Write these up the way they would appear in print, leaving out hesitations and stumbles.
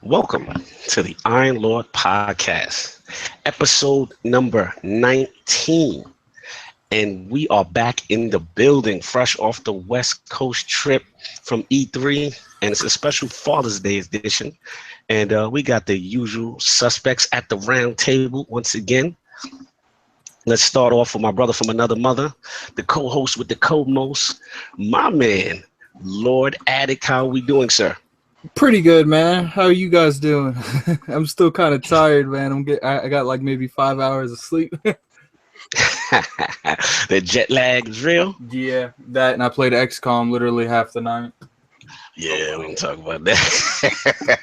Welcome to the Iron Lord Podcast, episode number 19. And we are back in the building, fresh off the West Coast trip from E3. And it's a special Father's Day edition. And we got the usual suspects at the round table once again. Let's start off with my brother from another mother, the co-host with the co-most, my man, Lord Addict. How are we doing, sir? Pretty good, man. How are you guys doing? I'm still kind of tired, man. I got like maybe 5 hours of sleep. The jet lag is real. Yeah, that, and I played XCOM literally half the night. Yeah, we can talk about that.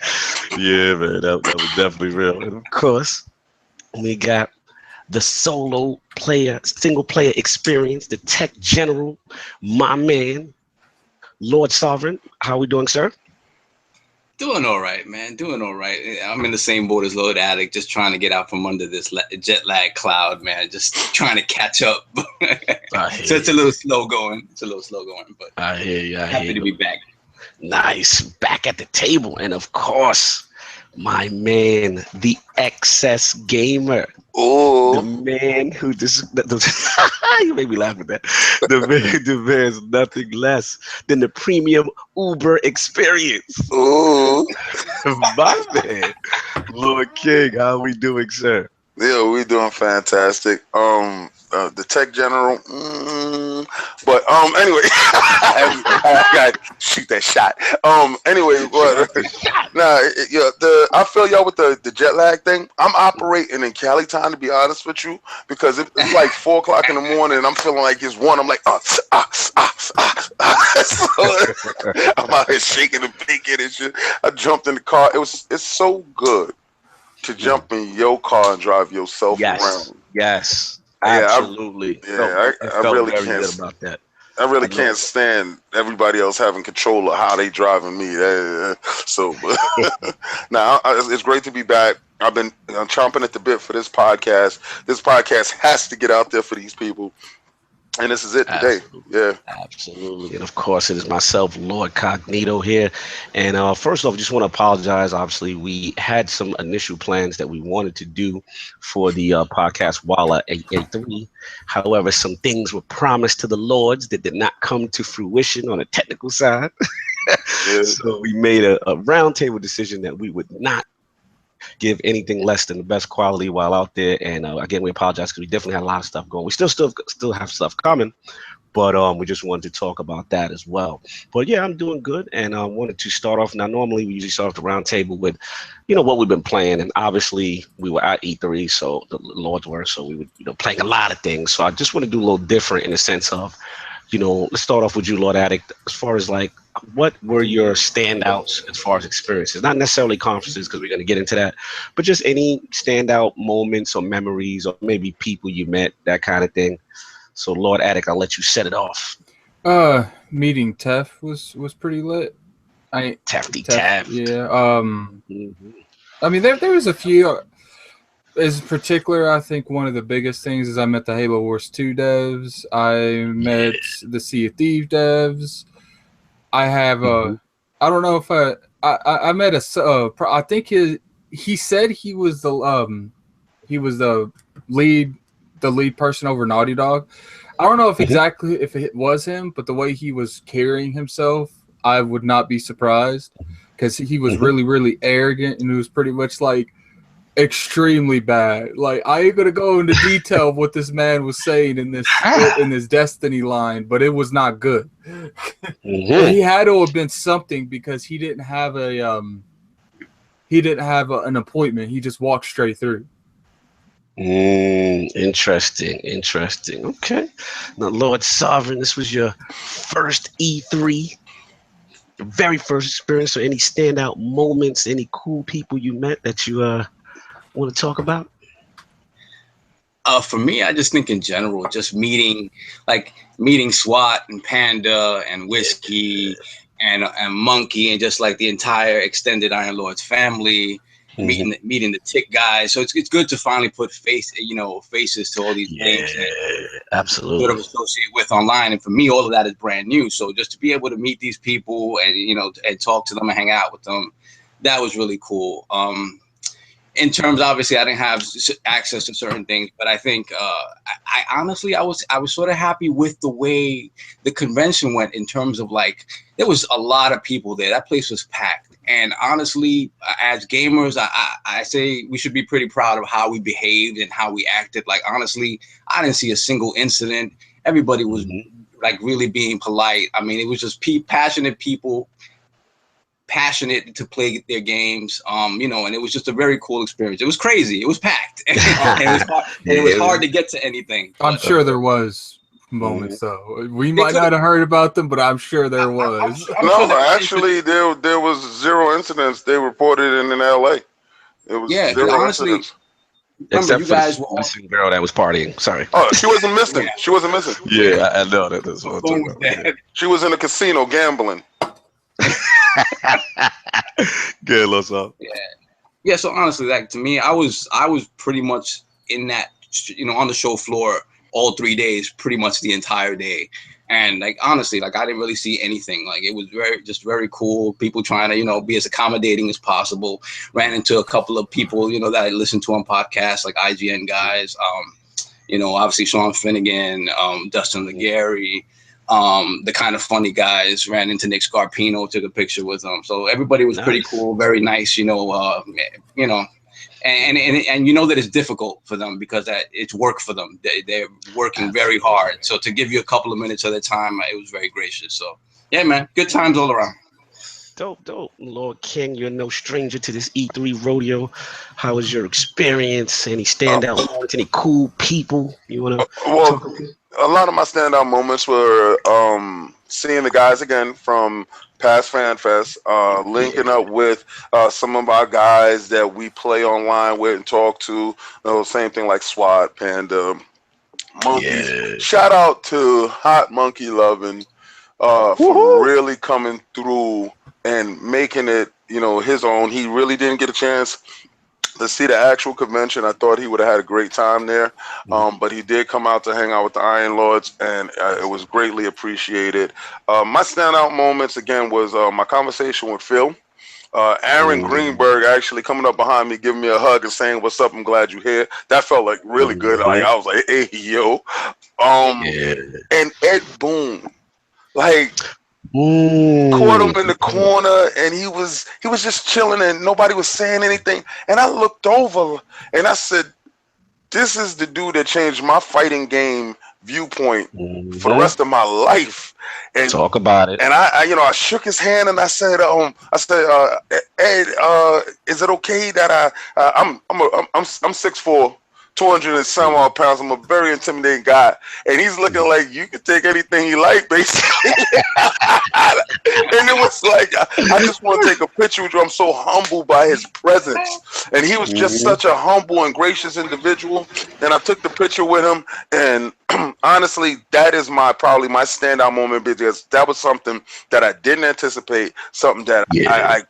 Yeah, man, that was definitely real. And of course, we got the solo player, single player experience, the tech general, my man, Lord Sovereign. How we doing, sir? Doing all right, man. Doing all right. I'm in the same boat as Lord Addict, just trying to get out from under this jet lag cloud, man. Just trying to catch up. So it's a little slow going. But I hear you. Happy to be back. Nice. Back at the table. And of course, my man, the excess gamer. Oh, The man who just you made me laugh at that. The man's nothing less than the premium Uber experience. oh, My man, Lord King, how we doing, sir? yeah, we doing fantastic. The tech general, but anyway, I got to shoot that shot. Anyway, but I feel y'all with the jet lag thing. I'm operating in Cali time, to be honest with you, because it's like 4 o'clock in the morning, and I'm feeling like it's one. I'm like, So, I'm out here shaking and baking and shit. I jumped in the car. It's so good to jump in your car and drive yourself around. Yes, Yeah, absolutely. I really very can't. good about that. I really can't stand everybody else having control of how they driving me. So, now it's great to be back. I'm chomping at the bit for this podcast. This podcast has to get out there for these people. And this is it today. Yeah. Absolutely. And of course, it is myself, Lord Cognito here. And first off, just want to apologize. Obviously, we had some initial plans that we wanted to do for the podcast while at 883. However, some things were promised to the Lords that did not come to fruition on a technical side. Yeah. So we made a roundtable decision that we would not give anything less than the best quality while out there. And again, we apologize because we definitely had a lot of stuff going. We still have stuff coming, but we just wanted to talk about that as well. But yeah, I'm doing good, and I wanted to start off. Now, normally we usually start off the round table with, what we've been playing, and obviously we were at E3, so the Lords were, so we were, playing a lot of things. So I just want to do a little different in the sense of, let's start off with you, Lord Addict, as far as like, what were your standouts as far as experiences? Not necessarily conferences, because we're going to get into that, but just any standout moments or memories, or maybe people you met, that kind of thing. So, Lord Addict, I'll let you set it off. Meeting Tef was pretty lit. Tefty Tef, Taft. yeah. Mhm. I mean, there was a few. As particular, I think one of the biggest things is I met the Halo Wars 2 devs. I met the Sea of Thieves devs. I have I don't know if I met I think he said he was the lead person over Naughty Dog. I don't know if exactly if it was him, but the way he was carrying himself, I would not be surprised, because he was really, really arrogant, and it was pretty much like extremely bad. Like, I ain't gonna go into detail of what this man was saying in this Destiny line, but it was not good. He had to have been something, because he didn't have an appointment. He just walked straight through. Interesting. Okay. Now, Lord Sovereign, this was your first E3, the very first experience. So, any standout moments, any cool people you met that you want to talk about? For me, I just think in general, just meeting SWAT and Panda and Whiskey and Monkey, and just like the entire extended Iron Lords family, meeting the Tick guys. So it's good to finally put faces to all these names that absolutely sort of associate with online. And for me, all of that is brand new. So just to be able to meet these people and and talk to them and hang out with them, that was really cool. In terms, obviously, I didn't have access to certain things, but I think I honestly, I was sort of happy with the way the convention went in terms of like there was a lot of people there. That place was packed, and honestly, as gamers, I say we should be pretty proud of how we behaved and how we acted. Like honestly, I didn't see a single incident. Everybody was like really being polite. I mean, it was just passionate people. Passionate to play their games, you know, and it was just a very cool experience. It was crazy. It was packed, and it was hard to get to anything. I'm sure there was moments though. We might not have heard about them, but I'm sure there was. Actually, there was 0 incidents they reported in LA. It was 0 honestly, incidents. Except you guys for were the missing girl that was partying. Sorry. Oh, she wasn't missing. She wasn't missing. Yeah, I know that. That's what I'm talking about. She was in a casino gambling. Good, Loso. Yeah. So honestly, like to me, I was pretty much in that, you know, on the show floor all 3 days, pretty much the entire day. And like honestly, like I didn't really see anything. Like it was very cool. People trying to, you know, be as accommodating as possible. Ran into a couple of people, you know, that I listened to on podcasts, like IGN guys. You know, obviously Sean Finnegan, Dustin Legary. The kind of funny guys. Ran into Nick Scarpino, took a picture with him. So everybody was pretty cool, very nice, you know, and you know that it's difficult for them because it's work for them. They're working very hard. So to give you a couple of minutes of their time, it was very gracious. So yeah, man, good times all around. Dope. Lord King, you're no stranger to this E3 rodeo. How was your experience? Any standout moments? Any cool people you want to talk about? A lot of my standout moments were seeing the guys again from past Fanfest, linking up with some of our guys that we play online with and talk to. You know, same thing like SWAT, Panda, Monkeys. Yeah. Shout out to Hot Monkey Lovin' for really coming through and making it, you know, his own. He really didn't get a chance to see the actual convention. I thought he would have had a great time there, but he did come out to hang out with the Iron Lords, and it was greatly appreciated. My standout moments again was my conversation with Phil. Aaron Greenberg actually coming up behind me, giving me a hug and saying, "What's up? I'm glad you're here." That felt like really good. Like I was like, "Hey, yo," and Ed Boon, like. Caught him in the corner, and he was just chilling, and nobody was saying anything. And I looked over, and I said, "This is the dude that changed my fighting game viewpoint for the rest of my life." And talk about it. And I shook his hand, and I said, "Ed, is it okay that I'm 6'4". 200 and some odd pounds. I'm a very intimidating guy, and he's looking like you can take anything you like, basically." And it was like, I just want to take a picture with you. I'm so humbled by his presence, and he was just such a humble and gracious individual. And I took the picture with him, and honestly, that is probably my standout moment, because that was something that I didn't anticipate, something that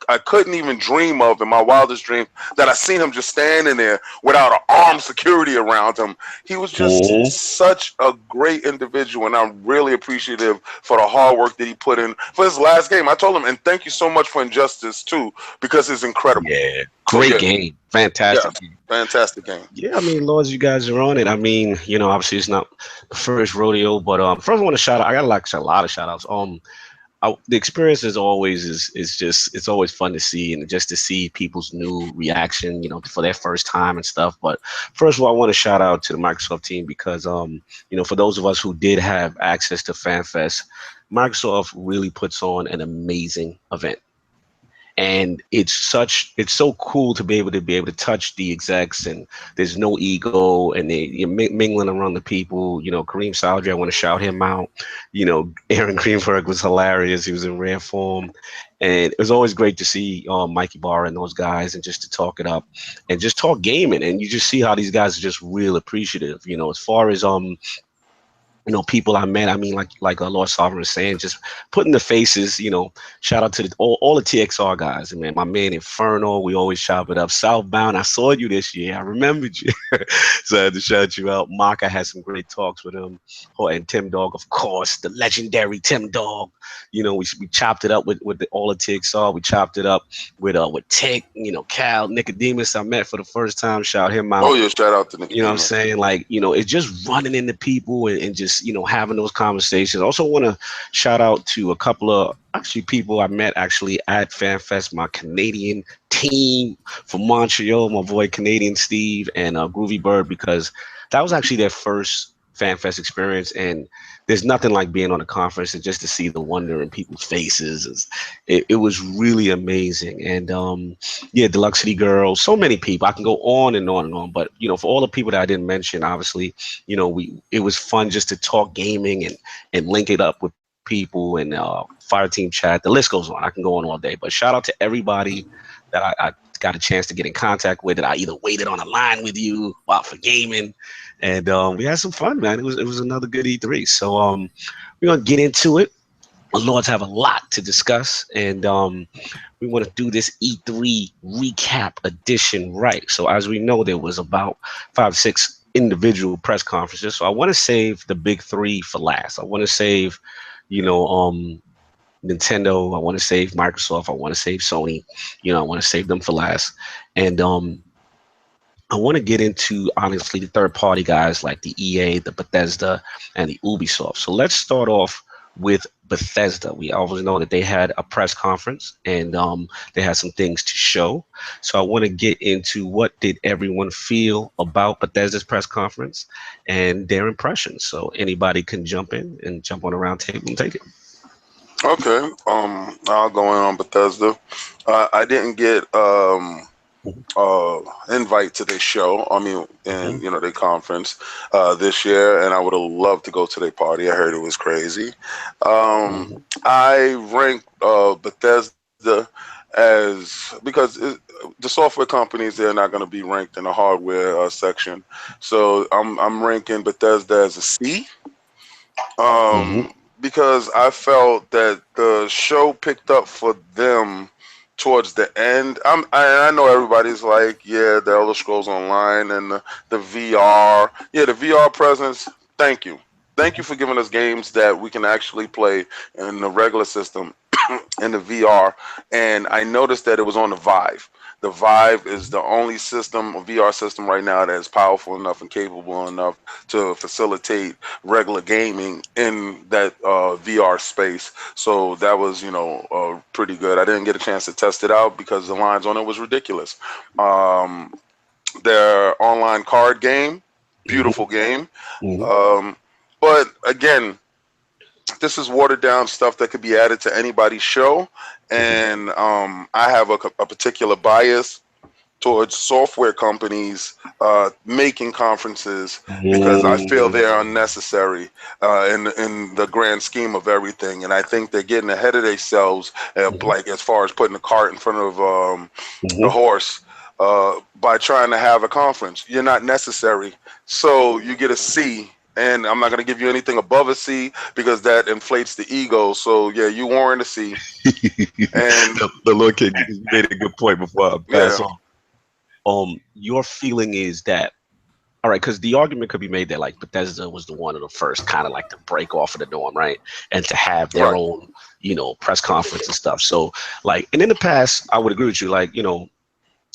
I couldn't even dream of in my wildest dream. That I seen him just standing there without an armed security around him. He was just such a great individual, and I'm really appreciative for the hard work that he put in for his last game. I told him, and thank you so much for Injustice too, because it's incredible. Yeah, great game, fantastic. Yeah, fantastic game. Yeah, I mean, Lords, you guys are on it. I mean, you know, obviously it's not the first rodeo, but first I want to shout out. I got a lot of shout outs. The experience is always it's always fun to see, and just to see people's new reaction, you know, for their first time and stuff. But first of all, I want to shout out to the Microsoft team, because you know, for those of us who did have access to FanFest, Microsoft really puts on an amazing event. And it's so cool to be able to touch the execs, and there's no ego, and you're mingling around the people. You know, Kareem Saudry, I want to shout him out. You know, Aaron Greenberg was hilarious. He was in rare form, and it was always great to see Mikey Barr and those guys, and just to talk it up and just talk gaming. And you just see how these guys are just real appreciative. You know, as far as people I met. I mean, like Lord Sovereign was saying, just putting the faces. Shout out to all the TXR guys. Man, my man Inferno, we always chop it up. Southbound, I saw you this year. I remembered you, so I had to shout you out. Maka had some great talks with him, and Tim Dog, of course, the legendary Tim Dog. We chopped it up with all the TXR. We chopped it up with Tick. Cal Nicodemus, I met for the first time. Shout him out. Oh yeah, shout out to Nicodemus. You know what I'm saying? Like, it's just running into people and just, having those conversations. Also want to shout out to a couple of people I met at Fanfest, my Canadian team from Montreal, my boy Canadian Steve and Groovy Bird, because that was actually their first Fanfest experience. And there's nothing like being on a conference and just to see the wonder in people's faces. It was really amazing. And Deluxe City Girls, so many people. I can go on and on and on. But for all the people that I didn't mention, obviously, it was fun just to talk gaming and link it up with people and Fire Team Chat. The list goes on. I can go on all day. But shout out to everybody that I got a chance to get in contact with, that I either waited on a line with you while for gaming. And we had some fun, man. It was another good E3. So we're gonna get into it. The Lords have a lot to discuss, and we want to do this E3 recap edition right. So as we know, there was about 5-6 individual press conferences. So I want to save the big three for last. I want to save, Nintendo. I want to save Microsoft. I want to save Sony. I want to save them for last. And I want to get into, honestly, the third-party guys like the EA, the Bethesda, and the Ubisoft. So let's start off with Bethesda. We always know that they had a press conference and they had some things to show. So I want to get into what did everyone feel about Bethesda's press conference and their impressions. So anybody can jump in and jump on the round table and take it. Okay. I'll go in on Bethesda. I didn't get invite to their show. I mean, and their conference this year, and I would have loved to go to their party. I heard it was crazy. I rank Bethesda because the software companies, they're not going to be ranked in the hardware section. So I'm ranking Bethesda as a C. Because I felt that the show picked up for them towards the end. I know everybody's like, yeah, the Elder Scrolls Online and the VR. Yeah, the VR presence, thank you. Thank you for giving us games that we can actually play in the regular system in the VR. And I noticed that it was on the Vive. The Vive is the only VR system right now that is powerful enough and capable enough to facilitate regular gaming in that VR space. So that was, pretty good. I didn't get a chance to test it out because the lines on it was ridiculous. Their online card game, beautiful game. But again, this is watered down stuff that could be added to anybody's show. And I have a particular bias towards software companies making conferences because I feel they're unnecessary in the grand scheme of everything. And I think they're getting ahead of themselves, like as far as putting the cart in front of the horse by trying to have a conference. You're not necessary. So you get a C. And I'm not going to give you anything above a C because that inflates the ego. So, yeah, you warrant a C. And the little kid, you made a good point before I pass on. Your feeling is that, all right, because the argument could be made that, like, Bethesda was the one of the first kind of like to break off of the norm, right? And to have their own, press conference and stuff. So, like, and in the past, I would agree with you, like,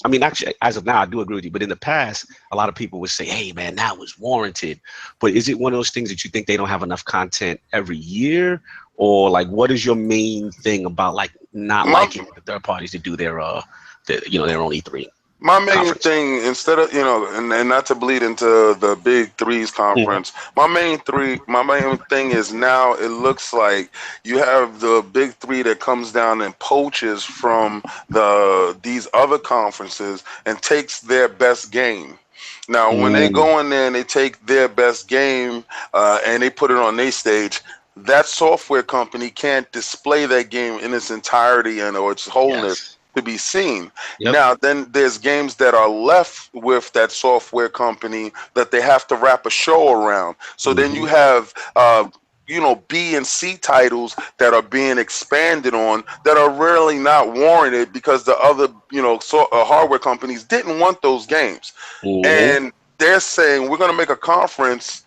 I mean, actually, as of now, I do agree with you. But in the past, a lot of people would say, hey, man, that was warranted. But is it one of those things that you think they don't have enough content every year? Or, like, what is your main thing about, like, not liking the third parties to do their own E3? My main thing, instead of, and not to bleed into the big threes conference, my main thing is now it looks like you have the big three that comes down and poaches from these other conferences and takes their best game. Now, when they go in there and they take their best game and they put it on their stage, that software company can't display that game in its entirety or its wholeness. to be seen. Yep. Now, then there's games that are left with that software company that they have to wrap a show around. So then you have B and C titles that are being expanded on that are really not warranted because the other hardware companies didn't want those games, and they're saying we're going to make a conference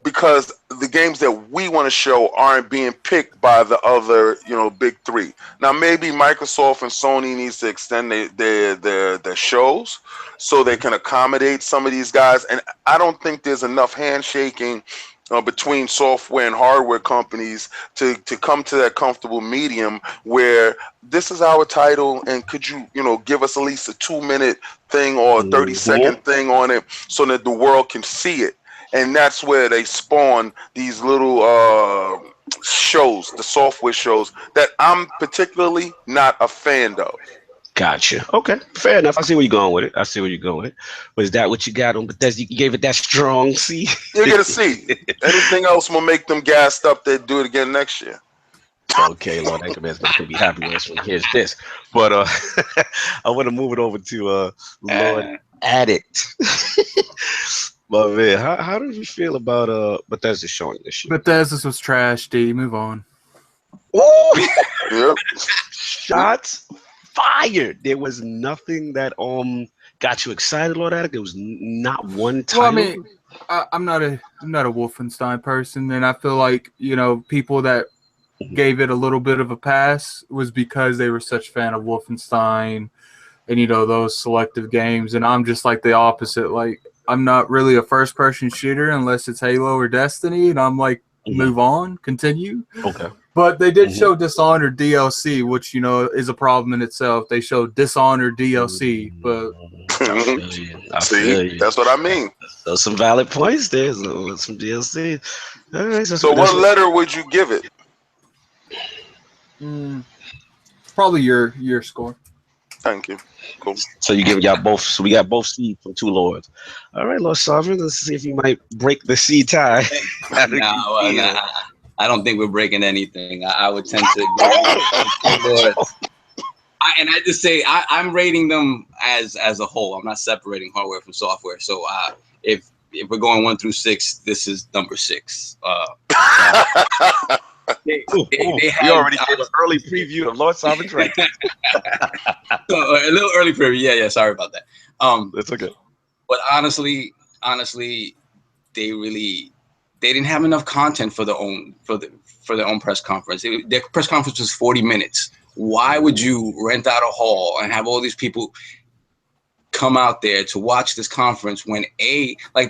because the games that we want to show aren't being picked by the other big three. Now maybe Microsoft and Sony needs to extend their shows so they can accommodate some of these guys, and I don't think there's enough handshaking between software and hardware companies to come to that comfortable medium where this is our title and could you give us at least a 2-minute thing or a 30-second thing on it so that the world can see it. And that's where they spawn these little shows, the software shows that I'm particularly not a fan of. Gotcha. Okay, fair enough. I see where you're going with it. But is that what you got on Bethesda? You gave it that strong C? You get a C. Anything else will make them gassed up. They'll do it again next year. Okay, Lord Anchorman's not gonna be happy with us when he hears this. But I want to move it over to Lord Addict. But man, how did you feel about Bethesda showing this shit? Bethesda's was trash, D. Move on. Oh, Yep. Shots fired. There was nothing that got you excited, Lord Addict. There was not one title. Well, I mean, I'm not a Wolfenstein person, and I feel like people that gave it a little bit of a pass was because they were such a fan of Wolfenstein and those selective games, and I'm just like the opposite. Like, I'm not really a first-person shooter unless it's Halo or Destiny, and I'm like, move on, continue. Okay. But they did show Dishonored DLC, which, is a problem in itself. They showed Dishonored DLC, but... I feel you. That's what I mean. So some valid points there. Some DLC. All right, so what letter would you give it? Probably your score. Thank you. Cool. So you give y'all both. So we got both seeds from two lords. All right, Lord Sovereign. Let's see if you might break the seed tie. No, I don't think we're breaking anything. I would tend to. And I just say I'm rating them as a whole. I'm not separating hardware from software. So if we're going 1 through 6, this is number 6. They already gave an early preview of Lord Sovereign's right. So, a little early preview. Yeah. Sorry about that. That's okay. But honestly, they didn't have enough content for their own press conference. Their press conference was 40 minutes. Why would you rent out a hall and have all these people come out there to watch this conference when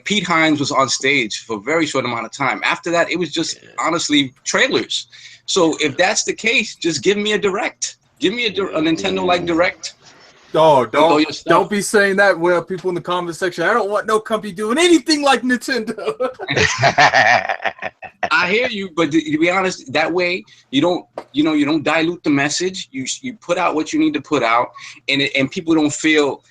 Pete Hines was on stage for a very short amount of time? After that, it was just honestly trailers. So if that's the case, just give me a direct. Give me a Nintendo direct. Oh, don't be saying that. Well, people in the comment section, I don't want no company doing anything like Nintendo. I hear you, but to be honest, that way you don't dilute the message. You put out what you need to put out, and people don't feel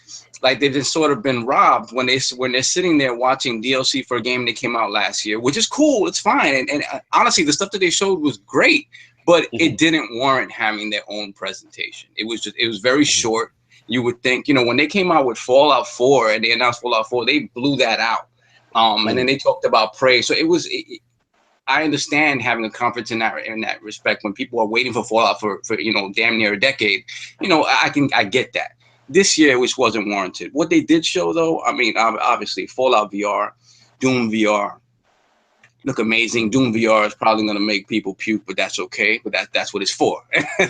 like they've just sort of been robbed when they're sitting there watching DLC for a game that came out last year, which is cool. It's fine, and honestly, the stuff that they showed was great, but it didn't warrant having their own presentation. It was very short. You would think, when they came out with Fallout 4 and they announced Fallout 4, they blew that out. And then they talked about Prey. So I understand having a conference in that respect when people are waiting for Fallout for damn near a decade. I get that. This year, which wasn't warranted. What they did show, though, I mean, obviously, Fallout VR, Doom VR, look amazing. Doom VR is probably going to make people puke, but that's okay. But that's what it's for. We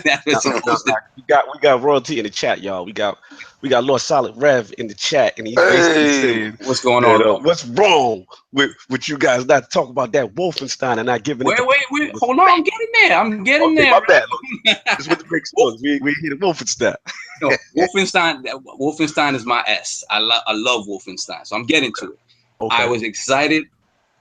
got royalty in the chat, y'all. We got Lord Solid Rev in the chat, and he's basically saying, "What's going on? What's wrong with you guys not talking about that Wolfenstein and not giving it?" Wait, hold on. I'm getting there. My bad. This with the big stories. We hit Wolfenstein. No, Wolfenstein is my S. I love Wolfenstein, so I'm getting to it. Okay. I was excited.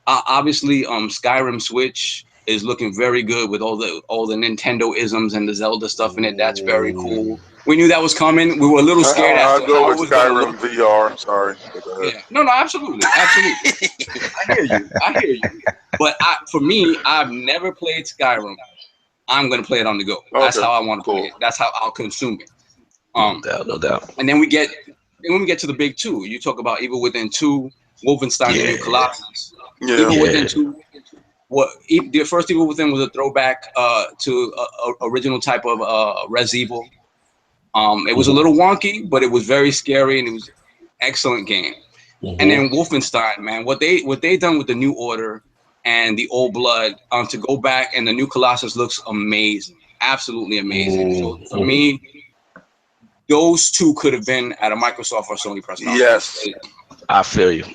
Obviously, Skyrim Switch is looking very good with all the Nintendo isms and the Zelda stuff in it. That's very cool. We knew that was coming. We were a little scared. I'll go with Skyrim VR. Sorry. Yeah. No, absolutely. I hear you. But for me, I've never played Skyrim. I'm gonna play it on the go. That's how I want to play it. That's how I'll consume it. No doubt. And then we get to the big two. You talk about Evil Within 2, Wolfenstein, the new Colossus. Evil Within 2. The first Evil Within was a throwback to original type of Res Evil. It was a little wonky, but it was very scary, and it was an excellent game. And then Wolfenstein, man, what they done with the New Order and the Old Blood, to go back, and the new Colossus looks amazing, absolutely amazing. So for me, those two could have been at a Microsoft or Sony press conference. Yes. I feel you.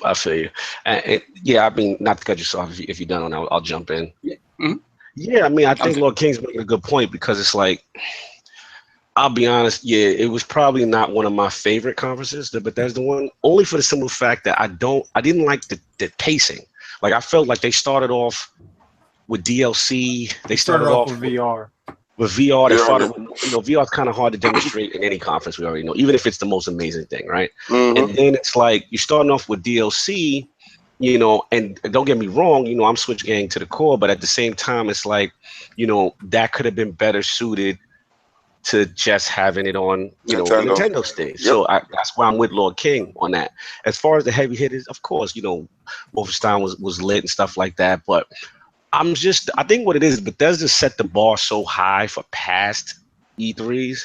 And yeah, I mean, not to cut you off, if you're done on that, I'll jump in. Yeah. Yeah, I mean, I think Lord King's making a good point, because it's like, I'll be honest, yeah, it was probably not one of my favorite conferences, the Bethesda one, only for the simple fact that I didn't like the pacing. Like, I felt like they started off with DLC. They started off with VR. With VR, they started with, VR is kind of hard to demonstrate in any conference, we already know, even if it's the most amazing thing, right? And then it's like, you're starting off with DLC, and don't get me wrong, I'm Switch gang to the core, but at the same time, it's like, that could have been better suited to just having it on, Nintendo stage. Yep. So that's why I'm with Lord King on that. As far as the heavy hitters, of course, Wolfenstein was lit and stuff like that. But I think what it is, Bethesda set the bar so high for past E3s.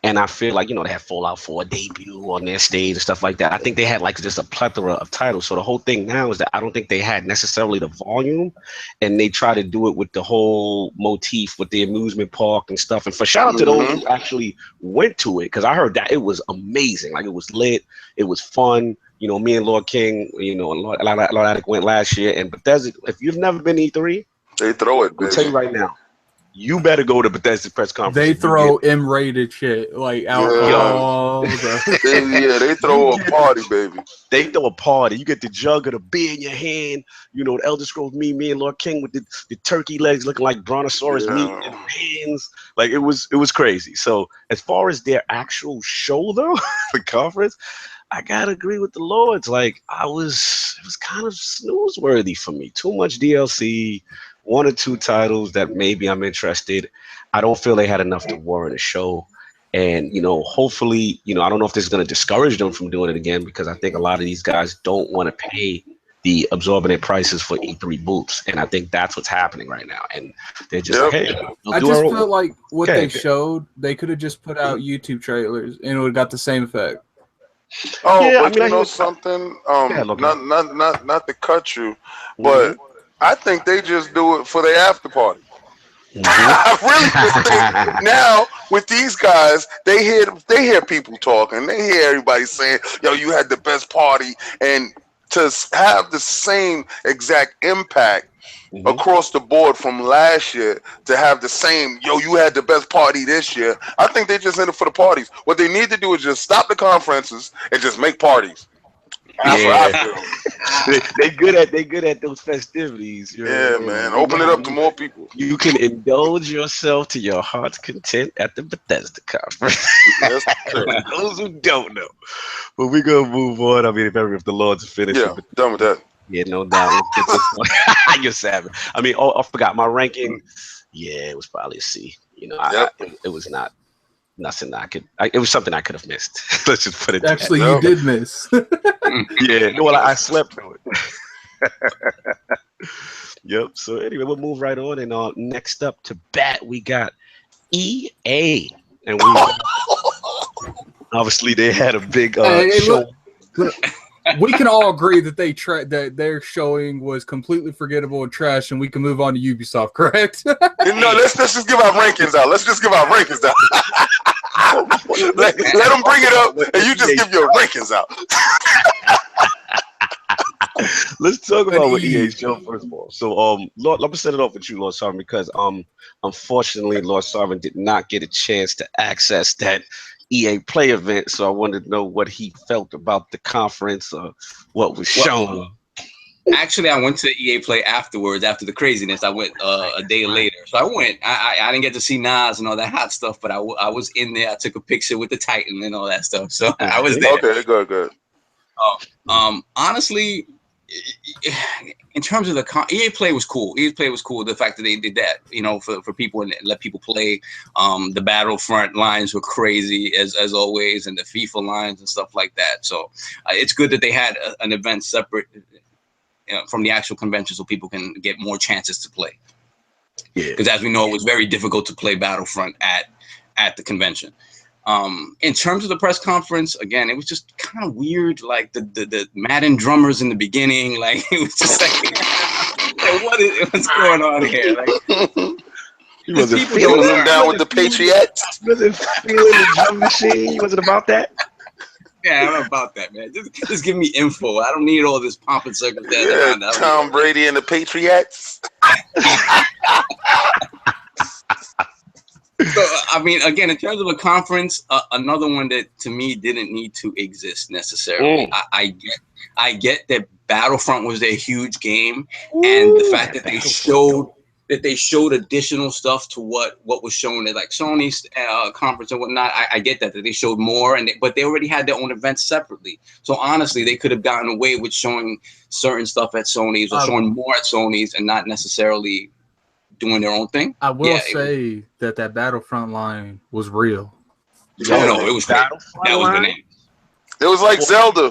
And I feel like, they had Fallout 4 debut on their stage and stuff like that. I think they had like just a plethora of titles. So the whole thing now is that I don't think they had necessarily the volume, and they try to do it with the whole motif with the amusement park and stuff. And for shout out to those who actually went to it, because I heard that it was amazing. Like, it was lit. It was fun. Me and Lord King, and Lord Attic went last year. And Bethesda, if you've never been to E3, they throw it. I'll tell you right now. You better go to Bethesda press conference. They throw M-rated shit, like alcohol. They throw a party, baby. They throw a party. You get the jug of the beer in your hand. The Elder Scrolls me and Lord King with the turkey legs looking like brontosaurus meat in their hands. Like, it was crazy. So as far as their actual show, though, the conference, I gotta agree with the Lords. Like, it was kind of snooze-worthy for me. Too much DLC. 1 or 2 titles that maybe I'm interested. I don't feel they had enough to warrant a show. And, hopefully, I don't know if this is going to discourage them from doing it again, because I think a lot of these guys don't want to pay the exorbitant prices for E3 booths. And I think that's what's happening right now. And they're just like, hey, I just feel like what they showed, they could have just put out YouTube trailers and it would have got the same effect. Oh, yeah, but something? Not to cut you, but I think they just do it for their after party. I really just think now with these guys, they hear people talking, they hear everybody saying, "Yo, you had the best party," and to have the same exact impact across the board from last year, to have the same, "Yo, you had the best party this year." I think they just in it for the parties. What they need to do is just stop the conferences and just make parties. They good at those festivities. Man. Open it up to more people. You can indulge yourself to your heart's content at the Bethesda Conference. Those who don't know. But we're gonna move on. I mean, if the Lord's finished. Yeah, done with that. Yeah, no doubt. Let's get this one. You're savage. I mean, I forgot my ranking. Yeah, it was probably a C. It was not. Nothing it was something I could have missed. Let's just put it. Actually, you did miss. Yeah, well, I slept through it. Yep. So anyway, we'll move right on, and next up to bat, we got EA, and obviously they had a big show. Look, we can all agree that that their showing was completely forgettable and trash, and we can move on to Ubisoft, correct? No, let's just give our rankings out. Let them bring it up, and you just give your rankings out. Let's talk about what EA showed first of all. So, Lord, let me set it off with you, Lord Sovereign, because unfortunately, Lord Sovereign did not get a chance to access that EA Play event. So I wanted to know what he felt about the conference or what was shown. Actually, I went to EA Play afterwards, after the craziness. I went a day later. So I went. I didn't get to see Nas and all that hot stuff, but I was in there. I took a picture with the Titan and all that stuff. So I was there. Okay, good. Honestly, in terms of the EA Play was cool. EA Play was cool. The fact that they did that, for people and let people play. The Battlefront lines were crazy as always, and the FIFA lines and stuff like that. So it's good that they had an event separate from the actual convention, so people can get more chances to play. Yeah. Because as we know, it was very difficult to play Battlefront at the convention. In terms of the press conference, again, it was just kind of weird. Like the Madden drummers in the beginning, like it was just like, what's going on here? Like, he wasn't feeling them down with the Patriots. Wasn't feeling the drum machine. He wasn't about that. Yeah, I'm about that, man. Just give me info. I don't need all this pomp and circumstance. Yeah, Tom Brady and the Patriots. So, I mean, again, in terms of a conference, another one that to me didn't need to exist necessarily. I get that Battlefront was their huge game, and the fact that they showed additional stuff to what was shown at like Sony's conference and whatnot. I get that they showed more, but they already had their own events separately. So honestly, they could have gotten away with showing certain stuff at Sony's or showing more at Sony's and not necessarily doing their own thing. I will say that Battlefront line was real. Oh no, it was crazy. That was bananas. It was like Zelda.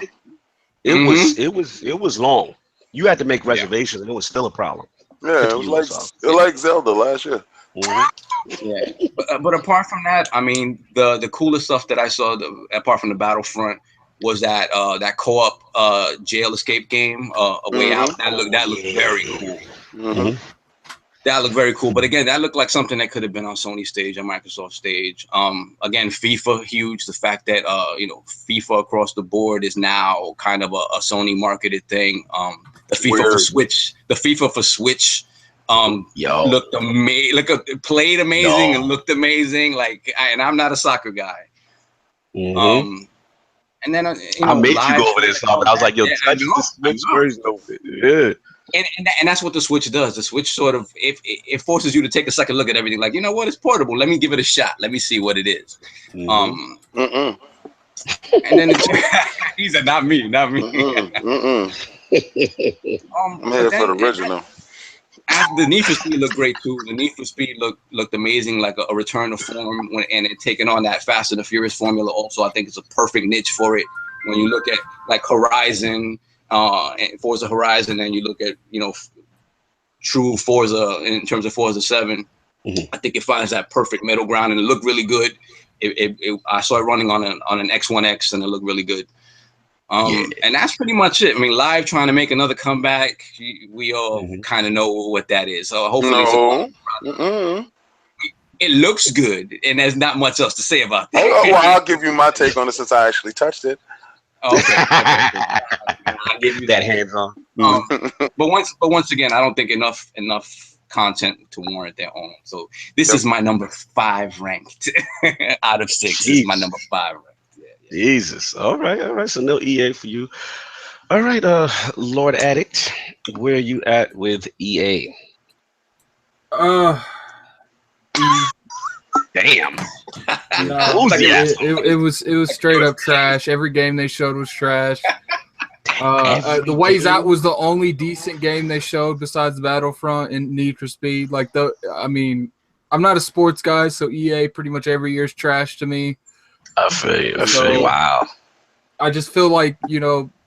It was long. You had to make reservations, and it was still a problem. Yeah, it was like Zelda last year. Yeah, but apart from that, I mean, the coolest stuff that I saw, apart from the Battlefront, was that that co-op jail escape game, A Way Out. That looked very cool. That looked very cool. But again, that looked like something that could have been on Sony stage and Microsoft stage. Again, FIFA, huge. The fact that, FIFA across the board is now kind of a Sony marketed thing. The FIFA for Switch looked amazing. Played amazing and looked amazing. And I'm not a soccer guy. And then, I made you go over this, but I was like, yo, touch the Switch version of it. Yeah. And that's what the Switch does. The Switch sort of it forces you to take a second look at everything. Like, you know what? It's portable. Let me give it a shot. Let me see what it is. And then he said, "Not me, not me." I'm here for the original. The Need for Speed looked great too. The Need for Speed looked amazing, like a return to form, and it taking on that Fast and the Furious formula. Also, I think it's a perfect niche for it. When you look at like Horizon. And Forza Horizon, and you look at true Forza in terms of Forza 7, I think it finds that perfect middle ground, and it looked really good. I saw it running on an X1X, and it looked really good. And that's pretty much it. I mean, Live trying to make another comeback. We all kind of know what that is. So hopefully, it looks good, and there's not much else to say about that. Well, I'll give you my take on it since I actually touched it. Okay. I'll give you that hands on. But once again, I don't think enough content to warrant their own. So this is my number 5 ranked out of 6. This is my number 5 ranked. Yeah. Jesus. All right. So no EA for you. All right, Lord Addict, where are you at with EA? Damn. No, it was straight up trash. Every game they showed was trash. The Ways Out was the only decent game they showed besides Battlefront and Need for Speed. I'm not a sports guy, so EA pretty much every year is trash to me. I feel you. Wow. I just feel like,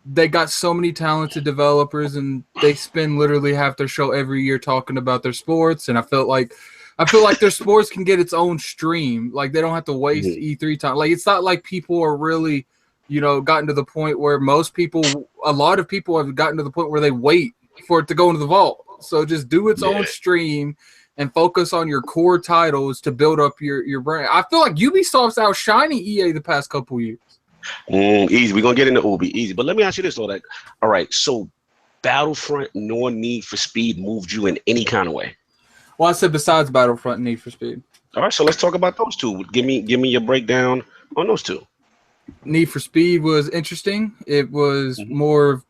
they got so many talented developers, and they spend literally half their show every year talking about their sports, and I feel like their sports can get its own stream. Like, they don't have to waste E3 time. Like, it's not like people are really, gotten to the point where a lot of people have gotten to the point where they wait for it to go into the vault. So just do its own stream and focus on your core titles to build up your brand. I feel like Ubisoft's outshining EA the past couple years. Easy. We're going to get into Ubi. Easy. But let me ask you this, though. Like, all right, so Battlefront nor Need for Speed moved you in any kind of way? Well, I said besides Battlefront and Need for Speed. All right, so let's talk about those two. Give me your breakdown on those two. Need for Speed was interesting. It was more,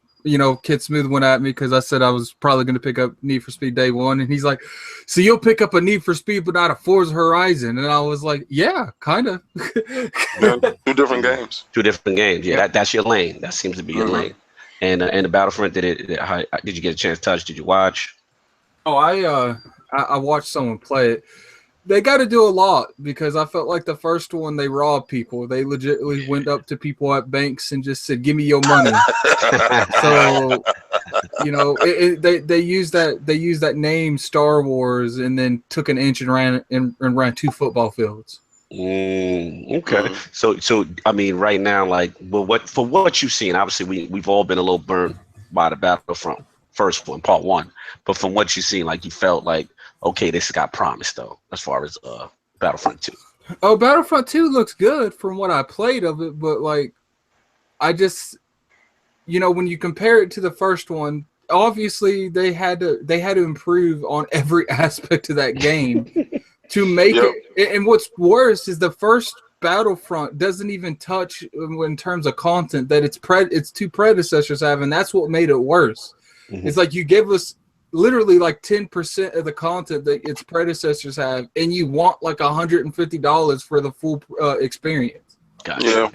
Kid Smooth went at me because I said I was probably going to pick up Need for Speed day one. And he's like, so you'll pick up a Need for Speed but not a Forza Horizon? And I was like, yeah, kind of. Two different games. Two different games. Yeah, that's your lane. That seems to be your lane. And the Battlefront, did you get a chance to touch? Did you watch? Oh, I watched someone play it. They got to do a lot because I felt like the first one they robbed people. They legitimately went up to people at banks and just said, "Give me your money." So, you know, they used that name Star Wars and then took an inch and ran 2 football fields. Okay. So I mean, right now, like, well, what you've seen, obviously we've all been a little burnt by the Battlefront first one, part 1. But from what you've seen, like, you felt like, okay, this got promised though, as far as Battlefront 2. Oh, Battlefront 2 looks good from what I played of it, but like, I just, you know, when you compare it to the first one, obviously they had to improve on every aspect of that game to make it. And what's worse is the first Battlefront doesn't even touch in terms of content that its 2 predecessors have, and that's what made it worse. It's like you give us literally like 10% of the content that its predecessors have, and you want like $150 for the full experience. Gotcha.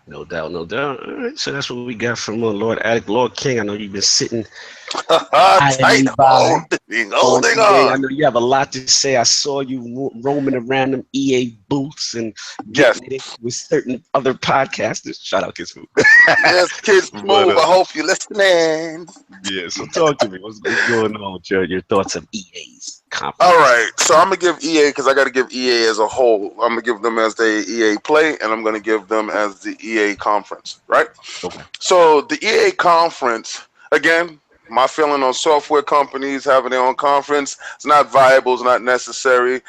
No doubt. All right, so that's what we got from Lord Addict, Lord King. I know you've been sitting tight, holding on. I know you have a lot to say. I saw you roaming around them EA booths and getting it with certain other podcasters. Shout out Kids Food. Yes, Kids Food. I hope you're listening. Yeah, so talk to me. What's going on with your thoughts of EA's conference? All right, so I'm gonna give EA because I got to give EA as a whole. I'm gonna give them as the EA Play, and I'm gonna give them as the EA Conference. Right. Okay. So the EA Conference, again, my feeling on software companies having their own conference, it's not viable, it's not necessary.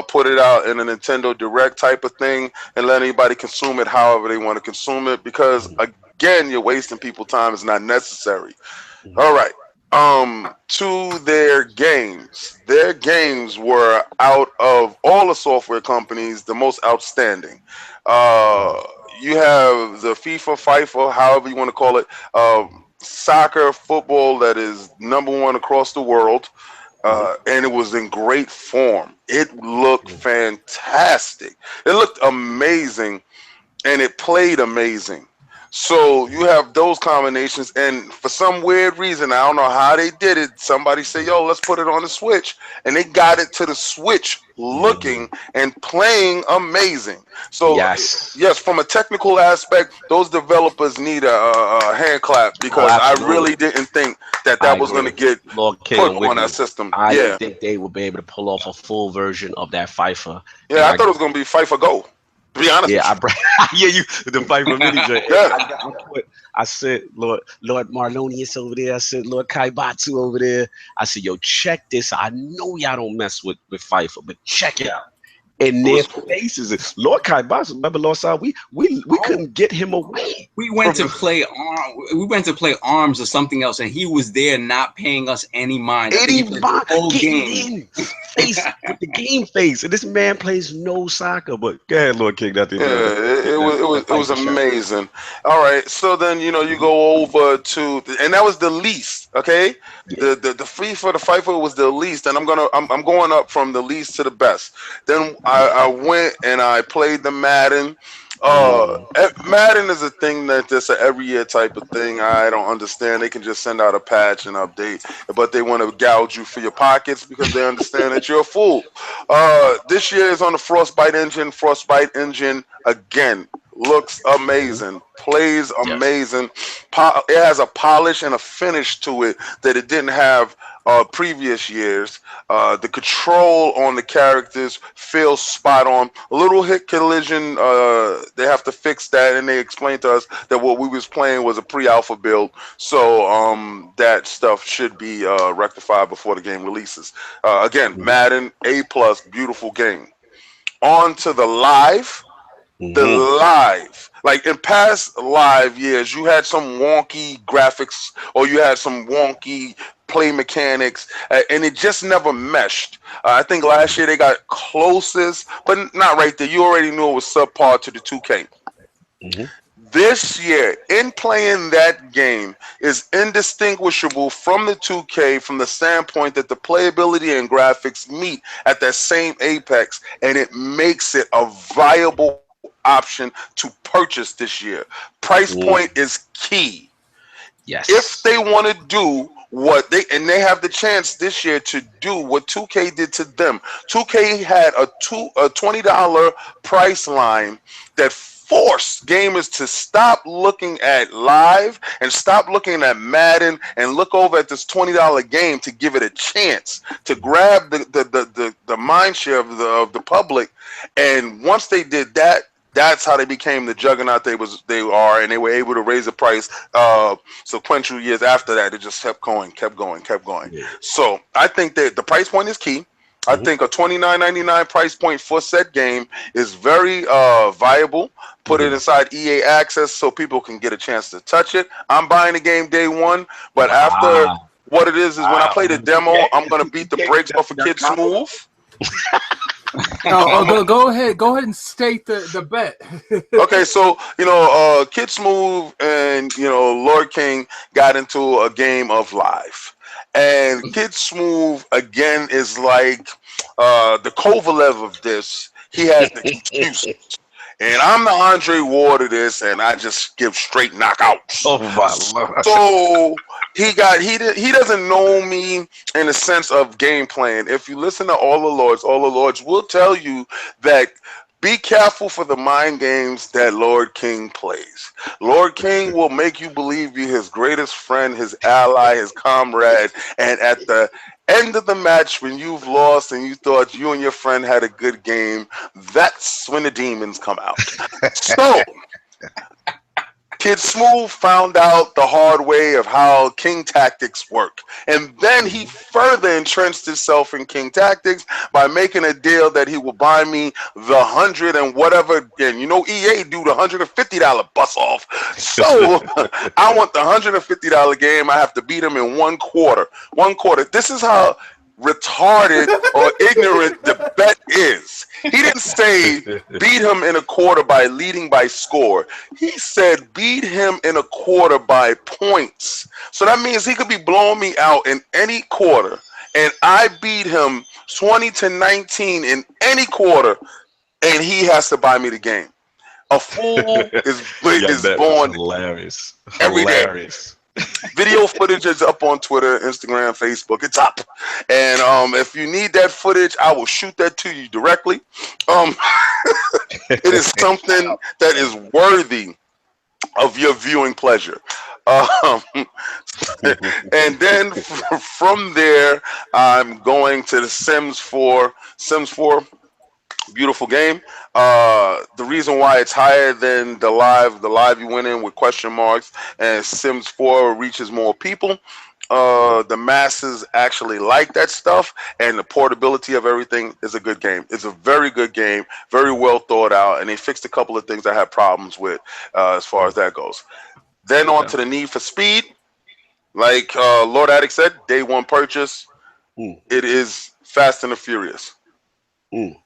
Put it out in a Nintendo Direct type of thing and let anybody consume it however they want to consume it, because again, you're wasting people's time. It's not necessary. All right. To their games. Their games were, out of all the software companies, the most outstanding. You have the FIFA, however you want to call it, soccer, football that is #1 across the world, and it was in great form. It looked fantastic. It looked amazing, and it played amazing. So you have those combinations, and for some weird reason, I don't know how they did it. Somebody said, "Yo, let's put it on the Switch," and they got it to the Switch looking and playing amazing. So yes, from a technical aspect, those developers need a hand clap, because I really didn't think that was going to get put on that system. I didn't think they would be able to pull off a full version of that FIFA. Yeah, I thought it was going to be FIFA Go. To be honest, the FIFA mini. I said, Lord Marlonius over there. I said, Lord Kaibatsu over there. I said, yo, check this. I know y'all don't mess with FIFA, but check it out. And their faces, Lord Kaibatsu, remember Lord Saw, we couldn't get him away. We went to play Arms or something else, and he was there not paying us any mind. Game face with the game face, and this man plays no soccer. But go ahead, Lord King. It was amazing. All right, so then you go over to, and that was the least. Okay, the FIFA was the least, and I'm going up from the least to the best. Then I went and I played the Madden. Madden is a thing that just an every year type of thing. I don't understand. They can just send out a patch and update, but they want to gouge you for your pockets because they understand that you're a fool. This year is on the Frostbite engine. Frostbite engine again looks amazing, plays amazing. It has a polish and a finish to it that it didn't have previous years. The control on the characters feels spot on. A little hit collision, they have to fix that, and they explained to us that what we was playing was a pre-alpha build, so that stuff should be rectified before the game releases. Again, Madden A+, beautiful game. On to the live. The live, like in past live years, you had some wonky graphics or you had some wonky play mechanics, and it just never meshed. I think last year they got closest, but not right there. You already knew it was subpar to the 2K. This year, in playing that game, is indistinguishable from the 2K from the standpoint that the playability and graphics meet at that same apex, and it makes it a viable option to purchase this year. Price point is key. Yes. If they want to do what they have the chance this year to do what 2K did to them. 2K had a $20 price line that forced gamers to stop looking at live and stop looking at Madden and look over at this $20 game to give it a chance to grab the mind share of the public. And once they did that, that's how they became the juggernaut they are, and they were able to raise the price sequential years after that. It just kept going. Yeah. So I think that the price point is key. I think a $29.99 price point for said game is very viable. Put it inside EA Access so people can get a chance to touch it. I'm buying the game day one, but after what it is when I play the demo, I'm gonna beat the brakes off of Kid Smooth. Go ahead and state the bet. Okay, so Kid Smooth and Lord King got into a game of live, and Kid Smooth again is like the Kovalev of this. He has the excuses. And I'm the Andre Ward of this, and I just give straight knockouts. Oh my Lord. So he doesn't know me in the sense of game playing. If you listen to all the Lords will tell you that be careful for the mind games that Lord King plays. Lord King will make you believe you're his greatest friend, his ally, his comrade, and at the end of the match, when you've lost and you thought you and your friend had a good game, that's when the demons come out. So, Kid Smooth found out the hard way of how King Tactics work. And then he further entrenched himself in King Tactics by making a deal that he will buy me the 100 and whatever. And EA do the $150 bus off. So I want the $150 game. I have to beat him in 1 quarter. 1 quarter. This is how retarded or ignorant the bet is. He didn't say beat him in a quarter by leading by score. He said beat him in a quarter by points. So that means he could be blowing me out in any quarter, and I beat him 20-19 in any quarter, and he has to buy me the game. A fool is born hilarious. Every day. Video footage is up on Twitter, Instagram, Facebook. It's up, and if you need that footage, I will shoot that to you directly. It is something that is worthy of your viewing pleasure. And then from there, I'm going to the Sims 4. Sims 4. Beautiful game. The reason why it's higher than the live you went in with question marks, and Sims 4 reaches more people. The masses actually like that stuff, and the portability of everything is a good game. It's a very good game, very well thought out, and they fixed a couple of things I had problems with as far as that goes. Then on to the Need for Speed. Like Lord Addict said, day one purchase. It is Fast and the Furious.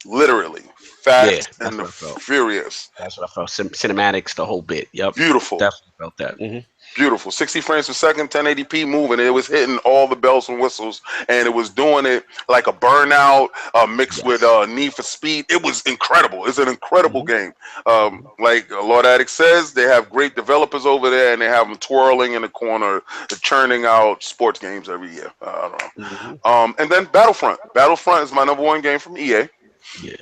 Literally Fast and the Furious. That's what I felt. Cinematics, the whole bit. Yep. Beautiful. Definitely felt that. Beautiful. 60 frames per second, 1080p moving. It was hitting all the bells and whistles, and it was doing it like a Burnout mixed with Need for Speed. It was incredible. It's an incredible game. Like Lord Addict says, they have great developers over there, and they have them twirling in the corner, churning out sports games every year. I don't know. And then Battlefront. Battlefront is my #1 game from EA. Yeah.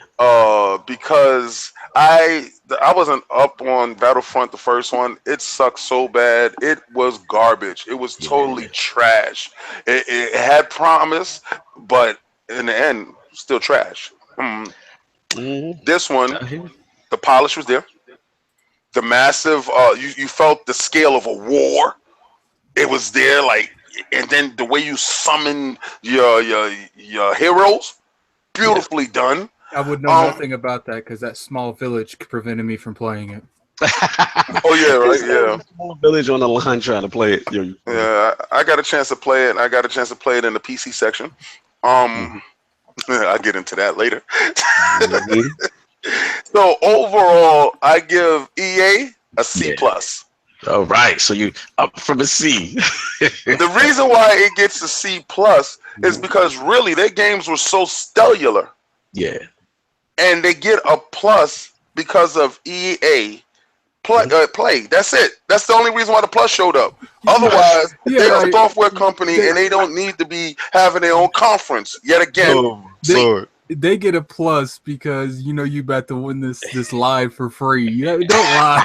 Because I wasn't up on Battlefront, the first one. It sucked so bad. It was garbage. It was totally trash. It had promise, but in the end, still trash. This one, the polish was there. The massive, you felt the scale of a war. It was there, and then the way you summon your heroes, beautifully done. I would know nothing about that because that small village prevented me from playing it. Oh yeah, right, yeah. Small village on the line trying to play it. Yeah, I got a chance to play it. I got a chance to play it in the PC section. I'll get into that later. So overall, I give EA a C+. All right, so you up from a C. The reason why it gets a C+ is because really their games were so stellar. Yeah. And they get a plus because of EA play. That's it. That's the only reason why the Plus showed up. Otherwise, they're a software company and they don't need to be having their own conference yet again. They get a plus because you about to win this live for free. Don't lie.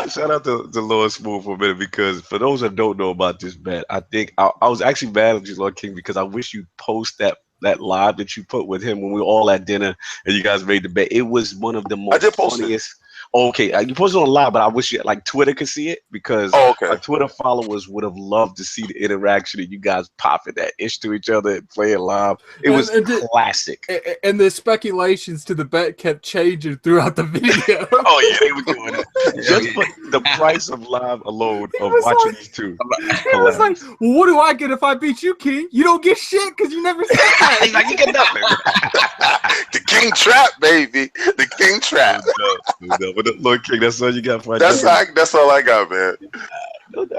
shout out to Lord Smooth for a minute, because for those that don't know about this bet, I think I was actually mad at you, Lord King, because I wish you'd post that live that you put with him when we were all at dinner and you guys made the bet. It was one of the most funniest. Okay, you posted on live, but I wish Twitter could see it, because our Twitter followers would have loved to see the interaction and you guys popping that ish to each other and playing live. It was classic. And the speculations to the bet kept changing throughout the video. They were doing it. Just for the price of live alone of watching these two. It was like, well, what do I get if I beat you, King? You don't get shit because you never said that. He's like, you get nothing. The King Trap, baby. The King Trap. But Lord King, that's all you got for that's all I got, man.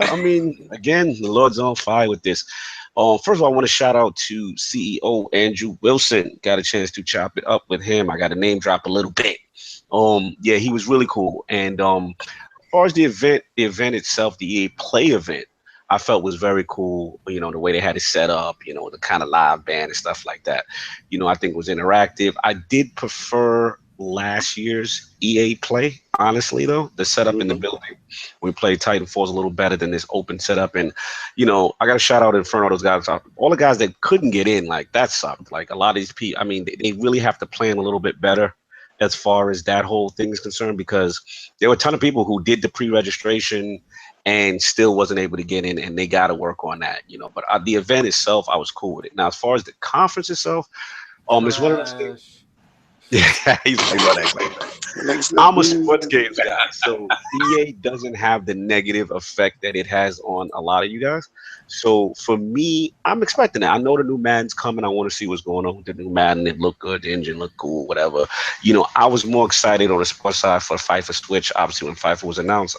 I mean, again, the Lord's on fire with this. First of all, I want to shout out to CEO Andrew Wilson. Got a chance to chop it up with him. I got to name drop a little bit. He was really cool. And as far as the event itself, the EA Play event, I felt was very cool. The way they had it set up, the kind of live band and stuff like that. I think it was interactive. I did prefer last year's EA Play, honestly, though. The setup in the building, we played Titanfall, is a little better than this open setup. And I got to shout out Inferno, those guys, all the guys that couldn't get in, like that sucked. Like a lot of these people, I mean, they really have to plan a little bit better as far as that whole thing is concerned, because there were a ton of people who did the pre-registration and still wasn't able to get in, and they got to work on that, But the event itself, I was cool with it. Now, as far as the conference itself, it's one of those things. Yeah, he's like, I'm a sports games guy, so EA doesn't have the negative effect that it has on a lot of you guys. So for me, I'm expecting that. I know the new Madden's coming. I want to see what's going on with the new Madden. It looked good. The engine looked cool, whatever. I was more excited on the sports side for FIFA Switch. Obviously, when FIFA was announced,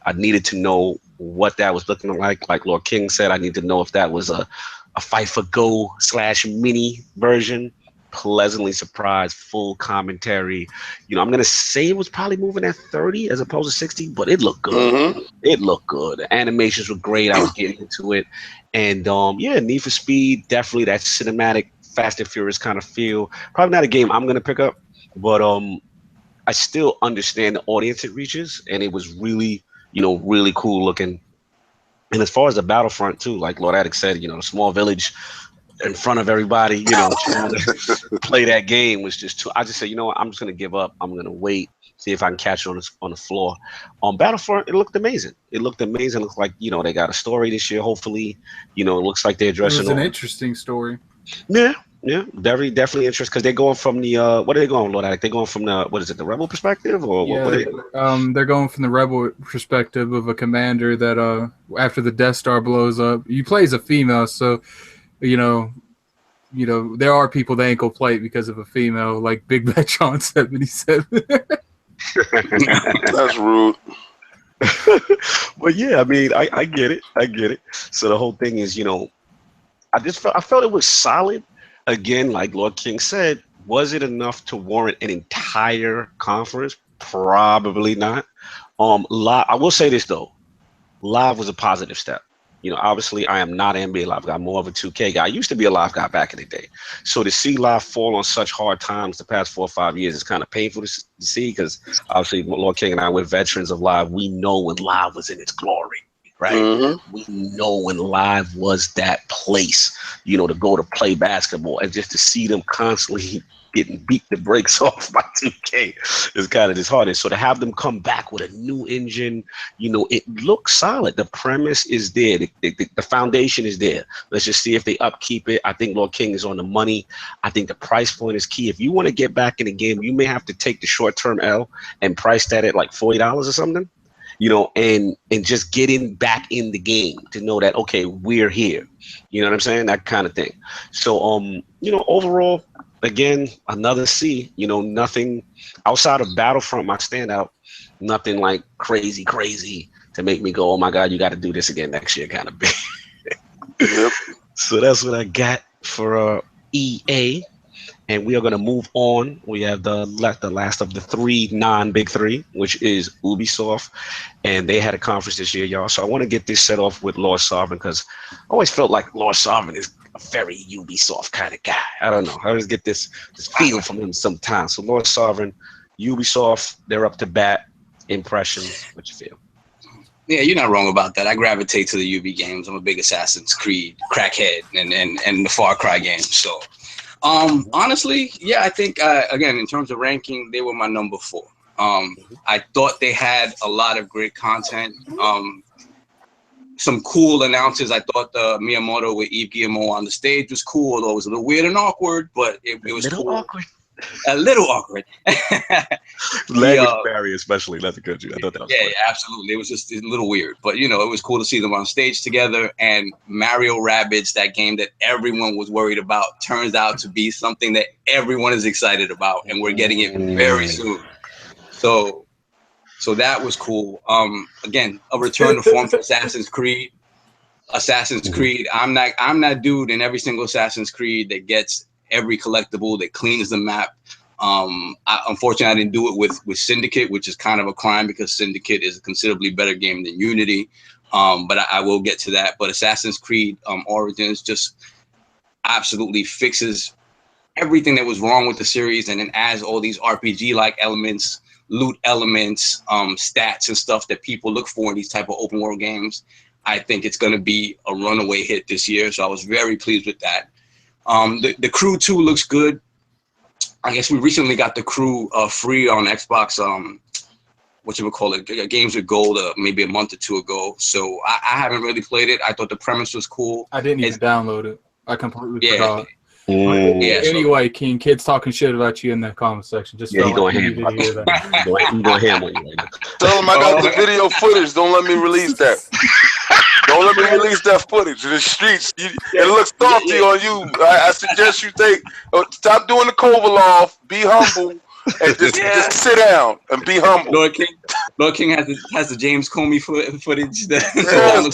I needed to know what that was looking like. Like Lord King said, I need to know if that was a FIFA Go / mini version. Pleasantly surprised, full commentary. I'm gonna say it was probably moving at 30 as opposed to 60, but it looked good. It looked good. The animations were great. I was getting into it, and Need for Speed, definitely that cinematic Fast and Furious kind of feel. Probably not a game I'm gonna pick up, but I still understand the audience it reaches, and it was really, really cool looking. And as far as the Battlefront too, like Lord Attic said, the small village in front of everybody, trying to play that game was just too. I just said, what, I'm just gonna give up. I'm gonna wait, see if I can catch it on the floor. On Battlefront, it looked amazing. It looked like they got a story this year. Hopefully, it looks like they're addressing. It was an interesting story. Yeah, definitely interesting, because they're going from the what are they going, Lord Attic? They're going from the the Rebel perspective, or what are they? They're going from the Rebel perspective of a commander that after the Death Star blows up, you play as a female, so. There are people that ain't gonna play it because of a female, like Big Bad John 77. That's rude. But yeah, I mean, I get it. So the whole thing is, I felt it was solid. Again, like Lord King said, was it enough to warrant an entire conference? Probably not. Live, I will say this though, live was a positive step. Obviously, I am not an NBA Live guy. I'm more of a 2K guy. I used to be a Live guy back in the day. So to see Live fall on such hard times the past 4 or 5 years is kind of painful to see, because obviously Lord King and I, we're veterans of Live. We know when Live was in its glory, right? We know when Live was that place, to go to play basketball, and just to see them constantly getting beat the brakes off by 2K is kind of disheartening. So to have them come back with a new engine, it looks solid. The premise is there. The foundation is there. Let's just see if they upkeep it. I think Lord King is on the money. I think the price point is key. If you want to get back in the game, you may have to take the short-term L and price that at like $40 or something, and just getting back in the game to know that, okay, we're here. You know what I'm saying? That kind of thing. So, overall, again, another C, nothing outside of Battlefront, my standout, nothing like crazy to make me go, oh my God, you got to do this again next year kind of big. Yep. So that's what I got for EA. and we are going to move on. We have the last of the three non-big three, which is Ubisoft, and they had a conference this year, y'all. So I want to get this set off with Lord Sovereign because I always felt like Lord Sovereign is a very Ubisoft kind of guy. I don't know. I always get this feel from him sometimes. So Lord Sovereign, Ubisoft, they're up to bat. Impressions, what you feel? Yeah, you're not wrong about that. I gravitate to the UB games. I'm a big Assassin's Creed crackhead and the Far Cry games. So, honestly, yeah, I think again in terms of ranking, they were my number 4. I thought they had a lot of great content. Some cool announcers. I thought the Miyamoto with Yves Guillemot on the stage was cool, although it was a little weird and awkward, but it was cool. Awkward. A little awkward. Language barrier, especially. That's good. I thought that was yeah, absolutely. It was just a little weird, but you know, it was cool to see them on stage together. And Mario Rabbids, that game that everyone was worried about, turns out to be something that everyone is excited about, and we're getting it very soon. So that was cool. Again, a return to form for Assassin's Creed. I'm that dude in every single Assassin's Creed that gets every collectible, that cleans the map. Unfortunately, I didn't do it with Syndicate, which is kind of a crime because Syndicate is a considerably better game than Unity. But I will get to that. But Assassin's Creed Origins just absolutely fixes everything that was wrong with the series, and then adds all these RPG-like elements, loot elements, stats and stuff that people look for in these type of open world games. I think it's going to be a runaway hit this year, so I was very pleased with that. The Crew 2 looks good. I guess we recently got the Crew free on Xbox. Games with Gold, maybe a month or two ago. So I haven't really played it. I thought the premise was cool. I didn't even download it. I completely forgot. Yeah. Anyway, King, kids talking shit about you in the comment section. Just he going ham. He going ham on you right now. Tell him I got the video footage. Don't let me release that. Don't let me release that footage in the streets. It looks salty on you. I suggest you stop doing the Kovalov. Be humble and just sit down and be humble. Lord King has the James Comey footage. Yes, man.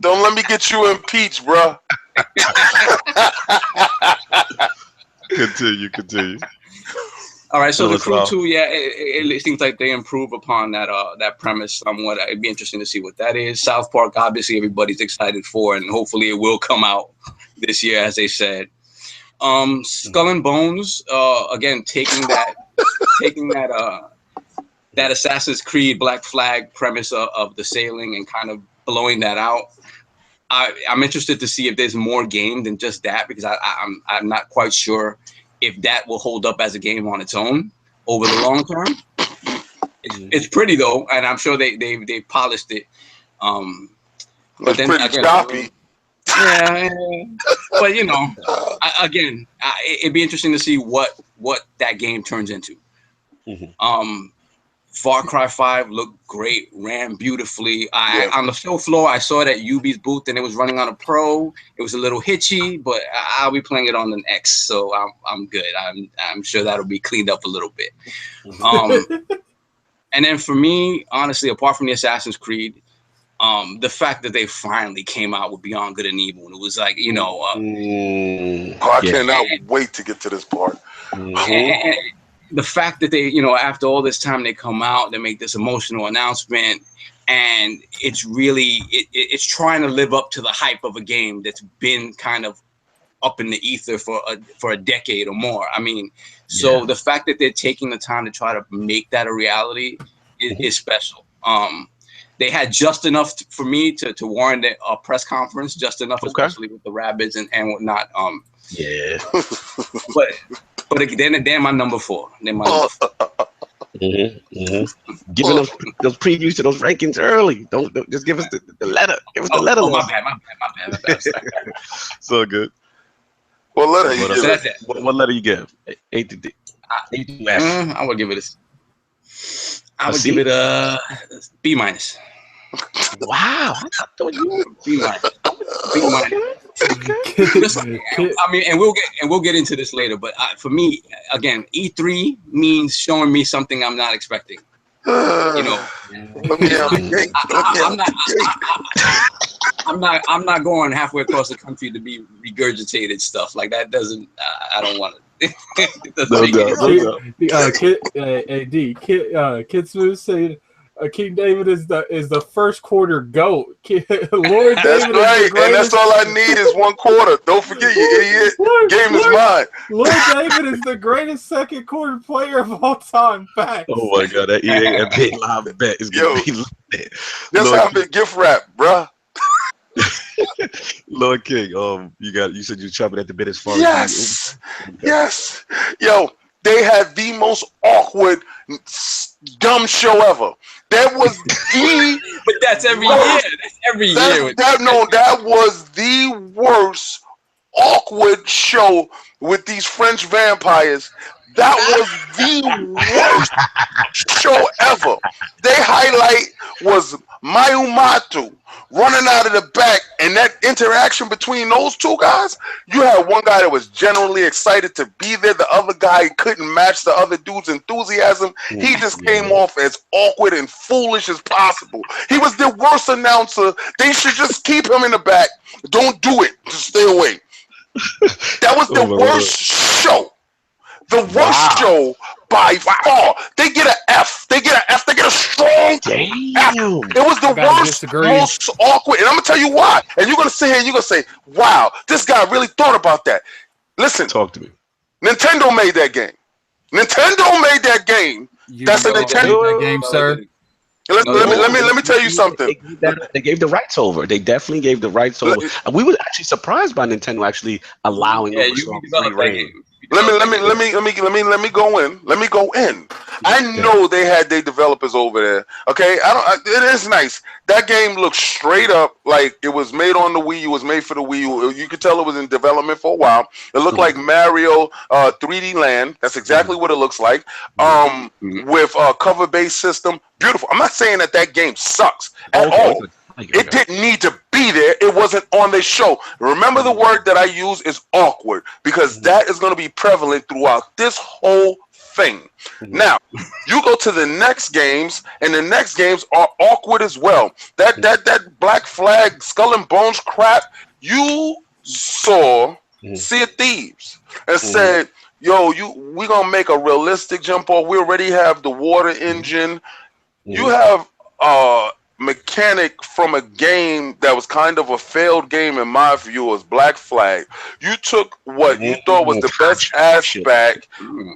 Don't let me get you impeached, bro. Continue. All right, so the Crew 2, it seems like they improve upon that premise somewhat. It'd be interesting to see what that is. South Park, obviously, everybody's excited for, and hopefully it will come out this year, as they said. Skull and Bones, again, taking that Assassin's Creed Black Flag premise of the sailing and kind of blowing that out. I'm interested to see if there's more game than just that, because I'm not quite sure if that will hold up as a game on its own over the long term. It's pretty though, and I'm sure they polished it. But then pretty choppy. Yeah, but you know, it'd be interesting to see what that game turns into. Far Cry 5 looked great, ran beautifully. On the show floor, I saw it at Ubi's booth, and it was running on a Pro. It was a little hitchy, but I'll be playing it on an X, so I'm good. I'm sure that'll be cleaned up a little bit. And then for me, honestly, apart from the Assassin's Creed, the fact that they finally came out with Beyond Good and Evil, and it was like, you know, I cannot wait to get to this part. And the fact that they, you know, after all this time, they come out, they make this emotional announcement, and it's really, it's trying to live up to the hype of a game that's been kind of up in the ether for a decade or more. I mean, so the fact that they're taking the time to try to make that a reality is special. They had just enough for me to warrant a press conference, just enough, especially with the Rabbids and whatnot. But then they're my number 4. They're my number 4. Giving those previews to those rankings early. Don't just give us the letter. Give us the letter. My bad. So good. What letter you give? What letter you give? A to D. I would give it a B-. Wow. B-. I mean, and we'll get into this later, but for me, again, E3 means showing me something I'm not expecting. You know, I'm not going halfway across the country to be regurgitated stuff like that. I don't want Kid Smooth said King David is the first quarter GOAT. Lord That's David right, is the greatest. and that's all I need is one quarter. Don't forget, you idiot. Game is mine. Lord David is the greatest second quarter player of all time. Facts. Oh my God, that EA live bet is gonna be lit. That's how big gift wrap, bruh. Lord King, you said you're chopping at the bit as far as yes. Yo, they had the most awkward, dumb show ever. That was but that's every year. That's every year. That was the worst awkward show with these French vampires. That was the worst show ever. Their highlight was Mayumatu running out of the back, and that interaction between those two guys, you had one guy that was genuinely excited to be there. The other guy couldn't match the other dude's enthusiasm. He just came off as awkward and foolish as possible. He was the worst announcer. They should just keep him in the back. Don't do it. Just stay away. That was the worst show. The worst show by far. They get an F. They get a strong F. It was the worst, most awkward. And I'm going to tell you why. And you're going to sit here and you're going to say, wow, this guy really thought about that. Listen. Talk to me. Nintendo made that game. That's a Nintendo game, sir. Let me tell you something. They gave the rights over. They definitely gave the rights over. We were actually surprised by Nintendo actually allowing free reign. Let me go in. I know they had their developers over there. Okay, it is nice. That game looks straight up like it was made on the Wii U. It was made for the Wii U. You could tell it was in development for a while. It looked like Mario 3D Land. That's exactly what it looks like. With a cover-based system. Beautiful. I'm not saying that game sucks at all. It didn't need to be there. It wasn't on the show. Remember, the word that I use is awkward, because that is going to be prevalent throughout this whole thing. Now, you go to the next games, and the next games are awkward as well. That Black Flag Skull and Bones crap, you saw Sea of Thieves and said, yo, we're going to make a realistic jump off. We already have the water engine. You have mechanic from a game that was kind of a failed game in my view as Black Flag. You took what you thought was the best aspect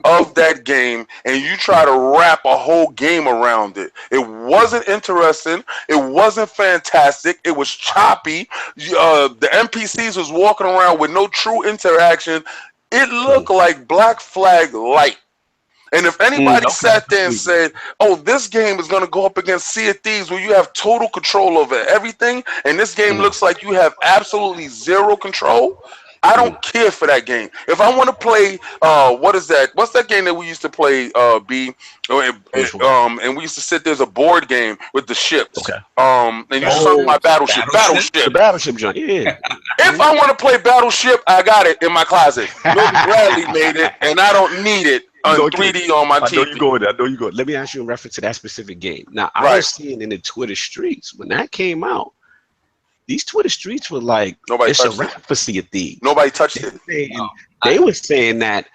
of that game and you try to wrap a whole game around it. It wasn't interesting. It wasn't fantastic. It was choppy. The NPCs was walking around with no true interaction. It looked like Black Flag Light. And if anybody sat there and said, oh, this game is going to go up against Sea of Thieves where you have total control over everything, and this game looks like you have absolutely zero control, I don't care for that game. If I want to play, what is that? What's that game that we used to play, B? And we used to sit there as a board game with the ships. Okay. And you saw my Battleship. The Battleship joint, yeah. If I want to play Battleship, I got it in my closet. Milton Bradley made it, and I don't need it. 3D on my TV. I know you go. Let me ask you in reference to that specific game. Now, I was seeing in the Twitter streets when that came out, these Twitter streets were like, it's a wrap for Sea of Thieves. Nobody touched it. They were saying that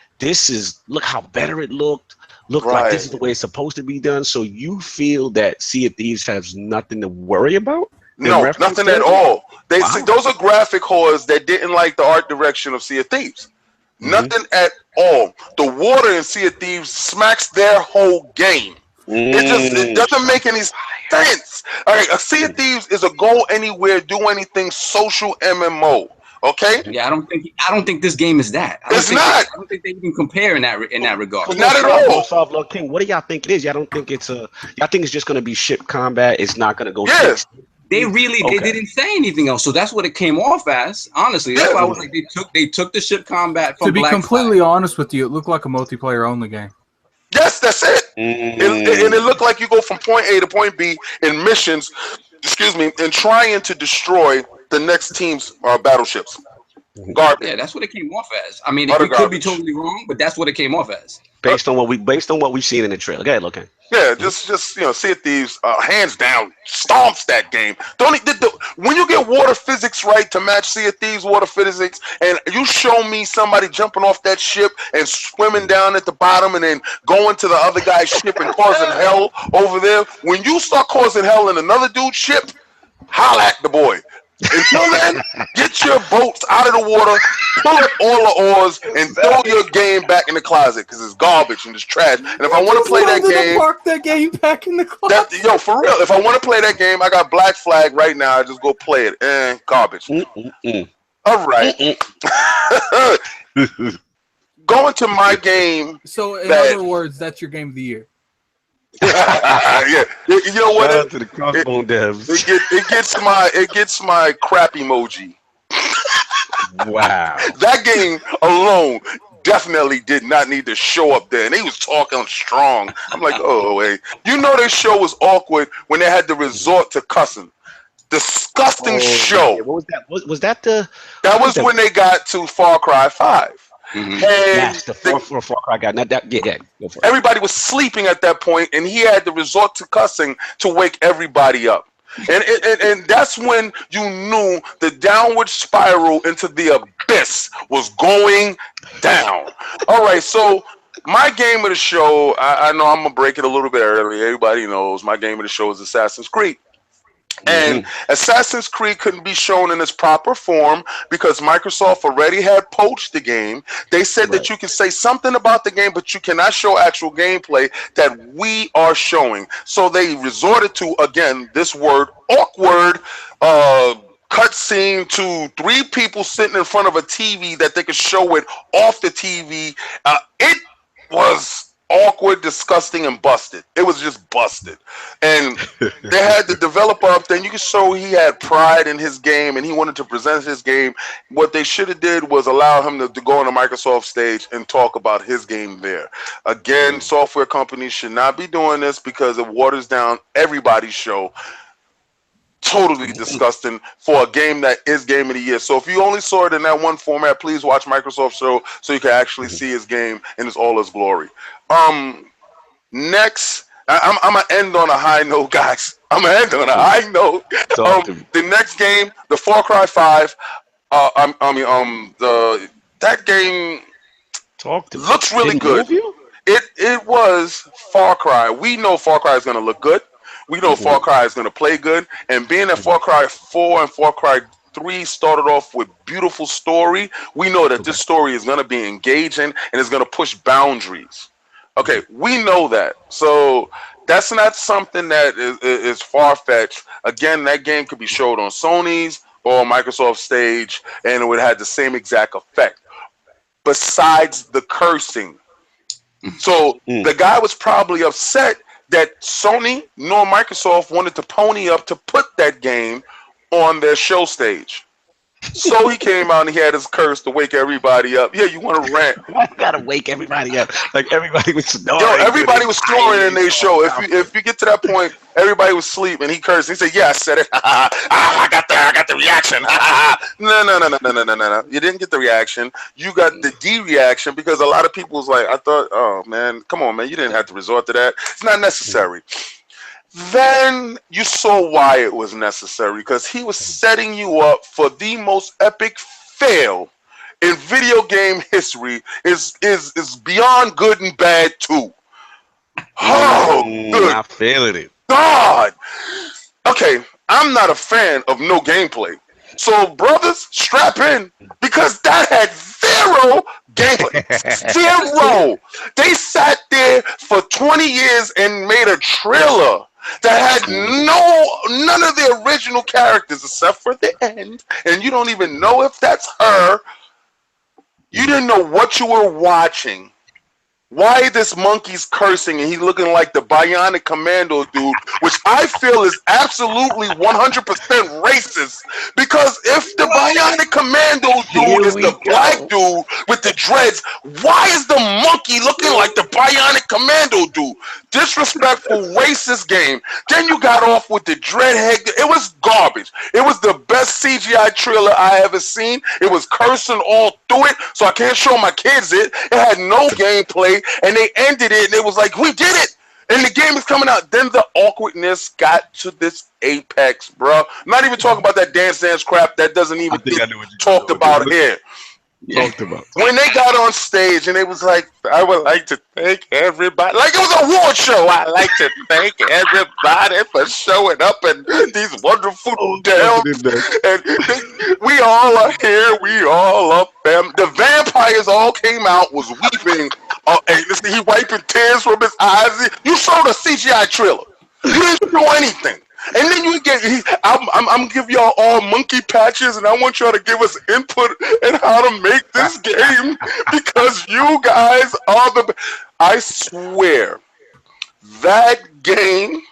look how better it looked. Like this is the way it's supposed to be done. So you feel that Sea of Thieves has nothing to worry about? No, nothing at all. Those are graphic whores that didn't like the art direction of Sea of Thieves. Nothing at all. The water in Sea of Thieves smacks their whole game. It doesn't make any sense. All right, a Sea of Thieves is a go anywhere, do anything social MMO. Okay. Yeah, I don't think this game is that. It's not. I don't think they can compare in that regard. Not at all. Lord King, what do y'all think it is? Y'all think it's just going to be ship combat? It's not going to go. Yes. They didn't say anything else, so that's what it came off as. Honestly, that's why I was like, they took the ship combat from. To be Black completely Flag. honest with you, it looked like a multiplayer only game. Yes, that's it. And it looked like you go from point A to point B in missions. And trying to destroy the next team's battleships. Garbage. Yeah, that's what it came off as. I mean, it could be totally wrong, but that's what it came off as. Based on what we've seen in the trailer. Go ahead, okay. Yeah, just Sea of Thieves, hands down, stomps that game. When you get water physics right to match Sea of Thieves water physics, and you show me somebody jumping off that ship and swimming down at the bottom, and then going to the other guy's ship and causing hell over there. When you start causing hell in another dude's ship, holla at the boy. Until then, get your boats out of the water, pull up all the oars, and throw your game back in the closet because it's garbage and it's trash. And if I want to play that game, park that game back in the closet. For real, if I want to play that game, I got Black Flag right now. I just go play it. Garbage. All right. Going to my game. So, in other words, that's your game of the year. Yeah, you know what? Shout out to the Crossbone devs. It gets my crap emoji. Wow. That game alone definitely did not need to show up there, and he was talking strong. I'm like, oh wait, this show was awkward when they had to resort to cussing. Disgusting show. Yeah. What was that? Was that the? That was when they got to Far Cry 5. Mm-hmm. And yes, the Far Cry guy. Not that. Yeah, go for it. Everybody was sleeping at that point, and he had to resort to cussing to wake everybody up. And that's when you knew the downward spiral into the abyss was going down. All right, so my game of the show, I know I'm going to break it a little bit early. Everybody knows my game of the show is Assassin's Creed. And Assassin's Creed couldn't be shown in its proper form because Microsoft already had poached the game. They said that you can say something about the game, but you cannot show actual gameplay that we are showing. So they resorted to, again, this word, awkward, cutscene to 3 people sitting in front of a TV that they could show it off the TV. It was awkward, disgusting, and busted. It was just busted. And they had the developer up there, and you could show he had pride in his game, and he wanted to present his game. What they should have did was allow him to go on the Microsoft stage and talk about his game there. Again, software companies should not be doing this because it waters down everybody's show. Totally disgusting for a game that is game of the year. So if you only saw it in that one format, please watch Microsoft show so you can actually see his game in all its glory. Next, I'm gonna end on a high note, guys. I'm gonna end on a high note. The next game, the Far Cry 5. That game looks really good. It was Far Cry. We know Far Cry is gonna look good. We know Far Cry is going to play good. And being that Far Cry 4 and Far Cry 3 started off with beautiful story, we know that this story is going to be engaging and is going to push boundaries. Okay, we know that. So that's not something that is far-fetched. Again, that game could be showed on Sony's or Microsoft stage, and it would have the same exact effect. Besides the cursing. So the guy was probably upset that Sony nor Microsoft wanted to pony up to put that game on their show stage. So he came out and he had his curse to wake everybody up. Yeah, you want to rant? I gotta wake everybody up. Like everybody was snoring. Everybody was snoring in their show. If you get to that point, everybody was asleep and he cursed. He said, "Yeah, I said it. I got the reaction." No. You didn't get the reaction. You got the D-reaction because a lot of people was like, "I thought, oh man, come on, man, you didn't have to resort to that. It's not necessary." Then you saw why it was necessary because he was setting you up for the most epic fail in video game history. Is beyond good and bad too. Oh, good. I'm feeling it. God. Okay, I'm not a fan of no gameplay. So brothers, strap in because that had zero gameplay. Zero. They sat there for 20 years and made a trailer that had none of the original characters except for the end, and you don't even know if that's her. You didn't know what you were watching. Why this monkey's cursing and he's looking like the Bionic Commando dude, which I feel is absolutely 100% racist. Because if the Bionic Commando dude is the black dude with the dreads, why is the monkey looking like the Bionic Commando dude? Disrespectful, racist game. Then you got off with the dreadhead. It was garbage. It was the best CGI trailer I ever seen. It was cursing all through it, so I can't show my kids it. It had no gameplay. And they ended it, and it was like, we did it. And and the game is coming out. Then the awkwardness got to this apex, bro. Not even talking about that dance crap that doesn't even get talked about here. Talked about when they got on stage and it was like, I would like to thank everybody. Like it was an award show. I like to thank everybody for showing up and these wonderful dams. And we all are here. We all are fam. The vampires all came out, was weeping. And listen, he wiping tears from his eyes. You showed a CGI trailer. You didn't show anything. And then you get, I'm giving y'all all monkey patches, and I want y'all to give us input in how to make this game because you guys are the. I swear, that game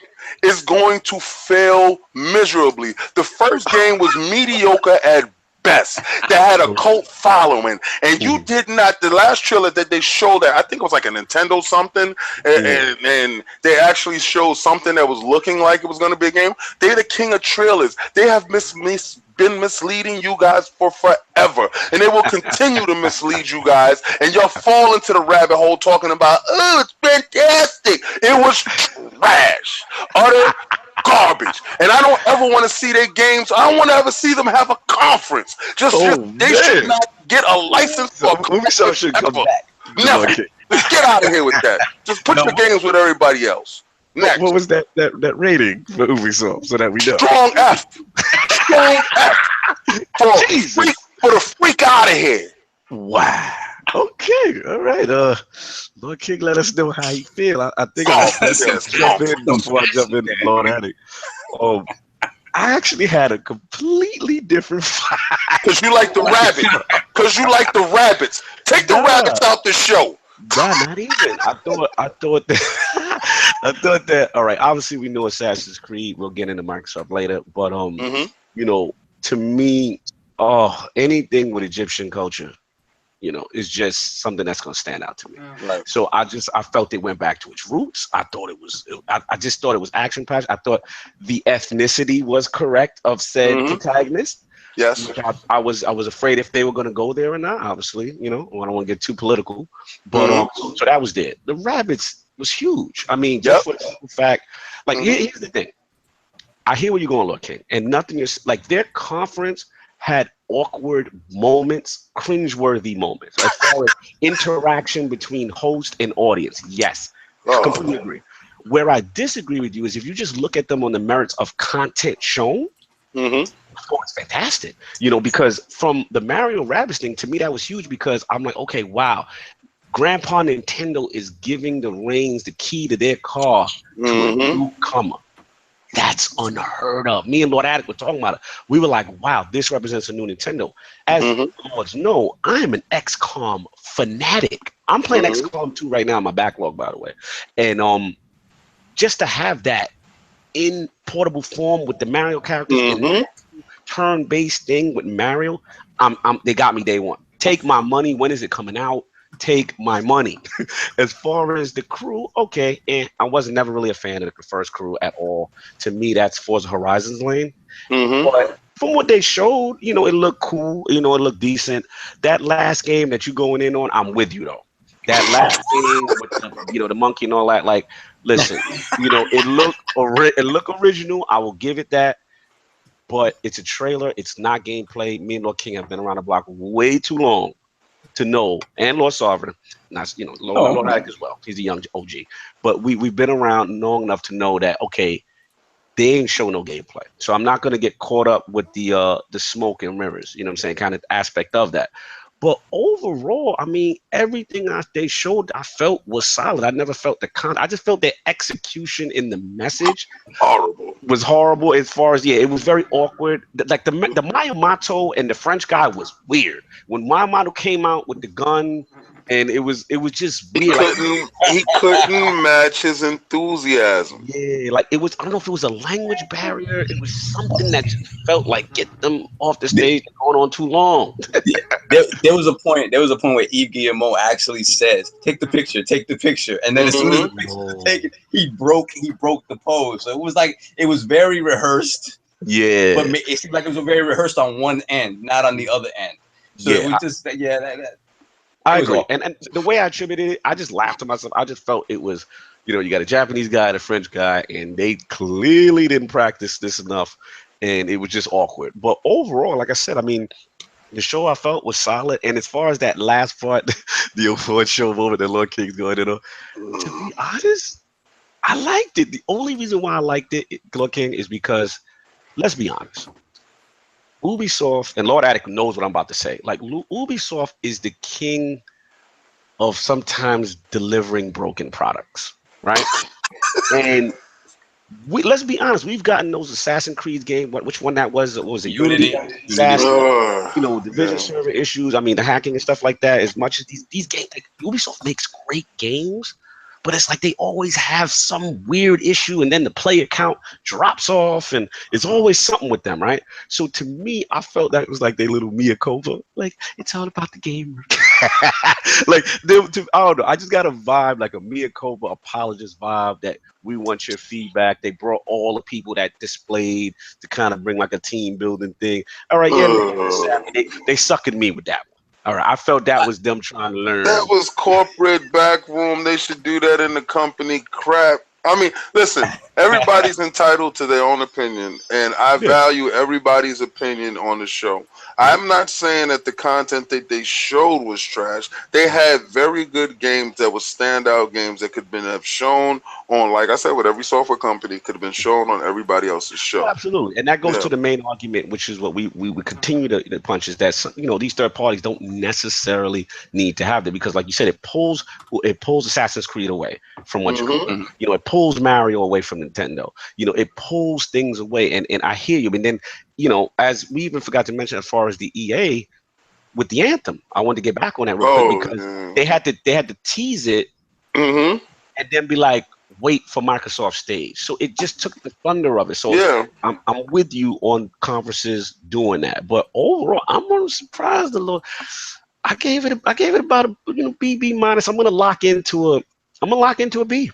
is going to fail miserably. The first game was mediocre at best. That had a cult following, and you did not. The last trailer that they showed, that I think it was like a Nintendo something, and they actually showed something that was looking like it was going to be a game. They're the king of trailers. They have been misleading you guys for forever, and they will continue to mislead you guys. And y'all fall into the rabbit hole talking about, oh, it's fantastic. It was trash, utter garbage, and I don't ever want to see their games. I don't want to ever see them have a conference. They should not get a license for Ubisoft should come back. Never. Just get out of here with that. Just put your games with everybody else. Next. What was that rating for Ubisoft so that we know? Strong F. Strong F. For the freak out of here. Wow. Okay, all right. Lord King, let us know how you feel. I think I'll jump in before I jump in. Lord Haddock. I actually had a completely different vibe. Because you like the rabbit. Because you like the rabbits. Take the rabbits out the show. Nah, not even. I thought that. All right. Obviously, we know Assassin's Creed. We'll get into Microsoft later, but you know, to me, anything with Egyptian culture, you know, is just something that's going to stand out to me. Right. So I felt it went back to its roots. I just thought it was action packed. I thought the ethnicity was correct of said protagonist. Yes. I was afraid if they were going to go there or not. Obviously, you know, I don't want to get too political, but so that was there. The rabbits was huge. I mean, just for the simple fact, like here's the thing. I hear where you're going, Lord King, and nothing is like their conference had awkward moments, cringeworthy moments, as far as interaction between host and audience. Yes, completely agree. Where I disagree with you is if you just look at them on the merits of content shown, it's fantastic. You know, because from the Mario Rabbids thing, to me, that was huge because I'm like, okay, wow, Grandpa Nintendo is giving the reins, the key to their car to a newcomer. That's unheard of. Me and Lord Attic were talking about it. We were like, wow, this represents a new Nintendo. As Lords know, I am an XCOM fanatic. I'm playing XCOM 2 right now in my backlog, by the way. And just to have that in portable form with the Mario characters and turn-based thing with Mario, they got me day one. Take my money. When is it coming out? Take my money. As far as the crew, okay, I wasn't never really a fan of the first crew at all. To me, that's Forza Horizon's lane. But from what they showed, you know, it looked cool. You know, it looked decent. That last game that you going in on, I'm with you though. That last game with the monkey and all that. Like, listen, you know, it looked original. I will give it that. But it's a trailer. It's not gameplay. Me and Lord King have been around the block way too long to know, and Lord Sovereign, not Lord Attic as well. He's a young OG, but we've been around long enough to know that okay, they ain't show no gameplay. So I'm not gonna get caught up with the smoke and mirrors. You know what I'm saying? Kind of aspect of that. But overall, I mean, everything they showed, I felt was solid. I never felt I just felt their execution in the message was horrible. As far as it was very awkward. Like the Miyamoto and the French guy was weird. When Miyamoto came out with the gun, and it was just weird. He couldn't match his enthusiasm. Yeah, like it was. I don't know if it was a language barrier. It was something that just felt like get them off the stage. They're going on too long. There was a point where Yves Guillemot actually says, "Take the picture," and then as soon as the picture was taken, he broke the pose. So it was very rehearsed. Yeah, but it seemed like it was very rehearsed on one end, not on the other end. So it was just I agree. And the way I attributed it, I just laughed to myself. I just felt it was You got a Japanese guy and a French guy, and they clearly didn't practice this enough, and it was just awkward. But overall, like I said, I mean, the show I felt was solid. And as far as that last part, the award show moment that Lord King's going to be honest, I liked it. The only reason why I liked it, Lord King, is because, let's be honest, Ubisoft, and Lord Attic knows what I'm about to say. Like, Ubisoft is the king of sometimes delivering broken products, right? And let's be honest, we've gotten those Assassin's Creed game. Which one that was? What was it? Unity. Division server issues. I mean, the hacking and stuff like that. As much as these games, like, Ubisoft makes great games, but it's like they always have some weird issue, and then the player count drops off, and it's always something with them, right? So to me, I felt that it was like their little Mia Culpa. Like, it's all about the gamer. Like, I don't know. I just got a vibe, like a Mia Culpa apologist vibe, that we want your feedback. They brought all the people that displayed to kind of bring like a team building thing. All right, they suckered me with that one. All right, I felt that was them trying to learn. That was corporate backroom. They should do that in the company. Crap. I mean, listen, everybody's entitled to their own opinion, and I value everybody's opinion on the show. I'm not saying that the content that they showed was trash. They had very good games that were standout games that could have shown on, like I said, with every software company, could have been shown on everybody else's show. Oh, absolutely, and that goes to the main argument, which is what we would continue to punch, is that, these third parties don't necessarily need to have that, because, like you said, it pulls Assassin's Creed away from what it pulls Mario away from Nintendo. It pulls things away, and I hear you. And then, as we even forgot to mention, as far as the EA with the Anthem, I wanted to get back on that real quick, because they had to tease it and then be like, wait for Microsoft stage. So it just took the thunder of it. So I'm with you on conferences doing that. But overall, I'm surprised a little. I gave it about a B minus. I'm gonna lock into a B.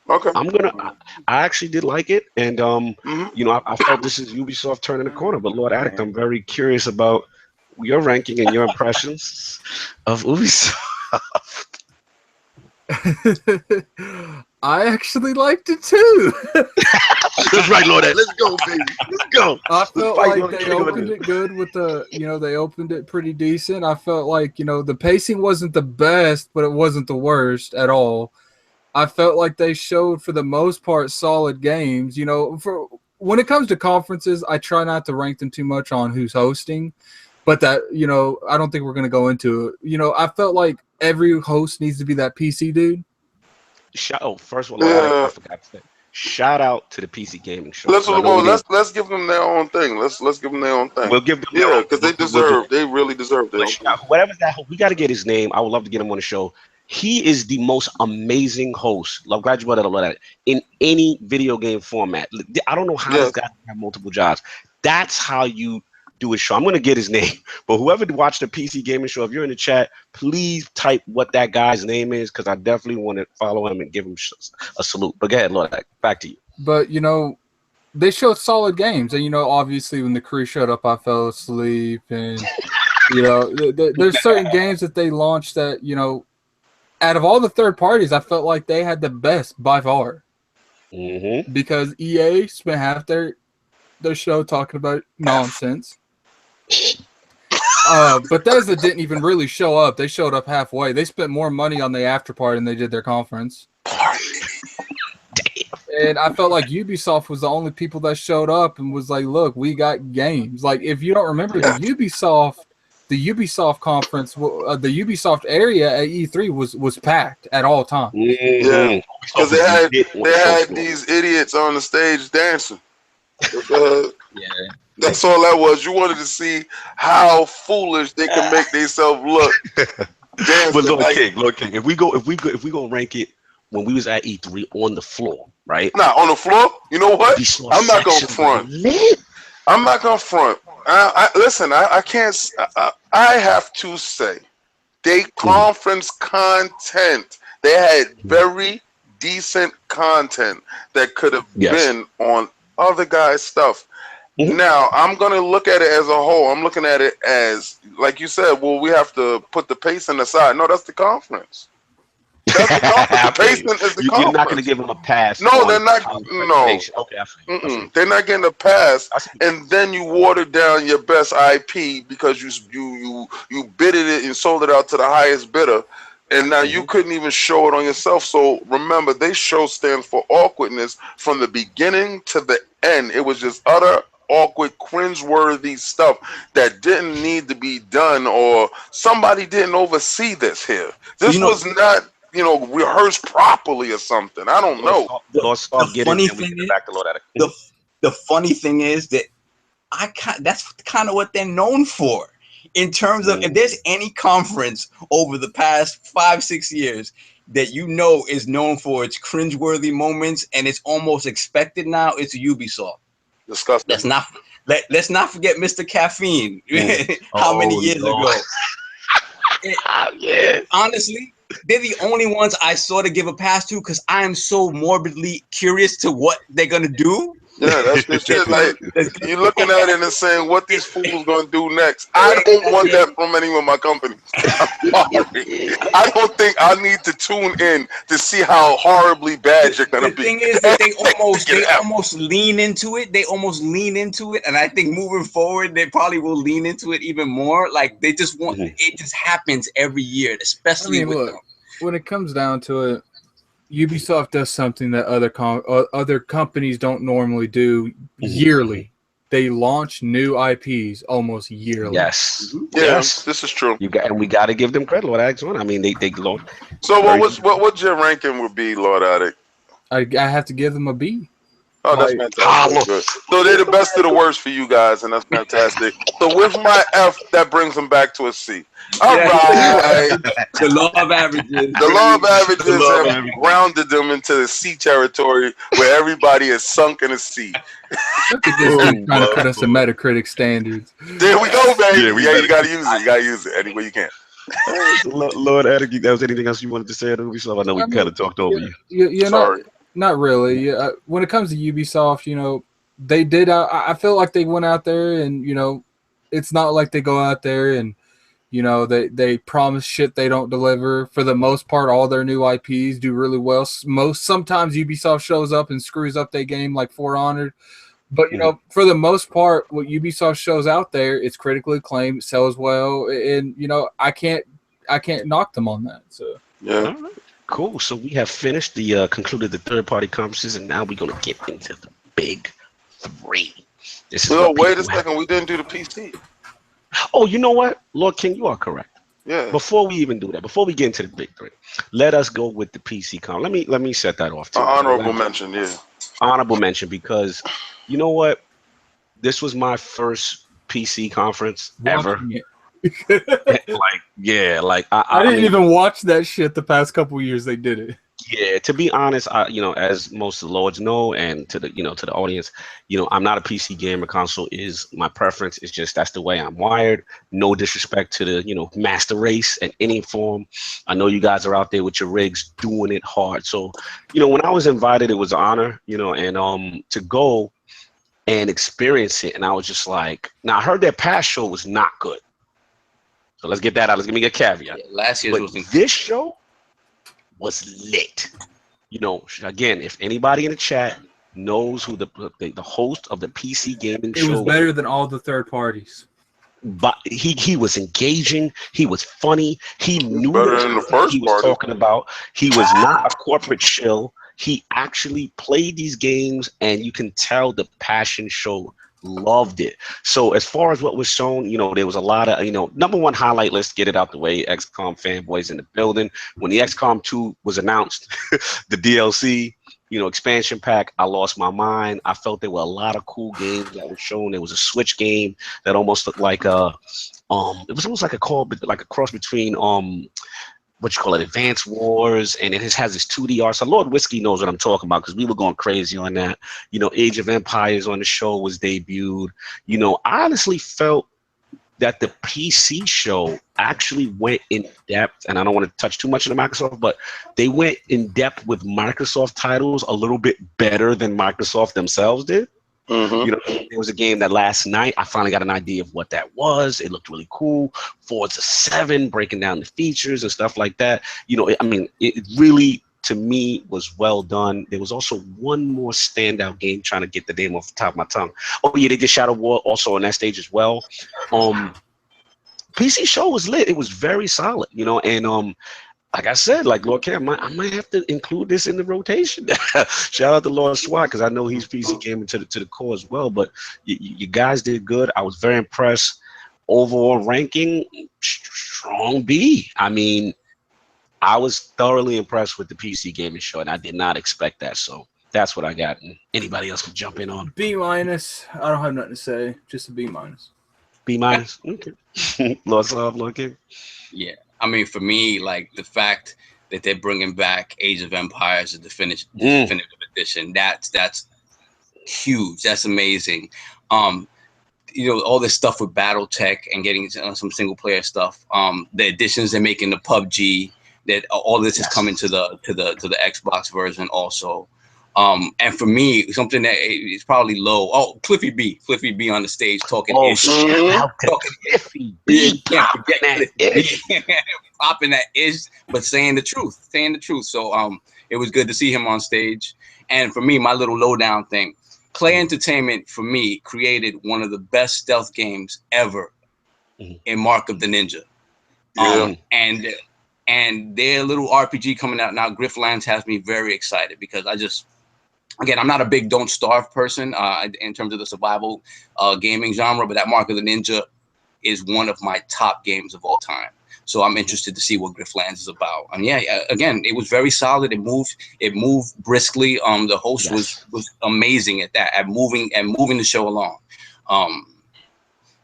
Okay. I actually did like it, and I felt this is Ubisoft turning the corner. But Lord Addict, I'm very curious about your ranking and your impressions of Ubisoft. I actually liked it too. That's right, Lord Addict. Let's go, baby. Let's go. I felt like they opened it good with they opened it pretty decent. I felt like, the pacing wasn't the best, but it wasn't the worst at all. I felt like they showed, for the most part, solid games. For when it comes to conferences, I try not to rank them too much on who's hosting, but that, I don't think we're going to go into it. I felt like every host needs to be that PC dude. First of all, I forgot to say, shout out to the PC gaming show. Let's give them their own thing. Let's give them their own thing. We'll give them because they really deserve it. Whatever that, we got to get his name. I would love to get him on the show. He is the most amazing host. I'm glad you brought that up. In any video game format. I don't know how this guy have multiple jobs. That's how you do a show. I'm going to get his name. But whoever watched the PC gaming show, if you're in the chat, please type what that guy's name is, because I definitely want to follow him and give him a salute. But go ahead, Lord, back to you. But, they showed solid games. And, obviously when the crew showed up, I fell asleep. And, there's certain games that they launched that, out of all the third parties, I felt like they had the best by far. Because EA spent half their show talking about nonsense. Bethesda didn't even really show up. They showed up halfway. They spent more money on the after party than they did their conference. And I felt like Ubisoft was the only people that showed up and was like, look, we got games. Like, if you don't remember, the Ubisoft conference, the Ubisoft area at E3 was packed at all times. Yeah, because they had these idiots on the stage dancing. That's all that was. You wanted to see how foolish they can make themselves look. But Lord King, if we go rank it when we was at E3 on the floor, right? On the floor. You know what? I'm not gonna front. I'm not gonna front. Listen, I can't. I have to say, they conference content. They had very decent content that could have been on other guys' stuff. Now I'm gonna look at it as a whole. I'm looking at it as, like you said, well, we have to put the pacing aside. No, that's the conference. That's the conference. The basement is the conference. You're not going to give them a pass. No, they're not. No. Okay, I see. They're not getting a pass, and then you water down your best IP because you bidded it and sold it out to the highest bidder, and now you couldn't even show it on yourself. So remember, they show stands for awkwardness from the beginning to the end. It was just utter awkward, cringeworthy stuff that didn't need to be done, or somebody didn't oversee this here. This was not, rehearsed properly or something. I don't know. The funny thing is that that's kind of what they're known for. In terms of, if there's any conference over the past 5-6 years that is known for its cringeworthy moments and it's almost expected now, it's Ubisoft. Disgusting. Let's not forget Mr. Caffeine. How many years ago? Honestly, they're the only ones I sort of give a pass to because I am so morbidly curious to what they're gonna do. Yeah, that's the shit. Like, you're looking at it and saying, what these fools gonna do next? I don't want that from anyone in my company. I'm sorry. I don't think I need to tune in to see how horribly bad you're gonna be. The thing is that they almost lean into it. They almost lean into it, and I think moving forward, they probably will lean into it even more. Like they just want it. Just happens every year, especially with them. When it comes down to it, Ubisoft does something that other companies don't normally do yearly. They launch new IPs almost yearly. Yes. Yes, this is true. We got to give them credit. Lord Addict. I mean, they launch. So what your ranking would be, Lord Addict? I have to give them a B. Oh, that's fantastic. Good. So they're the best of the worst for you guys, and that's fantastic. So with my F, that brings them back to a C. All right. The law of averages. The law of averages have grounded them into the C territory where everybody is sunk in a C. Look at this dude trying to put us in Metacritic standards. There we go, baby. Yeah, you gotta use it. You gotta use it any way you can. Lord Addict, there was anything else you wanted to say at Ubisoft? I know we kind of talked over you. Sorry. Not really. When it comes to Ubisoft, they did. I feel like they went out there and it's not like they go out there and they promise shit they don't deliver. For the most part, all their new IPs do really well. Sometimes Ubisoft shows up and screws up their game, like For Honored. But for the most part, what Ubisoft shows out there, it's critically acclaimed, it sells well, and I can't knock them on that. So yeah. Cool. So we have finished concluded the third-party conferences, and now we're going to get into the big three. Wait a second. We didn't do the PC. Oh, you know what? Lord King, you are correct. Yeah. Before we even do that, before we get into the big three, let us go with the PC con. Let me set that off. Honorable mention, yeah. Honorable mention, because you know what? This was my first PC conference ever. I didn't even watch that shit the past couple years they did it. Yeah, to be honest, as most of the lords know, and to the to the audience, I'm not a PC gamer. Console is my preference. It's just that's the way I'm wired. No disrespect to the master race in any form. I know you guys are out there with your rigs doing it hard. So when I was invited, it was an honor. And to go and experience it, and I was just like, now I heard their past show was not good. So let's get that out. Let's give me a caveat. Yeah, last year's was this show was lit. Again, if anybody in the chat knows who the host of the PC gaming show, it was better than all the third parties. But he was engaging. He was funny. He knew what he was talking about. He was not a corporate shill. He actually played these games, and you can tell the passion showed. Loved it. So as far as what was shown, there was a lot of, number one highlight, let's get it out the way, XCOM fanboys in the building. When the XCOM 2 was announced, the DLC, expansion pack, I lost my mind. I felt there were a lot of cool games that were shown. There was a Switch game that almost looked like it was almost like a cross between Advance Wars, and it has this 2D art. So Lord Whiskey knows what I'm talking about because we were going crazy on that. Age of Empires on the show was debuted. I honestly felt that the PC show actually went in depth, and I don't want to touch too much on Microsoft, but they went in depth with Microsoft titles a little bit better than Microsoft themselves did. You know, there was a game that last night I finally got an idea of what that was. It looked really cool. Forza 7, breaking down the features and stuff like that. You know, it really, to me, was well done. There was also one more standout game, trying to get the name off the top of my tongue. Oh yeah, they did Shadow War also on that stage as well. PC show was lit. It was very solid, you know, and like I said, like Lord Cam, I might have to include this in the rotation. Shout out to Lord SWAT, because I know he's PC gaming to the core as well. But you guys did good. I was very impressed. Overall ranking, strong B. I mean, I was thoroughly impressed with the PC gaming show, and I did not expect that. So that's what I got. And anybody else can jump in on B-. I don't have nothing to say. Just a B-. B-. Okay. Lord King. Yeah, I mean, for me, like the fact that they're bringing back Age of Empires as the definitive edition, that's huge. That's amazing. You know, all this stuff with BattleTech and getting some single player stuff. The additions they're making to PUBG, that all this is coming to the Xbox version also. And for me, something that is probably low. Oh, Cliffy B on the stage talking ish. Cliffy B. Can't forget Cliffy B. Popping that ish, but saying the truth. So it was good to see him on stage. And for me, my little lowdown thing, Clay Entertainment for me created one of the best stealth games ever in Mark of the Ninja. And their little RPG coming out now, Grifflands, has me very excited, because again, I'm not a big Don't Starve person in terms of the survival gaming genre, but that Mark of the Ninja is one of my top games of all time. So I'm interested to see what Grifflands is about. And yeah, again, it was very solid. It moved briskly. The host was amazing at that, at moving the show along.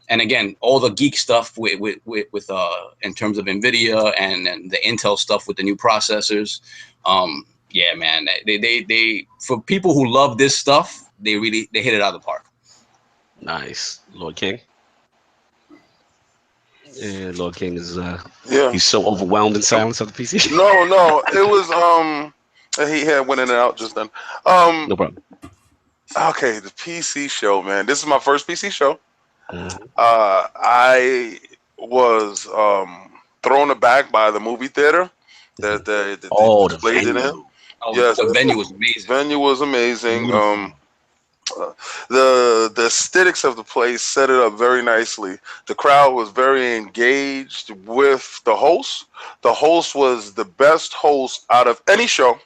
And again, all the geek stuff with in terms of NVIDIA and the Intel stuff with the new processors. Yeah, man, they for people who love this stuff, they hit it out of the park. Nice, Lord King. Yeah, Lord King is he's so overwhelmed in silence of the PC. No, it was he had went in and out just then. No problem. Okay, the PC show, man. This is my first PC show. I was thrown aback by the movie theater that they displayed it in. Yes, the venue was amazing. Venue was amazing. The aesthetics of the place set it up very nicely. The crowd was very engaged with the host. The host was the best host out of any show,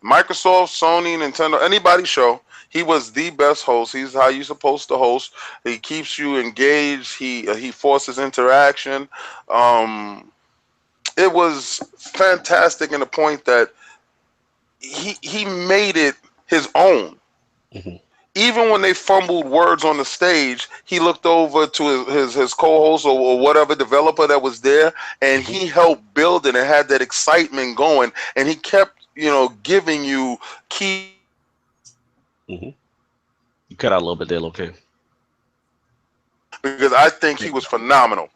Microsoft, Sony, Nintendo, anybody show. He was the best host. He's how you're supposed to host. He keeps you engaged. He forces interaction. It was fantastic in the point that he made it his own. Even when they fumbled words on the stage, he looked over to his co-host or whatever developer that was there, and he helped build it and had that excitement going. And he kept, giving you key. You cut out a little bit there, okay? Because I think he was phenomenal.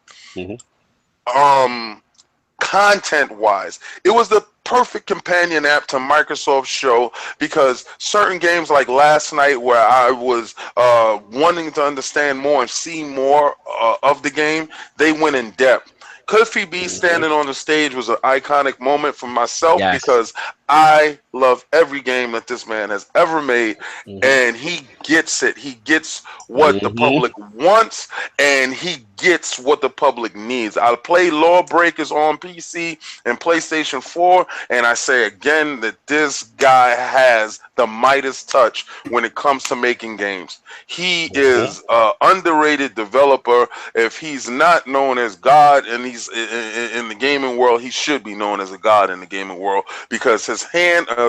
Content-wise, it was the perfect companion app to Microsoft's show, because certain games like last night, where I was wanting to understand more and see more of the game, they went in depth. Cliffy B standing on the stage was an iconic moment for myself, because I love every game that this man has ever made, and he gets it. He gets what the public wants, and he gets what the public needs. I play Lawbreakers on PC and PlayStation 4, and I say again that this guy has the Midas touch when it comes to making games. He is an underrated developer. If he's not known as God, and he's in the gaming world, he should be known as a god in the gaming world, because his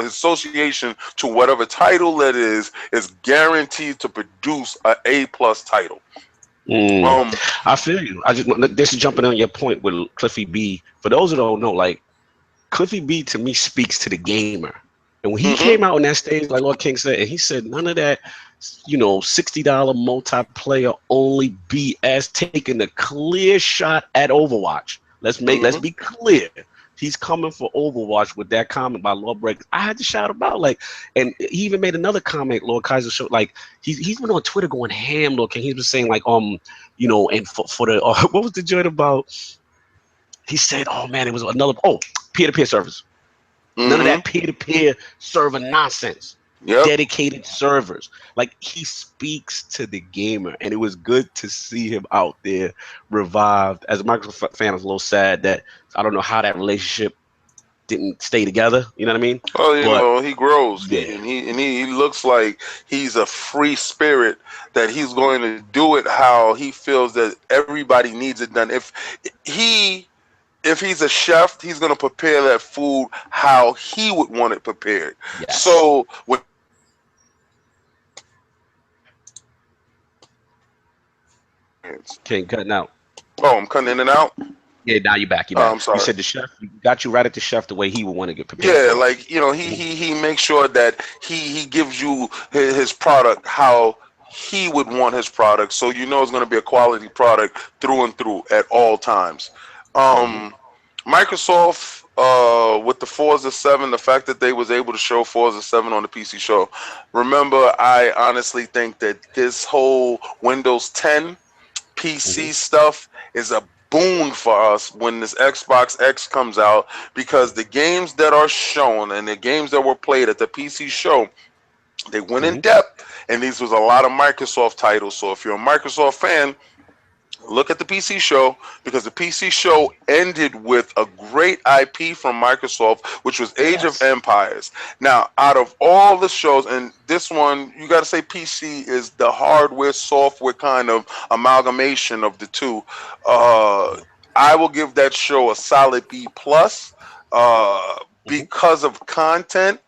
his association to whatever title that is guaranteed to produce an A+ title. I feel you. This is jumping on your point with Cliffy B. For those who don't know, like, Cliffy B to me speaks to the gamer. And when he came out on that stage, like Lord King said, and he said none of that, $60 multiplayer only BS, taking a clear shot at Overwatch. Let's be clear. he's coming for Overwatch with that comment by Lawbreak. I had to shout him out, like, and he even made another comment, Lord Kaiser showed, like, he's been on Twitter going ham, Lord King. He's been saying, like, you know, and for the what was the joint about? He said, oh man, it was another peer-to-peer servers. None of that peer-to-peer server nonsense. Yep. Dedicated servers. Like, he speaks to the gamer, and it was good to see him out there revived. As a Microsoft fan, I was a little sad that I don't know how that relationship didn't stay together. You know what I mean? Well, you But, know, he grows. Yeah. He looks like he's a free spirit, that he's going to do it how he feels that everybody needs it done. If he's a chef, he's going to prepare that food how he would want it prepared. Yes. So when King cutting out. Oh, I'm cutting in and out. Yeah, now you're back. You're back. I'm sorry. You said the chef got you right at the chef the way he would want to get prepared. Yeah, like, you know, he makes sure that he gives you his product how he would want his product, so you know it's going to be a quality product through and through at all times. Microsoft, with the Forza 7, the fact that they was able to show Forza 7 on the PC show. Remember, I honestly think that this whole Windows 10 PC stuff is a boon for us when this Xbox X comes out, because the games that are shown and the games that were played at the PC show, they went in depth, and these was a lot of Microsoft titles. So if you're a Microsoft fan, look at the PC show, because the PC show ended with a great IP from Microsoft, which was Age of Empires. Now, out of all the shows, and this one, you got to say PC is the hardware, software kind of amalgamation of the two. I will give that show a solid B+, because of content.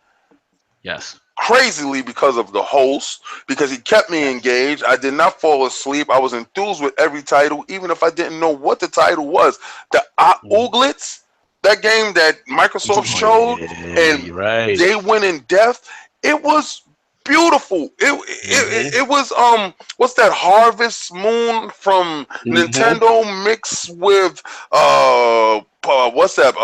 Yes. Crazily because of the host, because he kept me engaged. I did not fall asleep. I was enthused with every title, even if I didn't know what the title was. The Ooglets, that game that Microsoft showed, and they went in depth. It was beautiful. It was what's that, Harvest Moon from Nintendo mixed with what's that,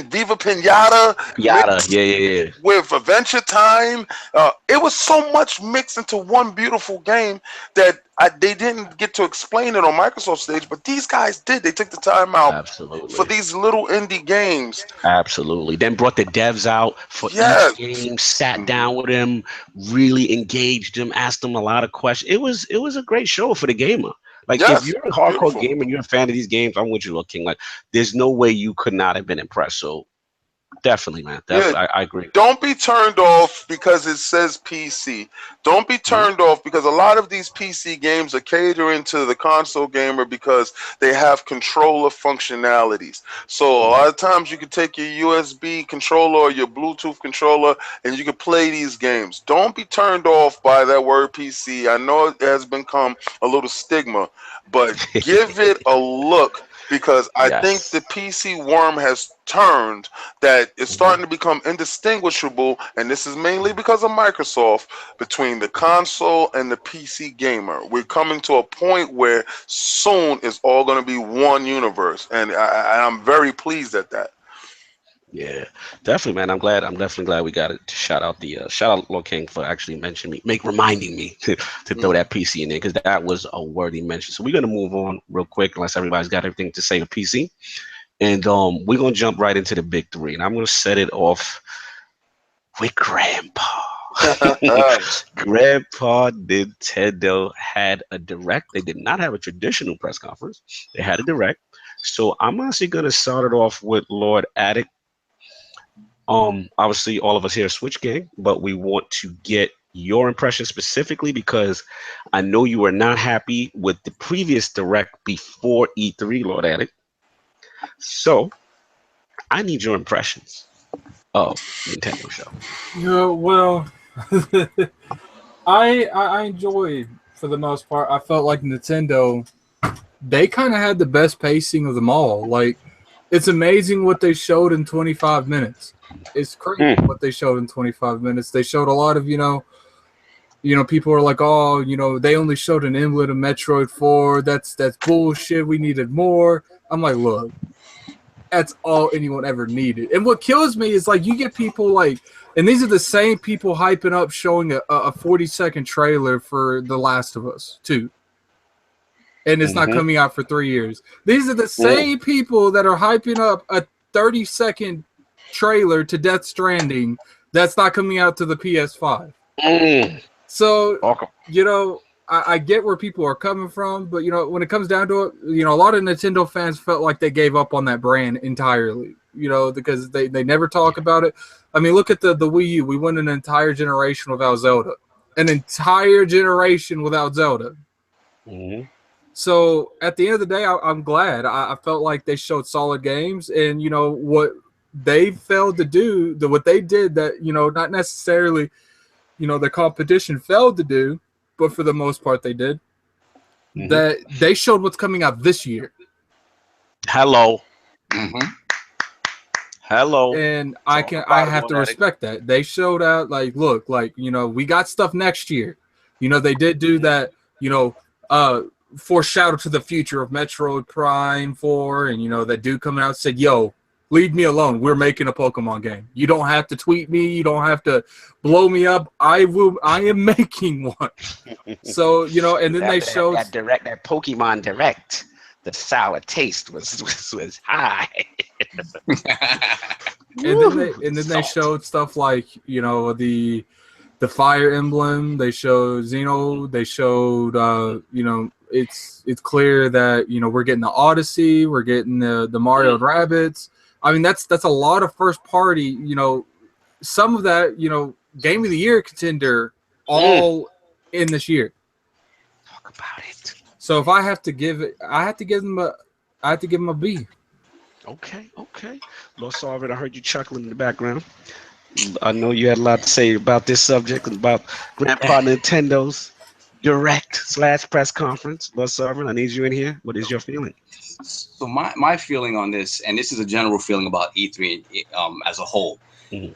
Viva Pinata, yeah. with Adventure Time. It was so much mixed into one beautiful game that they didn't get to explain it on Microsoft stage, but these guys did. They took the time out for these little indie games. Absolutely. Then brought the devs out for each game, sat down with them, really engaged them, asked them a lot of questions. It was a great show for the gamer. Like, if you're a hardcore gamer and you're a fan of these games, I'm with you, King. Like, there's no way you could not have been impressed. So, definitely, man. I agree. Don't be turned off because it says PC. Don't be turned off because a lot of these PC games are catering to the console gamer because they have controller functionalities. So, a lot of times you can take your USB controller or your Bluetooth controller and you can play these games. Don't be turned off by that word PC. I know it has become a little stigma, but give it a look, because I think the PC worm has turned, that it's starting to become indistinguishable, and this is mainly because of Microsoft, between the console and the PC gamer. We're coming to a point where soon it's all going to be one universe, and I'm very pleased at that. Yeah, definitely, man. I'm definitely glad we got it. Shout out Lord King for actually mentioning me, reminding me to throw that PC in there, because that was a worthy mention. So we're gonna move on real quick, unless everybody's got everything to say to PC, and we're gonna jump right into the big three, and I'm gonna set it off with Grandpa. Grandpa Nintendo had a direct. They did not have a traditional press conference. They had a direct. So I'm actually gonna start it off with Lord Attic. Obviously all of us here are Switch Gang, but we want to get your impression specifically because I know you were not happy with the previous direct before E3, Lord Attic. So I need your impressions of Nintendo show. Yeah, well, I enjoyed, for the most part. I felt like Nintendo, they kind of had the best pacing of them all. Like, it's amazing what they showed in 25 minutes. It's crazy what they showed in 25 minutes. They showed a lot of, people are like, oh, they only showed an emblem of Metroid 4. That's bullshit. We needed more. I'm like, look, That's all anyone ever needed. And what kills me is like you get people like, and these are the same people hyping up showing a 40-second trailer for The Last of Us 2. And it's not coming out for 3 years. These are the same people that are hyping up a 30-second trailer to Death Stranding that's not coming out to the PS5. So, you know, I get where people are coming from, but, you know, when it comes down to it, you know, a lot of Nintendo fans felt like they gave up on that brand entirely, you know, because they never talk about it. I mean, look at the Wii U. We went an entire generation without Zelda. An entire generation without Zelda. So, at the end of the day, I'm glad. I felt like they showed solid games, and, you know, what they failed to do, what they did that, you know, not necessarily, you know, the competition failed to do, but for the most part they did. That they showed what's coming out this year. Hello. And I have to respect that. They showed out like, look, like, you know, we got stuff next year. You know, they did do that, you know, foreshadow to the future of Metroid Prime 4, and, you know, that dude coming out and said, yo, leave me alone. We're making a Pokemon game. You don't have to tweet me. You don't have to blow me up. I am making one. So, you know, and then they showed that Pokemon Direct. The sour taste was high. and then they showed stuff like, you know, the Fire Emblem. They showed Xeno. They showed, you know, it's clear that, you know, we're getting the Odyssey. We're getting the Mario and Rabbids. I mean, that's a lot of first party, you know, some of that, you know, Game of the Year contender all in this year. Talk about it. So if I have to give it, I have to give them a B. Okay. Lord Sarvin, I heard you chuckling in the background. I know you had a lot to say about this subject, about Grandpa Nintendo's Direct/press conference. Lord Sarvin, I need you in here. What is your feeling? So my feeling on this, and this is a general feeling about E3 as a whole.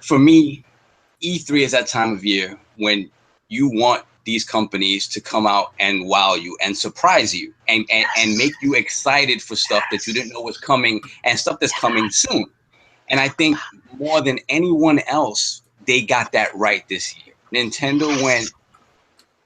For me, E3 is that time of year when you want these companies to come out and wow you and surprise you and make you excited for stuff that you didn't know was coming and stuff that's coming soon. And I think more than anyone else, they got that right this year. Nintendo went,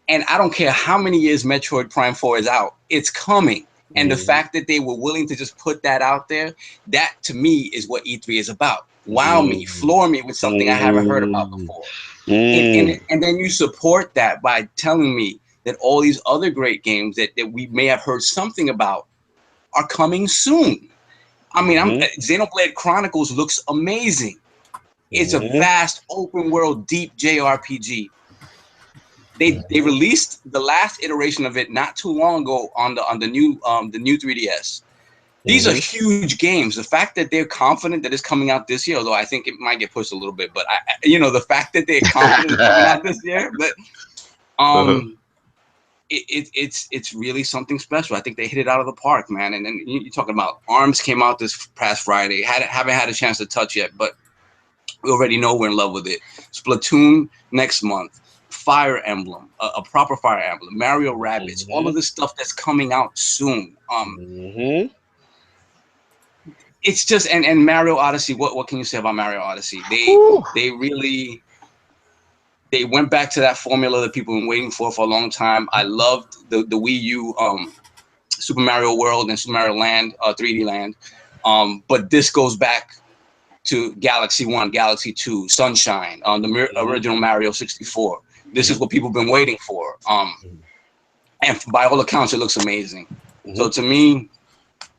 and I don't care how many years Metroid Prime 4 is out, it's coming. And the fact that they were willing to just put that out there, that to me is what E3 is about. Wow me, floor me with something I haven't heard about before. And then you support that by telling me that all these other great games that we may have heard something about are coming soon. I mean, Xenoblade Chronicles looks amazing. It's a vast, open world, deep JRPG. They released the last iteration of it not too long ago on the new 3DS. These are huge games. The fact that they're confident that it's coming out this year, although I think it might get pushed a little bit, but the fact that they're confident it's coming out this year, but it's really something special. I think they hit it out of the park, man. And then you're talking about ARMS came out this past Friday. Haven't had a chance to touch yet, but we already know we're in love with it. Splatoon next month. Fire Emblem, a proper Fire Emblem, Mario Rabbids, all of this stuff that's coming out soon. It's just and Mario Odyssey. What can you say about Mario Odyssey? They really went back to that formula that people have been waiting for a long time. I loved the Wii U Super Mario World and Super Mario Land, 3D Land. But this goes back to Galaxy 1, Galaxy 2, Sunshine, the original Mario 64. This is what people have been waiting for. And by all accounts, it looks amazing. So to me,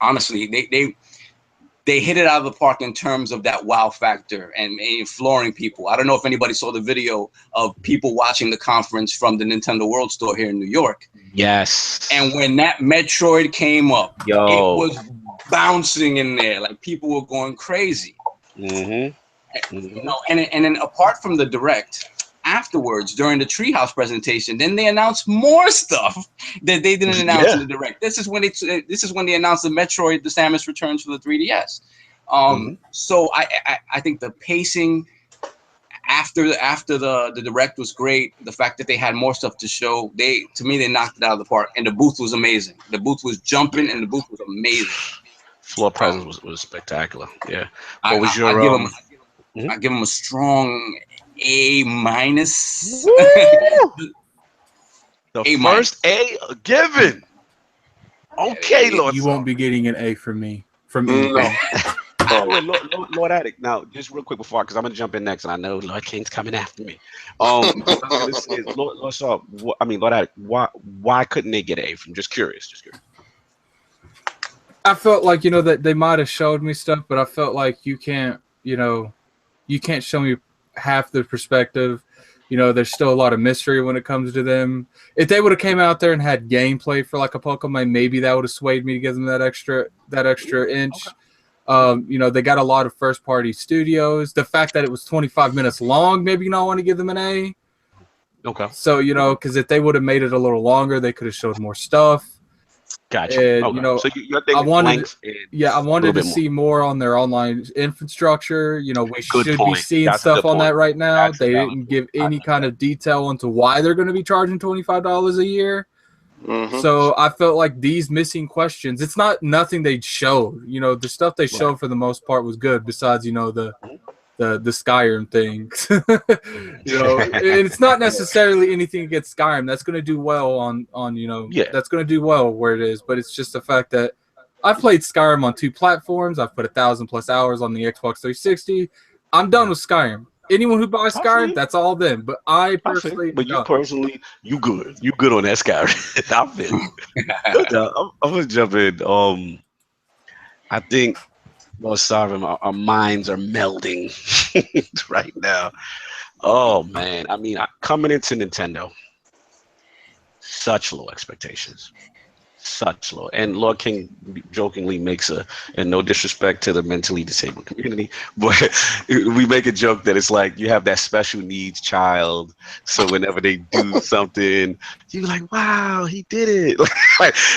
honestly, they hit it out of the park in terms of that wow factor and flooring people. I don't know if anybody saw the video of people watching the conference from the Nintendo World Store here in New York. Yes. And when that Metroid came up, it was bouncing in there. Like people were going crazy. You know, and then apart from the Direct, afterwards during the Treehouse presentation, then they announced more stuff that they didn't announce in the Direct. This is when they announced the Metroid: The Samus Returns for the 3DS. So I think the pacing after the Direct was great. The fact that they had more stuff to show, to me they knocked it out of the park. And the booth was amazing. The booth was jumping and the booth was amazing. Floor presence was spectacular. Yeah. I, What was your I give him mhm. I give him a strong A minus. The A first A given. Okay, Lord. You won't be getting an A from me. From Mm. me. Wait, Lord Addict. Now, just real quick before, because I'm gonna jump in next, and I know Lord King's coming after me. What I was gonna say is, Lord Saw, Lord Addict. Why couldn't they get an A from? Just curious. I felt like, that they might have showed me stuff, but I felt like you can't show me half the perspective. There's still a lot of mystery when it comes to them. If they would have came out there and had gameplay for like a Pokemon, maybe that would have swayed me to give them that extra inch. They got a lot of first party studios. The fact that it was 25 minutes long, maybe I want to give them an A. Okay. So, because if they would have made it a little longer, they could have showed more stuff. Gotcha. And, okay. So you're I wanted to more. see more on their online infrastructure. We Good should point. be seeing That's a stuff good on point. that right now. That's a They valid didn't point. give any kind of detail into why they're going to be charging $25 a year. Mhm. So I felt like these missing questions, it's not nothing they showed. The stuff they showed for the most part was good, besides, the Skyrim thing. It's not necessarily anything against Skyrim. That's going to do well on that's going to do well where it is, but it's just the fact that I've played Skyrim on 2 platforms. I've put 1,000+ hours on the Xbox 360. I'm done with Skyrim. Anyone who buys Skyrim, that's all them. But I personally, you personally, you good. You good on that Skyrim. I feel you. I'm gonna jump in. I think Lord Sovereign, our minds are melding right now. Oh man, I mean, coming into Nintendo, such low expectations, such low. And Lord King jokingly makes and no disrespect to the mentally disabled community, but we make a joke that it's like you have that special needs child, so whenever they do something, you're like, wow, he did it.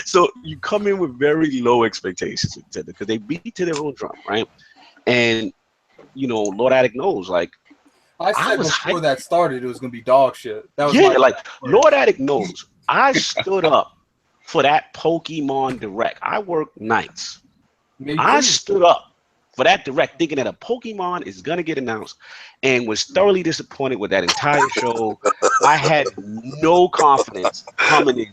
So you come in with very low expectations with Nintendo because they beat to their own drum, right? And Lord Addict knows, like, I said was before hyped. that started, it was going to be dog shit. That was Lord Addict knows. I stood up for that Pokemon Direct. I work nights. I stood up for that Direct thinking that a Pokemon is going to get announced and was thoroughly disappointed with that entire show. I had no confidence coming in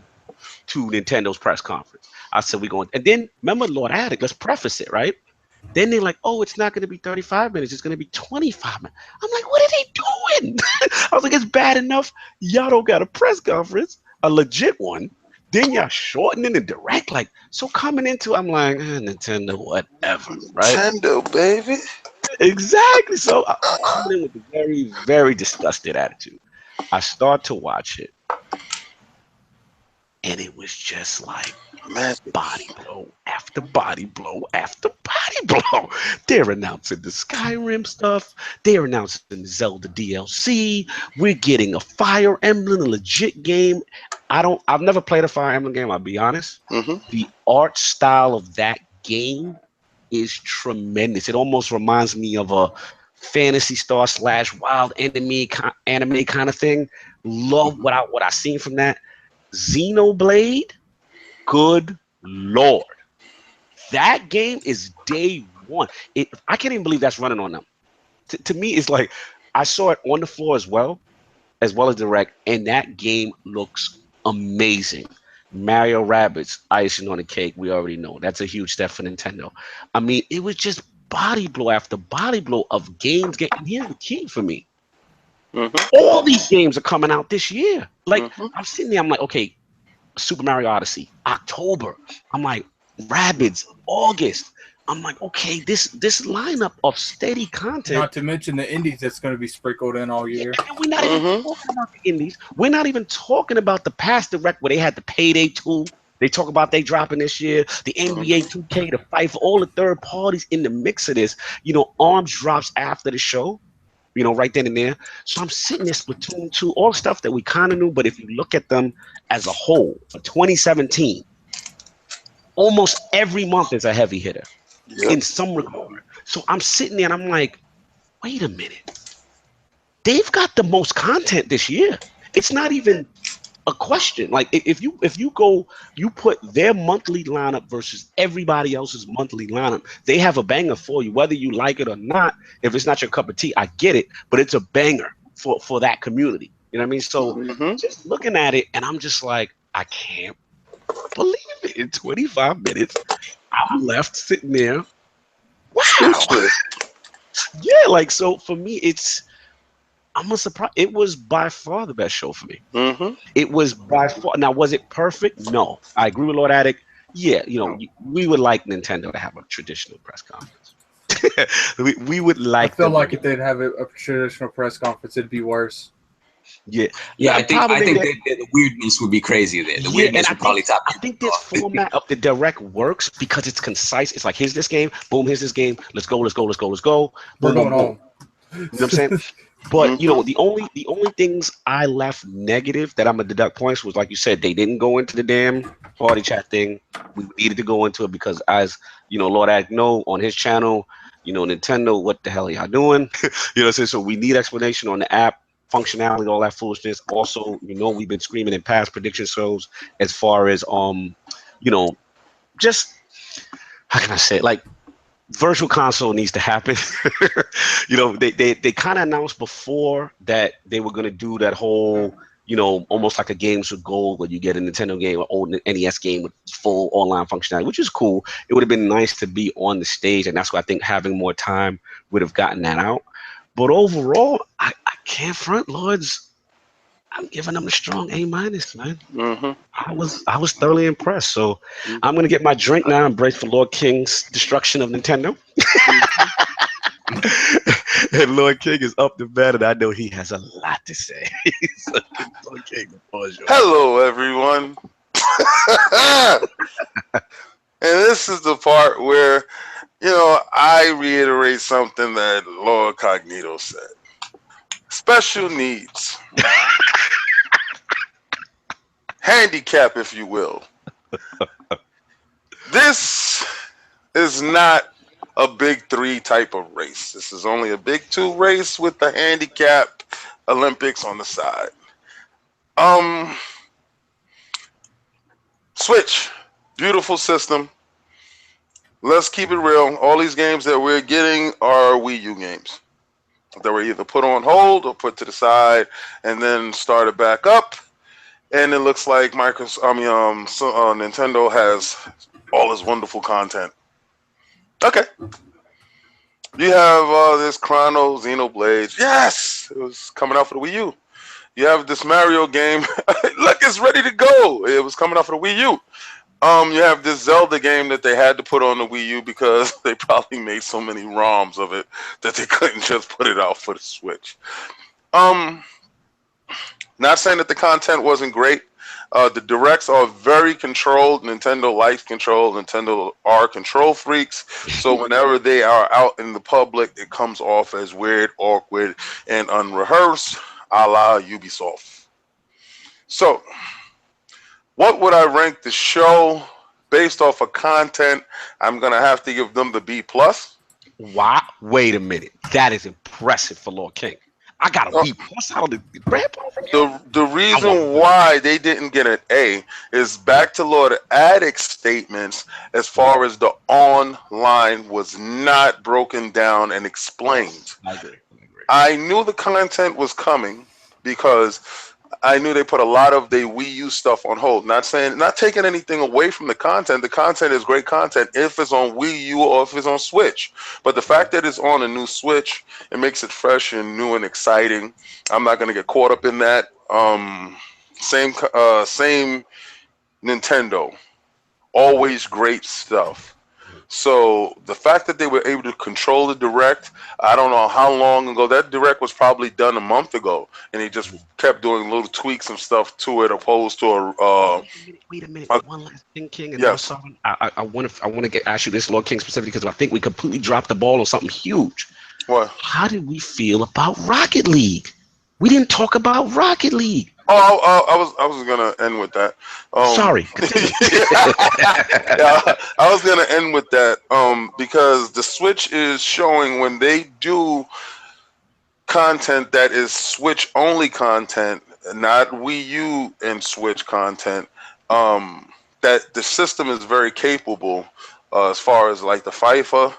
to Nintendo's press conference. I said, we're going. And then, remember, Lord Addict, let's preface it, right? Then they're like, oh, it's not going to be 35 minutes. It's going to be 25 minutes. I'm like, what are they doing? I was like, it's bad enough. Y'all don't got a press conference, a legit one. Then y'all shortening the Direct. Like, so coming into, I'm like, Nintendo, whatever, right? Nintendo, baby. Exactly. So I'm coming in with a very, very disgusted attitude. I start to watch it, and it was just like, body blow after body blow after body blow. They're announcing the Skyrim stuff. They're announcing the Zelda DLC. We're getting a Fire Emblem, a legit game. I've never played a Fire Emblem game, I'll be honest. Mm-hmm. The art style of that game is tremendous. It almost reminds me of a Fantasy Star / Wild Enemy anime kind of thing. Love what I seen from that. Xenoblade, good Lord. That game is day one. I can't even believe that's running on them. To me, it's like I saw it on the floor as well as Direct, and that game looks amazing. Mario Rabbids, icing on the cake, we already know. That's a huge step for Nintendo. I mean, it was just body blow after body blow of games. And here's the key for me. All these games are coming out this year. Like, I'm sitting there, I'm like, okay, Super Mario Odyssey, October. I'm like, Rabbids, August. I'm like, okay, this lineup of steady content. Not to mention the indies that's going to be sprinkled in all year. And we're not even talking about the indies. We're not even talking about the past Direct where they had the Payday 2. They talk about they dropping this year, the NBA 2K, the fight for all the third parties in the mix of this. ARMS drops after the show. Right then and there. So I'm sitting there, Splatoon 2, all stuff that we kind of knew, but if you look at them as a whole, for 2017, almost every month is a heavy hitter in some regard. So I'm sitting there and I'm like, wait a minute. They've got the most content this year. It's not even a question. Like if you go, you put their monthly lineup versus everybody else's monthly lineup, they have a banger for you, whether you like it or not. If it's not your cup of tea, I get it, but it's a banger for that community. You know what I mean? So just looking at it, and I'm just like, I can't believe it. In 25 minutes, I'm left sitting there. Wow. Yeah, like, so for me, I'm a surprise. It was by far the best show for me. It was by far. Now, was it perfect? No. I agree with Lord Attic. Yeah, we would like Nintendo to have a traditional press conference. we would like. I feel like if they'd have a traditional press conference, it'd be worse. Yeah. I think the weirdness would be crazy there. The weirdness would probably top. I think this format of the direct works because it's concise. It's like, here's this game, boom, here's this game. Let's go. We're Boom, going home. You know what I'm saying? But the only things I left negative that I'm gonna deduct points was, like you said, they didn't go into the damn party chat thing. We needed to go into it because, as Lord Act on his channel, Nintendo, what the hell are y'all doing? You know what I'm saying? So we need explanation on the app functionality, all that foolishness. Also, we've been screaming in past prediction shows as far as just, how can I say it? Like, virtual console needs to happen. They kind of announced before that they were going to do that whole, almost like a games with gold, where you get a Nintendo game or old NES game with full online functionality, which is cool. It would have been nice to be on the stage, and that's why I think having more time would have gotten that out. But overall, I can't front, Lords. I'm giving them a strong A-, man. I was thoroughly impressed. So I'm gonna get my drink now and brace for Lord King's destruction of Nintendo. And Lord King is up to bat, and I know he has a lot to say. Lord King, the floor is yours. Hello, everyone. And this is the part where, I reiterate something that Lord Cognito said. Special needs. Handicap, if you will. This is not a big 3 type of race. This is only a big 2 race with the handicap Olympics on the side. Switch. Beautiful system. Let's keep it real. All these games that we're getting are Wii U games. They were either put on hold or put to the side and then started back up. And it looks like Nintendo has all this wonderful content. Okay. You have this Chrono Xenoblade. Yes! It was coming out for the Wii U. You have this Mario game. Look, it's ready to go. It was coming out for the Wii U. You have this Zelda game that they had to put on the Wii U because they probably made so many ROMs of it that they couldn't just put it out for the Switch. Not saying that the content wasn't great. The directs are very controlled. Nintendo likes control. Nintendo are control freaks. So whenever they are out in the public, it comes off as weird, awkward, and unrehearsed, a la Ubisoft. So, what would I rank the show based off of content? I'm going to have to give them the B+. Wow. Wait a minute. That is impressive for Lord King. I got a B+ out of the reason why they didn't get an A is back to Lord Addict's statements as far as the online was not broken down and explained. I agree. I knew the content was coming because I knew they put a lot of the Wii U stuff on hold. Not taking anything away from the content. The content is great content if it's on Wii U or if it's on Switch. But the fact that it's on a new Switch, it makes it fresh and new and exciting. I'm not going to get caught up in that. Same Nintendo. Always great stuff. So the fact that they were able to control the direct, I don't know how long ago. That direct was probably done a month ago, and he just kept doing little tweaks and stuff to it, opposed to a. Wait a minute. One last thing, King, and yes. I want to ask you this, Lord King, specifically, because I think we completely dropped the ball on something huge. What? How did we feel about Rocket League? We didn't talk about Rocket League. Oh, I was gonna end with that. Sorry. Yeah, I was gonna end with that because the Switch is showing when they do content that is Switch only content, not Wii U and Switch content, that the system is very capable as far as like the FIFA,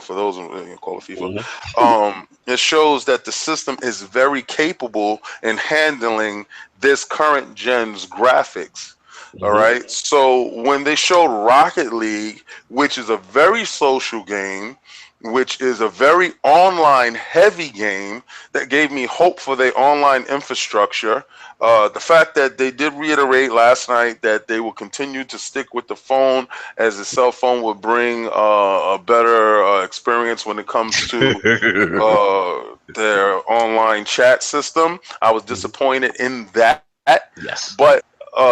for those who call it FIFA, it shows that the system is very capable in handling this current gen's graphics. All right. So when they showed Rocket League, which is a very social game, which is a very online heavy game that gave me hope for their online infrastructure. The fact that they did reiterate last night that they will continue to stick with the phone, as the cell phone will bring a better experience when it comes to their online chat system. I was disappointed in that. Yes. But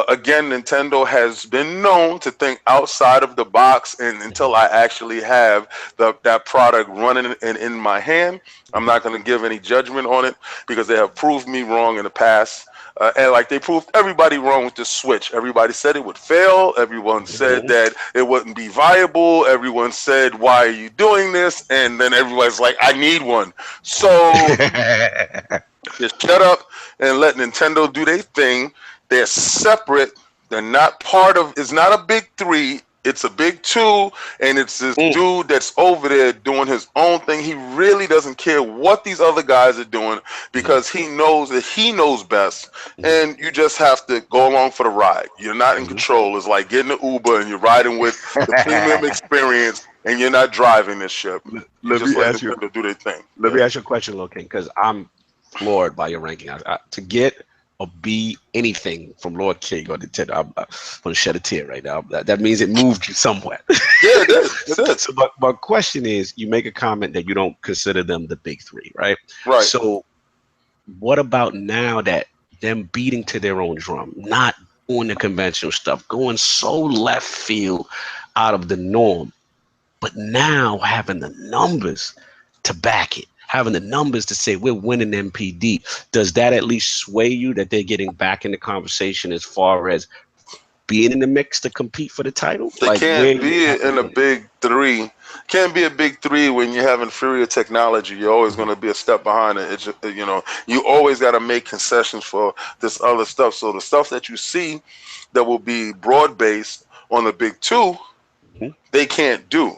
again, Nintendo has been known to think outside of the box, and until I actually have that product running in my hand, I'm not going to give any judgment on it, because they have proved me wrong in the past. And like they proved everybody wrong with the Switch. Everybody said it would fail. Everyone said that it wouldn't be viable. Everyone said, why are you doing this? And then everybody's like, I need one. So just shut up and let Nintendo do their thing. They're separate. They're not part of. It's not a big three. It's a big two, and it's this dude that's over there doing his own thing. He really doesn't care what these other guys are doing, because he knows that he knows best, and you just have to go along for the ride. You're not in control. It's like getting an Uber and you're riding with the premium experience, and you're not driving this ship. Let me ask you to do their thing. Let me ask you a question, Lil King, because I'm floored by your ranking. To get or be anything from Lord King or Nintendo, I'm going to shed a tear right now. That means it moved you somewhere. Yeah, it is. So, my question is, you make a comment that you don't consider them the big three, right? Right. So what about now that them beating to their own drum, not doing the conventional stuff, going so left field out of the norm, but now having the numbers to back it? Having the numbers to say we're winning MPD, does that at least sway you that they're getting back in the conversation as far as being in the mix to compete for the title? They can't be in a big three. Can't be a big three when you have inferior technology. You're always going to be a step behind it. It's just, you always got to make concessions for this other stuff. So the stuff that you see that will be broad based on the big two, they can't do.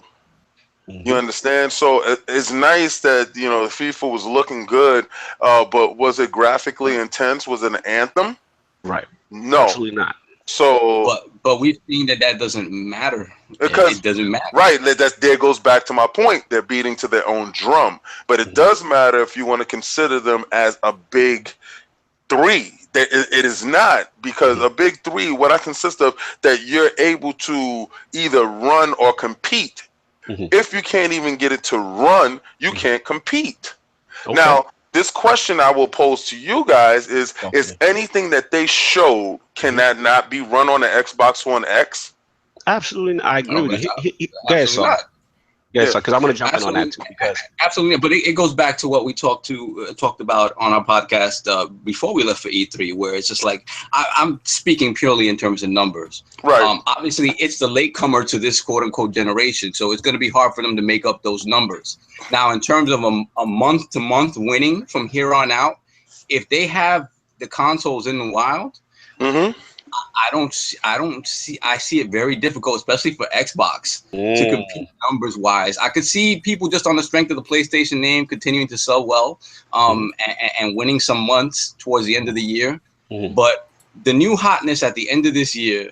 You understand? So it's nice that FIFA was looking good, but was it graphically intense? Was it an anthem? Right. No, absolutely not. So, but we've seen that doesn't matter. Because it doesn't matter. Right. There goes back to my point. They're beating to their own drum, but it does matter if you want to consider them as a big three. It is not, because a big three, what I consist of, that you're able to either run or compete. If you can't even get it to run, you can't compete. Okay. Now, this question I will pose to you guys is anything that they showed, can that not be run on the Xbox One X? Absolutely. I agree with you. Because I'm going to jump in on that too. Because absolutely, but it goes back to what we talked about on our podcast before we left for E3, where it's just like I'm speaking purely in terms of numbers. Right. Obviously, it's the latecomer to this quote unquote generation, so it's going to be hard for them to make up those numbers. Now, in terms of a month to month winning from here on out, if they have the consoles in the wild. I see it very difficult, especially for Xbox, to compete numbers wise. I could see people just on the strength of the PlayStation name continuing to sell well, and winning some months towards the end of the year. But the new hotness at the end of this year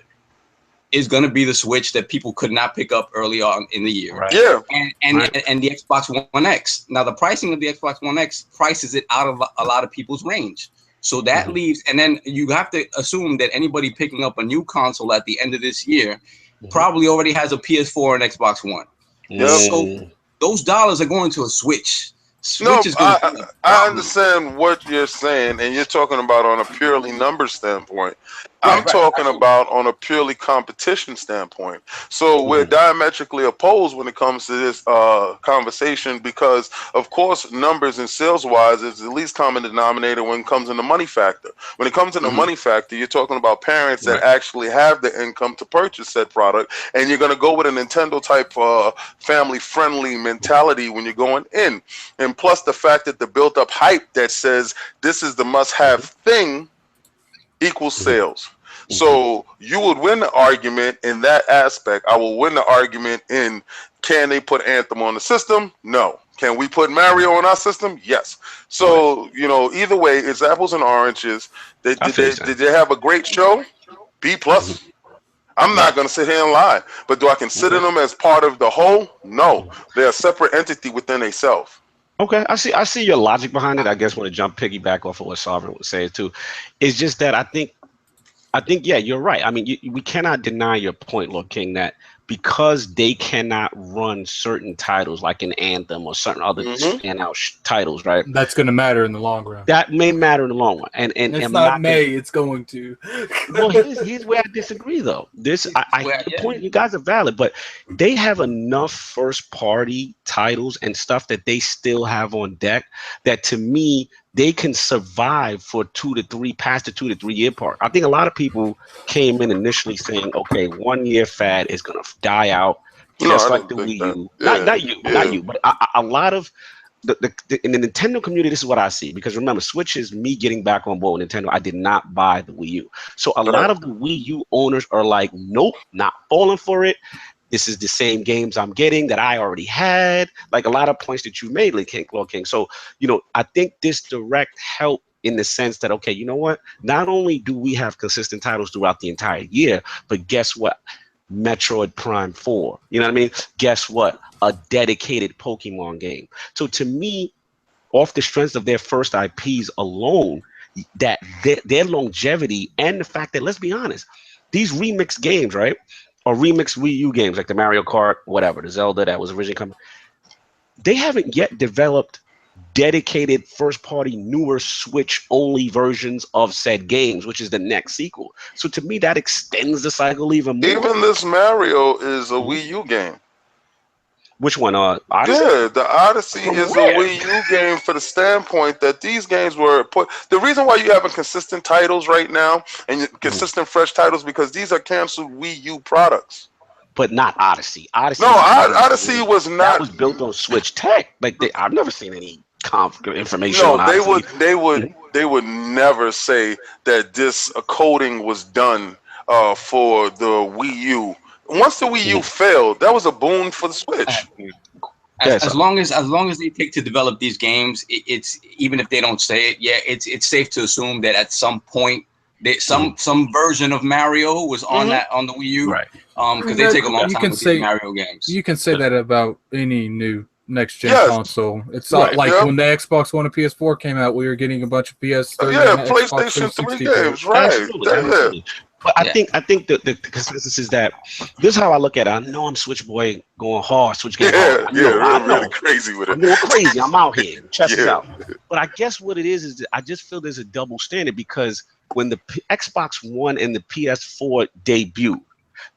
is going to be the Switch that people could not pick up early on in the year. Right. Yeah. And the Xbox One X. Now, the pricing of the Xbox One X prices it out of a lot of people's range. So that leaves, and then you have to assume that anybody picking up a new console at the end of this year probably already has a PS4 and Xbox One. So those dollars are going to a Switch. I understand what you're saying, and you're talking about on a purely number standpoint. I'm talking about on a purely competition standpoint. So we're diametrically opposed when it comes to this conversation because, of course, numbers and sales-wise is the least common denominator when it comes in the money factor. When it comes in the money factor, you're talking about parents that actually have the income to purchase said product, and you're going to go with a Nintendo-type family-friendly mentality when you're going in. And plus the fact that the built-up hype that says this is the must-have thing equals sales. So you would win the argument in that aspect. I will win the argument in, can they put Anthem on the system? No. Can we put Mario on our system? Yes. So, you know, either way, it's apples and oranges. Did they have a great show? B+. I'm not going to sit here and lie. But do I consider them as part of the whole? No. They're a separate entity within themselves. Okay, I see your logic behind it. I guess want to jump piggyback off of what Sovereign was saying too. It's just that I think yeah, you're right. I mean, we cannot deny your point, Lord King, that because they cannot run certain titles like an Anthem or certain other standout titles, right? That's going to matter in the long run. That may matter in the long run, and it's not it's going to. Well, here's where I disagree, though. The point, you guys are valid, but they have enough first-party titles and stuff that they still have on deck that, to me, they can survive for past the 2 to 3 year part. I think a lot of people came in initially saying, okay, 1 year fad is going to die out, just like the Wii U. Not you, but a lot of in the Nintendo community, this is what I see. Because remember, Switch is me getting back on board with Nintendo. I did not buy the Wii U. So a lot of the Wii U owners are like, nope, not falling for it. This is the same games I'm getting that I already had. Like a lot of points that you made, Lord King. So, you know, I think this direct help in the sense that, okay, you know what? Not only do we have consistent titles throughout the entire year, but guess what? Metroid Prime 4. You know what I mean? Guess what? A dedicated Pokemon game. So to me, off the strength of their first IPs alone, that their longevity and the fact that, let's be honest, these remix games, right? Or remix Wii U games like the Mario Kart, whatever, the Zelda that was originally coming. They haven't yet developed dedicated first-party, newer Switch-only versions of said games, which is the next sequel. So to me, that extends the cycle even more. Even this Mario is a Wii U game. Which one? Odyssey? Yeah, the Odyssey is a Wii U game for the standpoint that these games were put. The reason why you have consistent titles right now and consistent fresh titles because these are canceled Wii U products. But not Odyssey. Odyssey was not. That was built on Switch tech. Like I've never seen any information. No, on Odyssey. they would never say that this coding was done for the Wii U. Once the Wii U failed, that was a boon for the Switch. As long as they take to develop these games, it's even if they don't say it, it's safe to assume that at some point some version of Mario was on the Wii U, right? Because they take a long time to make Mario games. You can say that about any new next gen console. It's not like when the Xbox One and PS4 came out, we were getting a bunch of PS3 PlayStation 3 games, right? Absolutely. But I think the consensus is that this is how I look at it. I know I'm Switch boy going hard, Switch game hard. I'm really crazy with it. I'm going crazy. I'm out here. Chest is out. But I guess what it is that I just feel there's a double standard because when the Xbox One and the PS4 debuted,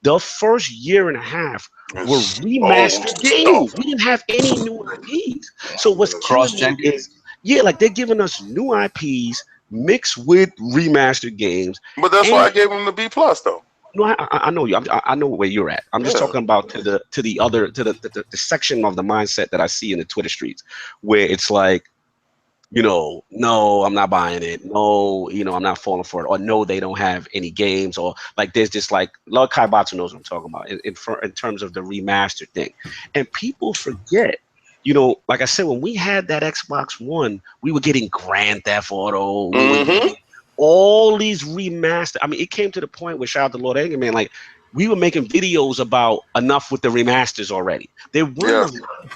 the first year and a half were remastered games. We didn't have any new IPs. So what's killing me is, like they're giving us new IPs mixed with remastered games. But that's why I gave them the B+ though. No, I know you. I know where you're at. I'm just talking about to the section of the mindset that I see in the Twitter streets, where it's like, no, I'm not buying it. No, I'm not falling for it. Or no, they don't have any games. Or like there's just like, Lord Kaibatsu knows what I'm talking about in terms of the remastered thing. And people forget, like I said, when we had that Xbox One, we were getting Grand Theft Auto, all these remastered. I mean, it came to the point where, shout out to Lord Eggman, like we were making videos about enough with the remasters already. There were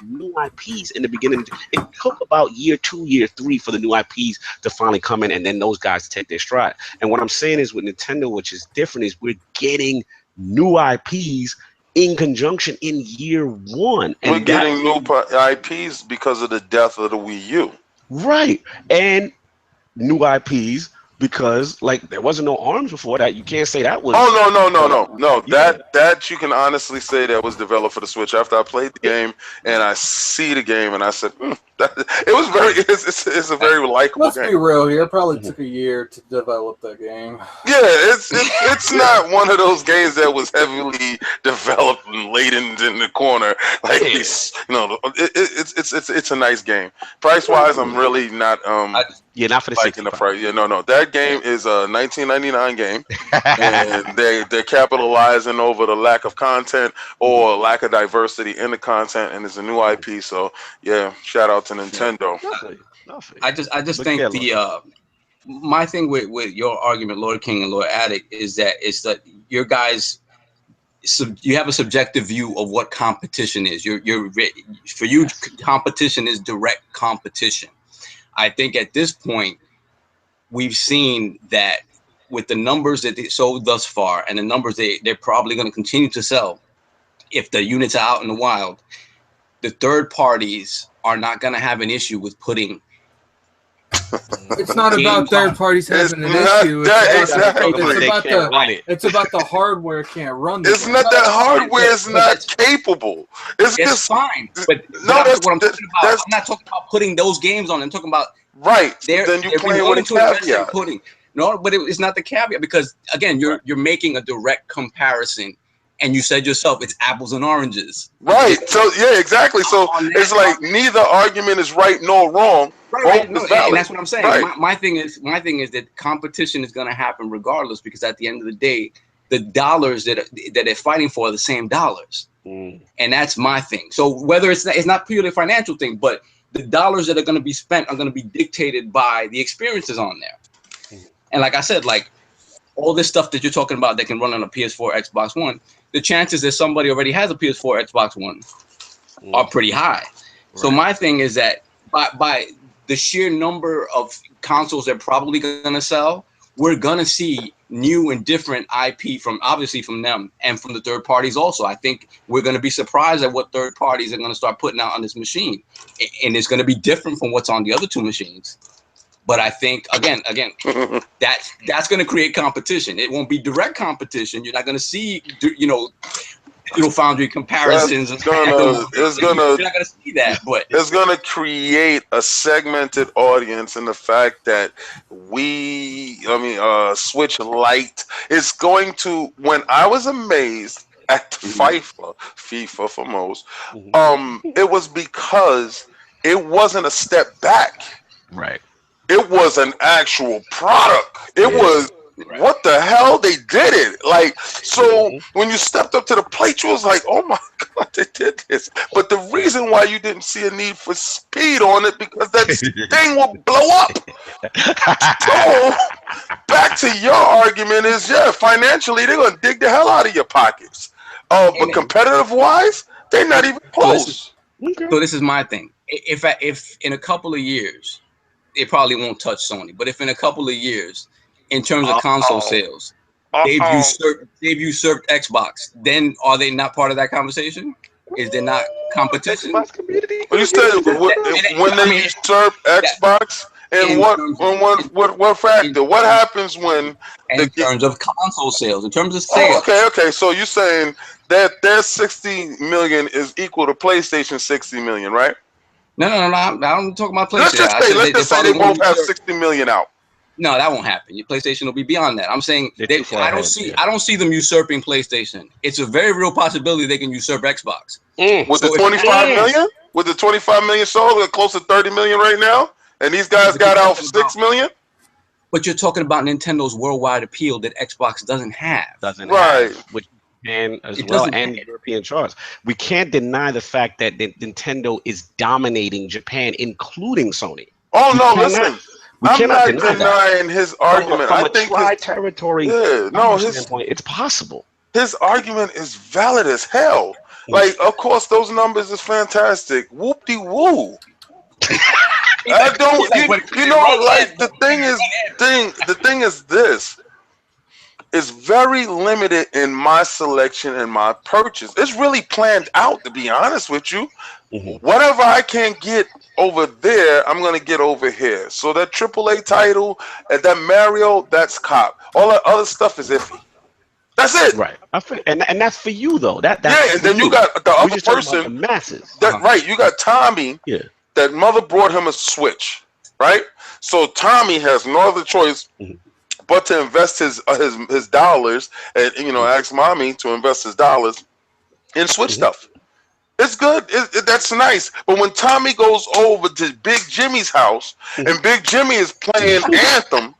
new IPs in the beginning. It took about year 2, year 3 for the new IPs to finally come in, and then those guys take their stride. And what I'm saying is with Nintendo, which is different, is we're getting new IPs in conjunction in year 1. And we're getting new IPs because of the death of the Wii U. Right. And new IPs because like there wasn't no arms before that. You can't say that was. Oh no. Yeah. That you can honestly say that was developed for the Switch. After I played the game and I see the game and I said, it was very. It's a very likable Let's game. be real here. It probably took a year to develop that game. Yeah, it's not one of those games that was heavily developed and laid in the corner. Like it's a nice game. Price wise, I'm really not not for the liking the price. Yeah, no. That game is a $19.99 game, and they're capitalizing over the lack of content or lack of diversity in the content, and it's a new IP. So yeah, shout out to Nintendo. Nothing. I just think my thing with your argument, Lord King and Lord Addict, is that your guys. You have a subjective view of what competition is. For you, competition is direct competition. I think at this point, we've seen that with the numbers that they sold thus far and the numbers they're probably going to continue to sell, if the units are out in the wild, the third parties are not going to have an issue with putting. It's not about third parties having an issue. It's about the hardware can't run. It's not that hardware is not capable. It's just fine. But that's what I'm talking about. I'm not talking about putting those games on. I'm talking about then you playing with a caveat. But it's not the caveat because again, you're making a direct comparison. And you said yourself, it's apples and oranges. Right. So yeah, exactly. So it's like neither argument is right nor wrong. Right. No, and that's what I'm saying. Right. My thing is that competition is going to happen regardless, because at the end of the day, the dollars that they're fighting for are the same dollars, and that's my thing. So whether it's not purely a financial thing, but the dollars that are going to be spent are going to be dictated by the experiences on there. And like I said, like all this stuff that you're talking about that can run on a PS4, Xbox One. The chances that somebody already has a PS4, Xbox One are pretty high. Right. So my thing is that by the sheer number of consoles they're probably going to sell, we're going to see new and different IP from them and from the third parties also. I think we're going to be surprised at what third parties are going to start putting out on this machine. And it's going to be different from what's on the other two machines. But I think, again, that's going to create competition. It won't be direct competition. You're not going to see, Foundry comparisons. You're not going to see that. But it's going to create a segmented audience, and the fact that Switch Lite is going to. When I was amazed at FIFA for most, it was because it wasn't a step back. Right. It was an actual product. It was what the hell? They did it. Like, so when you stepped up to the plate, you was like, oh my God, they did this. But the reason why you didn't see a need for speed on it, because that thing will blow up. So back to your argument is, financially, they're going to dig the hell out of your pockets. But competitive wise, they're not even close. So this is my thing. If in a couple of years, it probably won't touch Sony, but if in a couple of years, in terms of console sales, they've usurped Xbox, then are they not part of that conversation? Is there not competition? What you said when they usurp Xbox, and what factor? What happens when in terms of console sales, in terms of sales? Okay. So you're saying that their 60 million is equal to PlayStation 60 million, right? No. I'm talking about PlayStation. Let's just say they both have 60 million out. No, that won't happen. Your PlayStation will be beyond that. I'm saying I don't see them usurping PlayStation. It's a very real possibility they can usurp Xbox. With the 25 million? With the 25 million sold, we're close to 30 million right now, and these guys got out for 6 million. But you're talking about Nintendo's worldwide appeal that Xbox doesn't have. Which and as well, and European charts. We can't deny the fact that Nintendo is dominating Japan, including Sony. Oh no, listen. I'm not denying his argument. From a tri-territory standpoint, it's possible. His argument is valid as hell. Like, of course, those numbers is fantastic. Whoop-de-woo. I don't. The thing is this. is very limited in my selection and my purchase. It's really planned out, to be honest with you. Whatever I can't get over there, I'm gonna get over here. So that AAA title and that Mario, that's cop. All that other stuff is iffy. That's it. Right. And that's for you though. That's and then you got the other person. The masses. Right. You got Tommy. Yeah. That mother brought him a Switch. Right. So Tommy has no other choice but to invest his dollars, and ask mommy to invest his dollars in Switch stuff. It's good. That's nice. But when Tommy goes over to Big Jimmy's house and Big Jimmy is playing Anthem,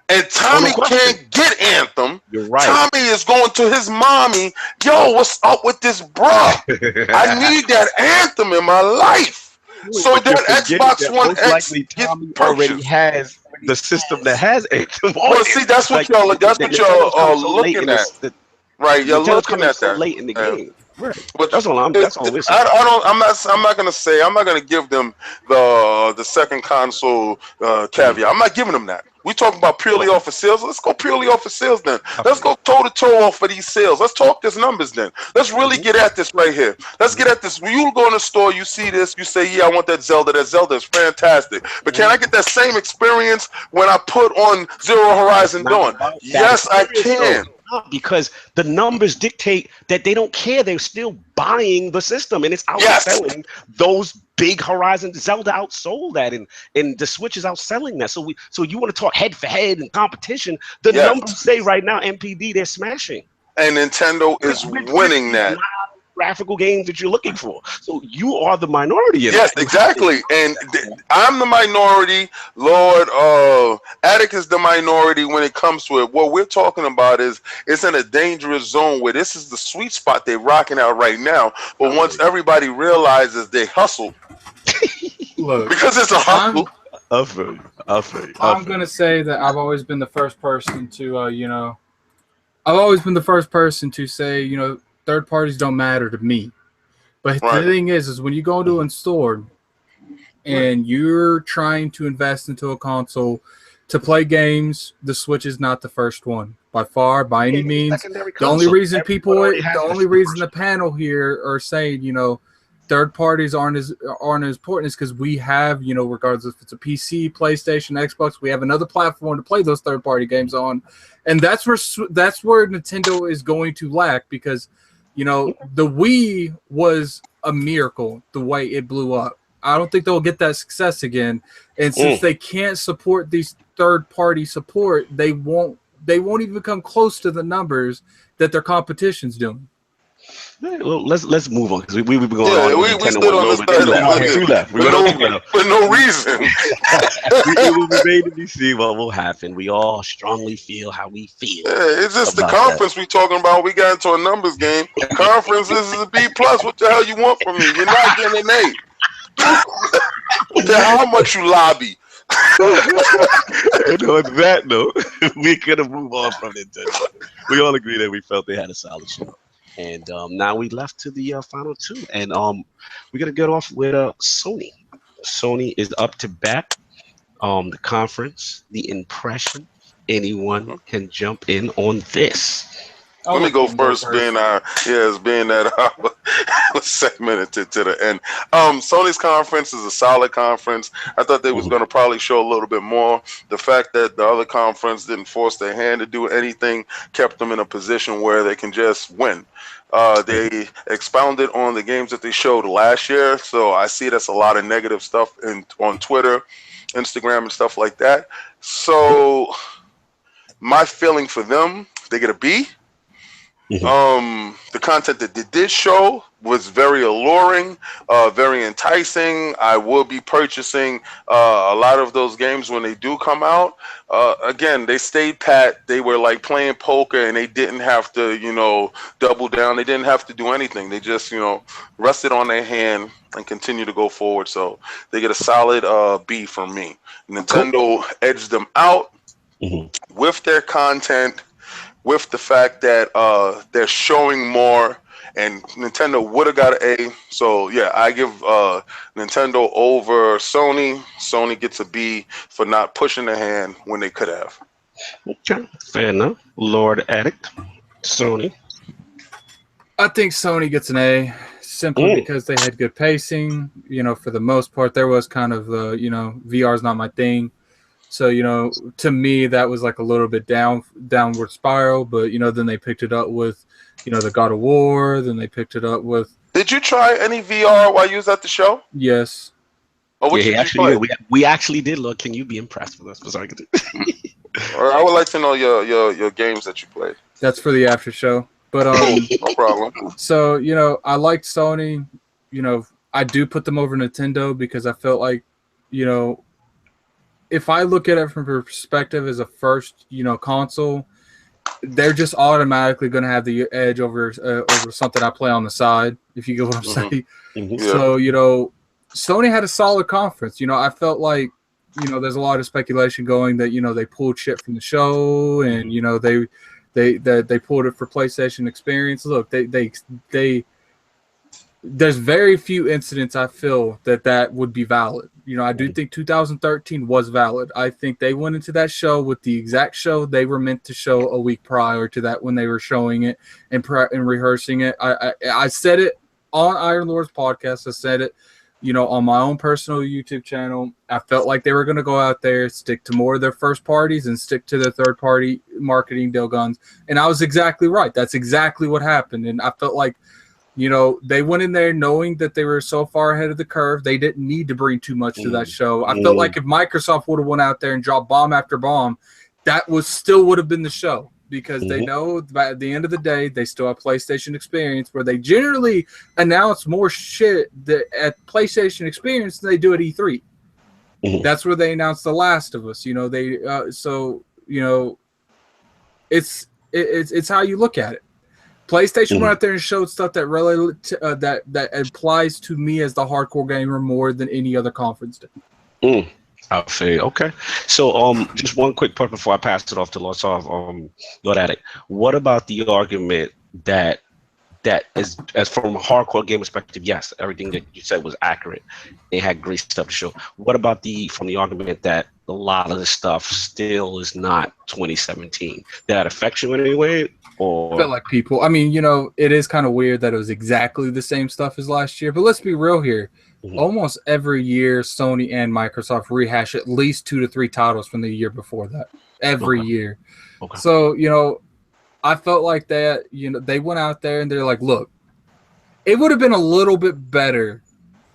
and Tommy can't get Anthem, you're right. Tommy is going to his mommy. Yo, what's up with this, bro? I need that Anthem in my life. So that Xbox One X Tommy already has the system that has Anthem. Well, see, that's what y'all looking at. Right, you're looking at that late in the game. Right. But that's all I'm saying. I'm not gonna give them the second console caveat. I'm not giving them that. We talking about purely off of sales. Let's go purely off of sales then. Let's go toe to toe off of these sales. Let's talk these numbers then. Let's really get at this right here. Let's get at this. When you go in the store, you see this, you say, yeah, I want that Zelda. That Zelda is fantastic. But can I get that same experience when I put on Zero Horizon Dawn? Yes, I can. Because the numbers dictate that they don't care. They're still buying the system, and it's outselling those big Horizon. Zelda outsold that, and the Switch is outselling that. So you want to talk head for head and competition? The numbers say right now, MPD, they're smashing, and Nintendo is winning that. Graphical games that you're looking for. So you are the minority in that. Exactly. And I'm the minority. Lord, Attic is the minority when it comes to it. What we're talking about is it's in a dangerous zone where this is the sweet spot they're rocking out right now. But once everybody realizes they hustle, because it's a hustle. I'm going to say that I've always been the first person to, I've always been the first person to say, third parties don't matter to me. But the thing is when you go into a store and you're trying to invest into a console to play games, the Switch is not the first one by far, by any means. The only reason the panel here are saying, third parties aren't as important is because we have, regardless if it's a PC, PlayStation, Xbox, we have another platform to play those third party games on. And that's where Nintendo is going to lack because the Wii was a miracle the way it blew up. I don't think they'll get that success again. And since they can't support these third-party support, they won't even come close to the numbers that their competition's doing. Well, let's move on because we've been going on. We stood on this for no reason. It will remain to be seen what will happen. We all strongly feel how we feel. Yeah, it's just the conference we talking about. We got into a numbers game. Conference is a B plus. What the hell you want from me? You're not getting an A. What the hell? How much you lobby? On that note, we could have moved on from Nintendo. We all agree that we felt they had a solid show. And now we left to the final two. And we're going to get off with Sony. Sony is up to bat. The conference, the impression. Anyone can jump in on this. Let me go first, being that I segmented to the end. Sony's conference is a solid conference. I thought they was going to probably show a little bit more. The fact that the other conference didn't force their hand to do anything kept them in a position where they can just win. They expounded on the games that they showed last year, so I see that's a lot of negative stuff on Twitter, Instagram, and stuff like that. So my feeling for them, they get a B. The content that they did show was very alluring, very enticing. I will be purchasing a lot of those games when they do come out. Again, they stayed pat. They were like playing poker, and they didn't have to, double down. They didn't have to do anything. They just, rested on their hand and continue to go forward. So they get a solid B from me. Nintendo edged them out with their content, with the fact that they're showing more, and Nintendo would have got an A. So yeah, I give Nintendo over Sony. Sony gets a B for not pushing their hand when they could have. Okay, fair enough. Lord Addict, Sony. I think Sony gets an A simply because they had good pacing. You know, for the most part, there was kind of VR is not my thing. So, to me, that was like a little bit downward spiral. But, then they picked it up with, the God of War. Then they picked it up with. Did you try any VR while you was at the show? Yes. Oh, Yeah, he actually did. We actually did. Look, can you be impressed with us? Sorry. I would like to know your games that you played. That's for the after show. But no problem. So, I liked Sony. I do put them over Nintendo because I felt like, if I look at it from a perspective as a first, console, they're just automatically going to have the edge over something I play on the side, if you get what I'm saying. Mm-hmm. Yeah. So, Sony had a solid conference. I felt like, there's a lot of speculation going that, they pulled shit from the show and, they pulled it for PlayStation Experience. Look, there's very few incidents I feel that would be valid. I do think 2013 was valid. I think they went into that show with the exact show they were meant to show a week prior to that when they were showing it and rehearsing it. I said it on Iron Lord's podcast. I said it, on my own personal YouTube channel. I felt like they were going to go out there, stick to more of their first parties and stick to their third party marketing deal guns. And I was exactly right. That's exactly what happened. And I felt like, they went in there knowing that they were so far ahead of the curve. They didn't need to bring too much to that show. I felt like if Microsoft would have went out there and dropped bomb after bomb, that still would have been the show. Because they know at the end of the day, they still have PlayStation Experience, where they generally announce more shit at PlayStation Experience than they do at E3. That's where they announced The Last of Us. It's how you look at it. PlayStation went out there and showed stuff that really that applies to me as the hardcore gamer more than any other conference did. I'll say okay. So just one quick part before I pass it off to Lord Addict. What about the argument that is, as from a hardcore game perspective, yes, everything that you said was accurate. They had great stuff to show. What about the argument that a lot of the stuff still is not 2017? Did that affect you in any way? Or felt like people. I mean, it is kind of weird that it was exactly the same stuff as last year. But let's be real here. Almost every year, Sony and Microsoft rehash at least 2 to 3 titles from the year before that. Every year. Okay. So, I felt like that, they went out there and they're like, look, it would have been a little bit better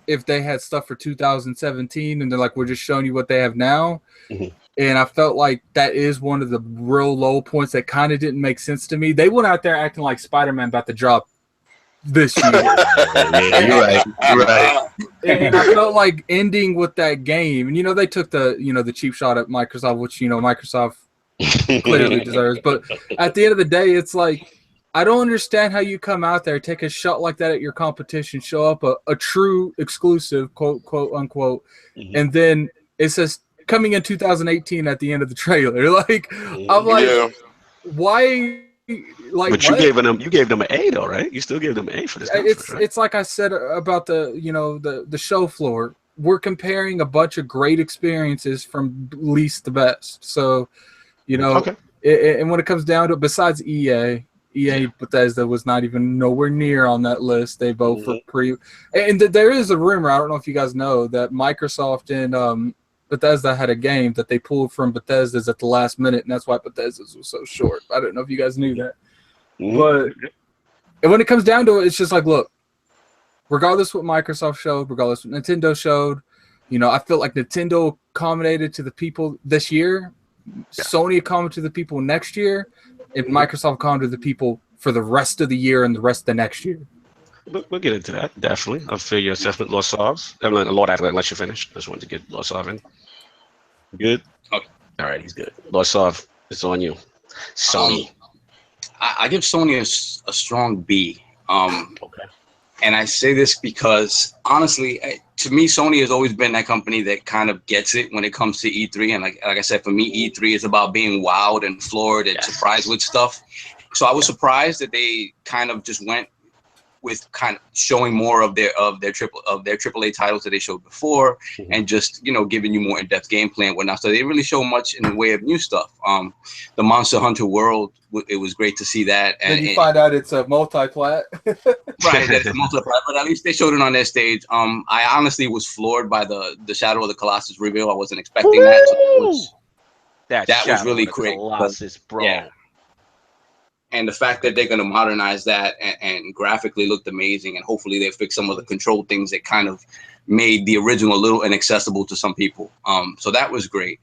if they had stuff for 2017 and they're like, we're just showing you what they have now. And I felt like that is one of the real low points that kind of didn't make sense to me. They went out there acting like Spider-Man about to drop this year. Yeah, you're right. And I felt like ending with that game. And, they took the cheap shot at Microsoft, which, Microsoft clearly deserves. But at the end of the day, it's like, I don't understand how you come out there, take a shot like that at your competition, show up a true exclusive, quote unquote, and then it says coming in 2018 at the end of the trailer. Like, I'm like, why? Like, but you gave them an A though, right? You still gave them an A for this. It's like I said about the show floor. We're comparing a bunch of great experiences from least to best. So, and when it comes down to it, besides EA, Bethesda was not even nowhere near on that list. They both were and there is a rumor, I don't know if you guys know, that Microsoft and Bethesda had a game that they pulled from Bethesda's at the last minute, and that's why Bethesda's was so short. I don't know if you guys knew that. But and when it comes down to it, it's just like, look, regardless what Microsoft showed, regardless what Nintendo showed, I feel like Nintendo accommodated to the people this year, Sony accommodated to the people next year, and Microsoft accommodated to the people for the rest of the year and the rest of the next year. We'll get into that, definitely. I'll feel your assessment, Lord Savs. Lord Addict, let you finish. I just wanted to get Lord Sav in. Good? Okay. All right, he's good. Lord Sav, it's on you. Sony. I give Sony a strong B. Okay. And I say this because, honestly, to me, Sony has always been that company that kind of gets it when it comes to E3. And like I said, for me, E3 is about being wowed and floored and surprised with stuff. So I was surprised that they kind of just went with kind of showing more of their AAA titles that they showed before, and just giving you more in-depth gameplay and whatnot. So they didn't really show much in the way of new stuff. The Monster Hunter World, it was great to see that. And then you find out it's a multi-plat. Right, that it's a multi-plat, but at least they showed it on their stage. I honestly was floored by the Shadow of the Colossus reveal. I wasn't expecting that. So that was really great. Colossus, bro. Yeah. And the fact that they're going to modernize that and graphically looked amazing, and hopefully they fix some of the control things that kind of made the original a little inaccessible to some people. So that was great.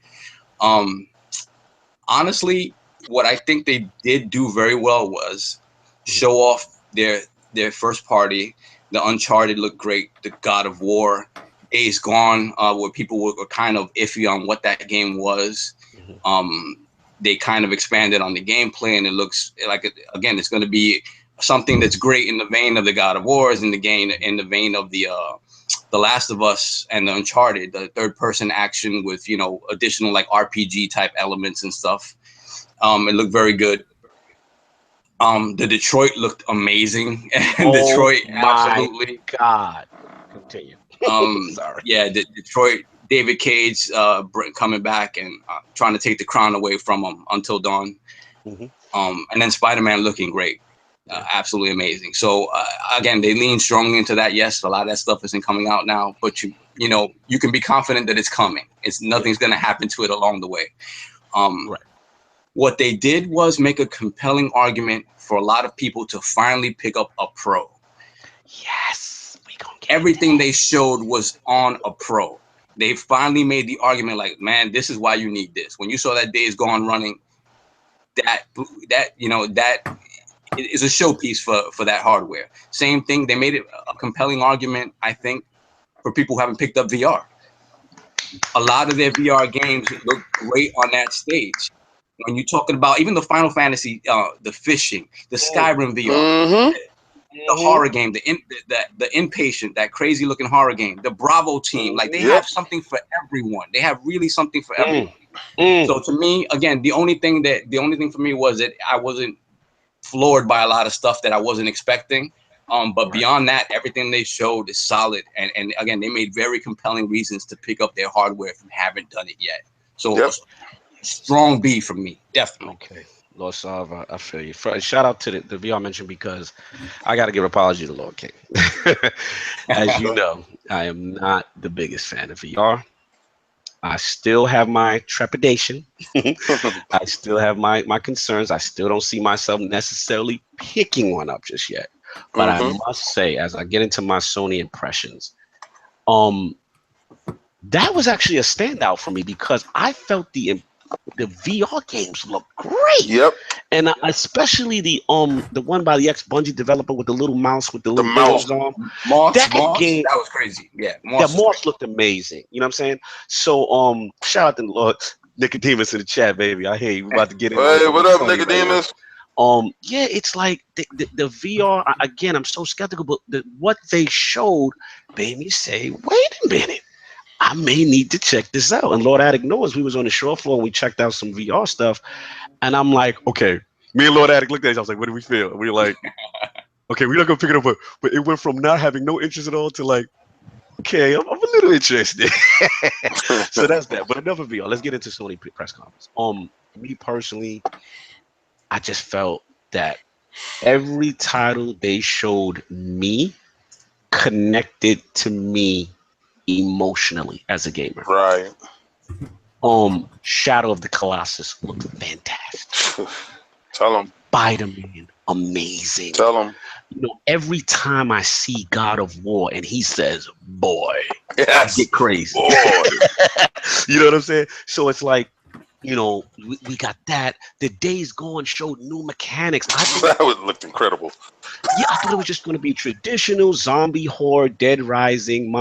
Honestly, what I think they did do very well was show off their first party. The Uncharted looked great. The God of War, Days Gone, where people were kind of iffy on what that game was. They kind of expanded on the gameplay, and it looks like, again, it's going to be something that's great in the vein of the God of Wars, in the vein of the Last of Us and the Uncharted, the third-person action with additional like RPG type elements and stuff. It looked very good. The Detroit looked amazing. Detroit, absolutely. God, continue. Sorry. Yeah, Detroit. David Cage coming back and trying to take the crown away from him Until Dawn. And then Spider-Man looking great. Absolutely amazing. So again, they lean strongly into that. Yes, a lot of that stuff isn't coming out now, but you can be confident that it's coming. Nothing's going to happen to it along the way. Right. What they did was make a compelling argument for a lot of people to finally pick up a Pro. Yes. Everything they showed was on a Pro. They finally made the argument like, man, this is why you need this. When you saw that Days Gone running, that is a showpiece for that hardware. Same thing, they made it a compelling argument, I think, for people who haven't picked up VR. A lot of their VR games look great on that stage. When you're talking about even the Final Fantasy, the fishing, the Skyrim VR, the horror game, the Inpatient, that crazy looking horror game, the Bravo team, like they have something for everyone. They have really something for everyone. So to me, again, the only thing for me was that I wasn't floored by a lot of stuff that I wasn't expecting. But beyond that, everything they showed is solid. And again, they made very compelling reasons to pick up their hardware if you haven't done it yet. So strong B from me, definitely. Okay. Lord Salva, I feel you. Shout out to the VR mention, because I got to give an apology to Lord King. As you know, I am not the biggest fan of VR. I still have my trepidation. I still have my concerns. I still don't see myself necessarily picking one up just yet. But I must say, as I get into my Sony impressions, that was actually a standout for me, because I felt the VR games look great. Yep. And especially the one by the ex-Bungie developer with the little mouse with the little mouse. Moss, that was crazy. Yeah, Moss looked amazing. You know what I'm saying? So shout out to Lord Nicodemus in the chat, baby. I hear you. We're about to get in. Hey, what up, Nicodemus? Yeah, it's like the VR. Again, I'm so skeptical, but what they showed made me say, wait a minute, I may need to check this out. And Lord Attic knows we was on the shore floor and we checked out some VR stuff. And I'm like, okay, me and Lord Attic looked at each other. I was like, what do we feel? And we were like, okay, we're not going to pick it up. But it went from not having no interest at all to like, okay, I'm a little interested. So that's that. But enough of VR. Let's get into Sony press conference. Me personally, I just felt that every title they showed me connected to me emotionally as a gamer. Right. Shadow of the Colossus looked fantastic. Tell him. Spider-Man, amazing. Tell him. Every time I see God of War and he says, boy, yes. I get crazy. Boy. You know what I'm saying? So it's like, we got that. The Days Gone showed new mechanics. I think that looked incredible. Yeah, I thought it was just going to be traditional zombie horror, Dead Rising.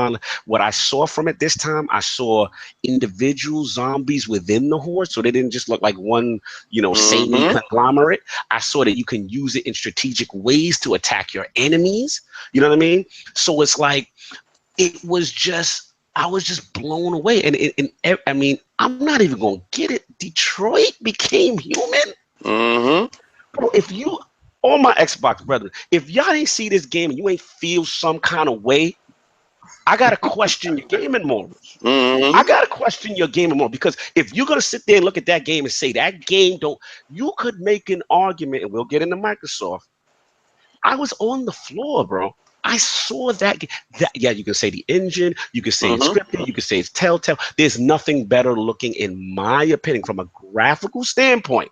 What I saw from it this time, I saw individual zombies within the horde, so they didn't just look like one, samey conglomerate. I saw that you can use it in strategic ways to attack your enemies. You know what I mean? So it's like, I was just blown away. And I mean, I'm not even going to get it. Detroit became human. Bro, all my Xbox brethren, if y'all ain't see this game and you ain't feel some kind of way, I gotta question your gaming morals. Mm-hmm. I gotta question your gaming morals, because if you're gonna sit there and look at that game and say that game don't, you could make an argument, and we'll get into Microsoft. I was on the floor, bro. I saw that. Yeah, you can say the engine, you can say it's scripted, you can say it's Telltale. There's nothing better looking, in my opinion, from a graphical standpoint,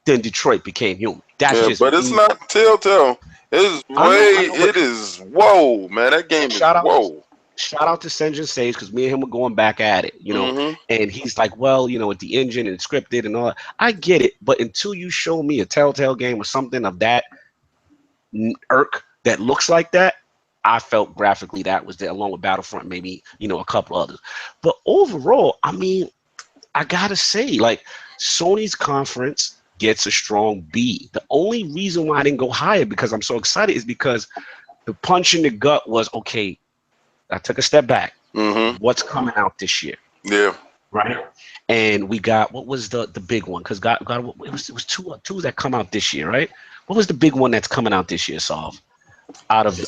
than Detroit Became Human. That's just but it's not Telltale. It is whoa, man. That game is whoa. Shout out to Senjin Sage, because me and him were going back at it, you know. And he's like, well, you know, with the engine and scripted and all that. I get it, but until you show me a Telltale game or something of that irk that looks like that, I felt graphically that was there, along with Battlefront, maybe, you know, a couple others. But overall, I mean, I gotta say, like, Sony's conference gets a strong B. The only reason why I didn't go higher, because I'm so excited, is because the punch in the gut was, okay, I took a step back. What's coming out this year? Yeah. Right. And we got, what was the big one? Because it was two that come out this year, right? What was the big one that's coming out this year, Solve? Out of the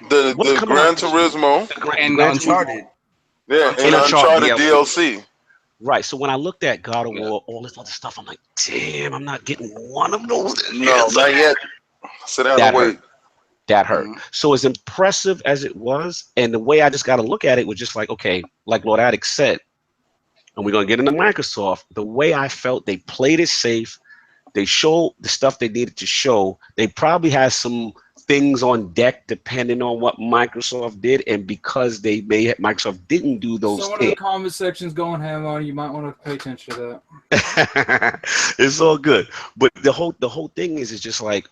Gran Turismo and Uncharted. Yeah, and Uncharted DLC. Right. So when I looked at God of War, all this other stuff, I'm like, damn, I'm not getting one of those. No, not yet. Sit down and wait. That hurt. So as impressive as it was, and the way I just got to look at it was just like, okay, like Lord Attic said, and we're going to get into Microsoft, the way I felt they played it safe, they showed the stuff they needed to show. They probably had some things on deck depending on what Microsoft did, and because Microsoft didn't do those Someone things. in the comment section's going ham on you. Might want to pay attention to that. It's all good, but the whole thing is just like,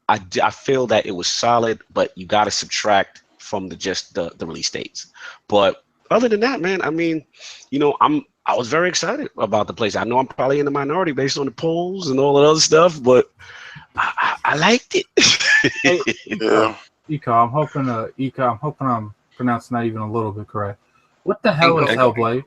I feel that it was solid, but you got to subtract from the release dates. But other than that, man, I mean, you know, I was very excited about the place. I know I'm probably in the minority based on the polls and all that other stuff, but I liked it. Hey, I'm hoping I'm pronouncing that even a little bit correct. What the hell is Hellblade?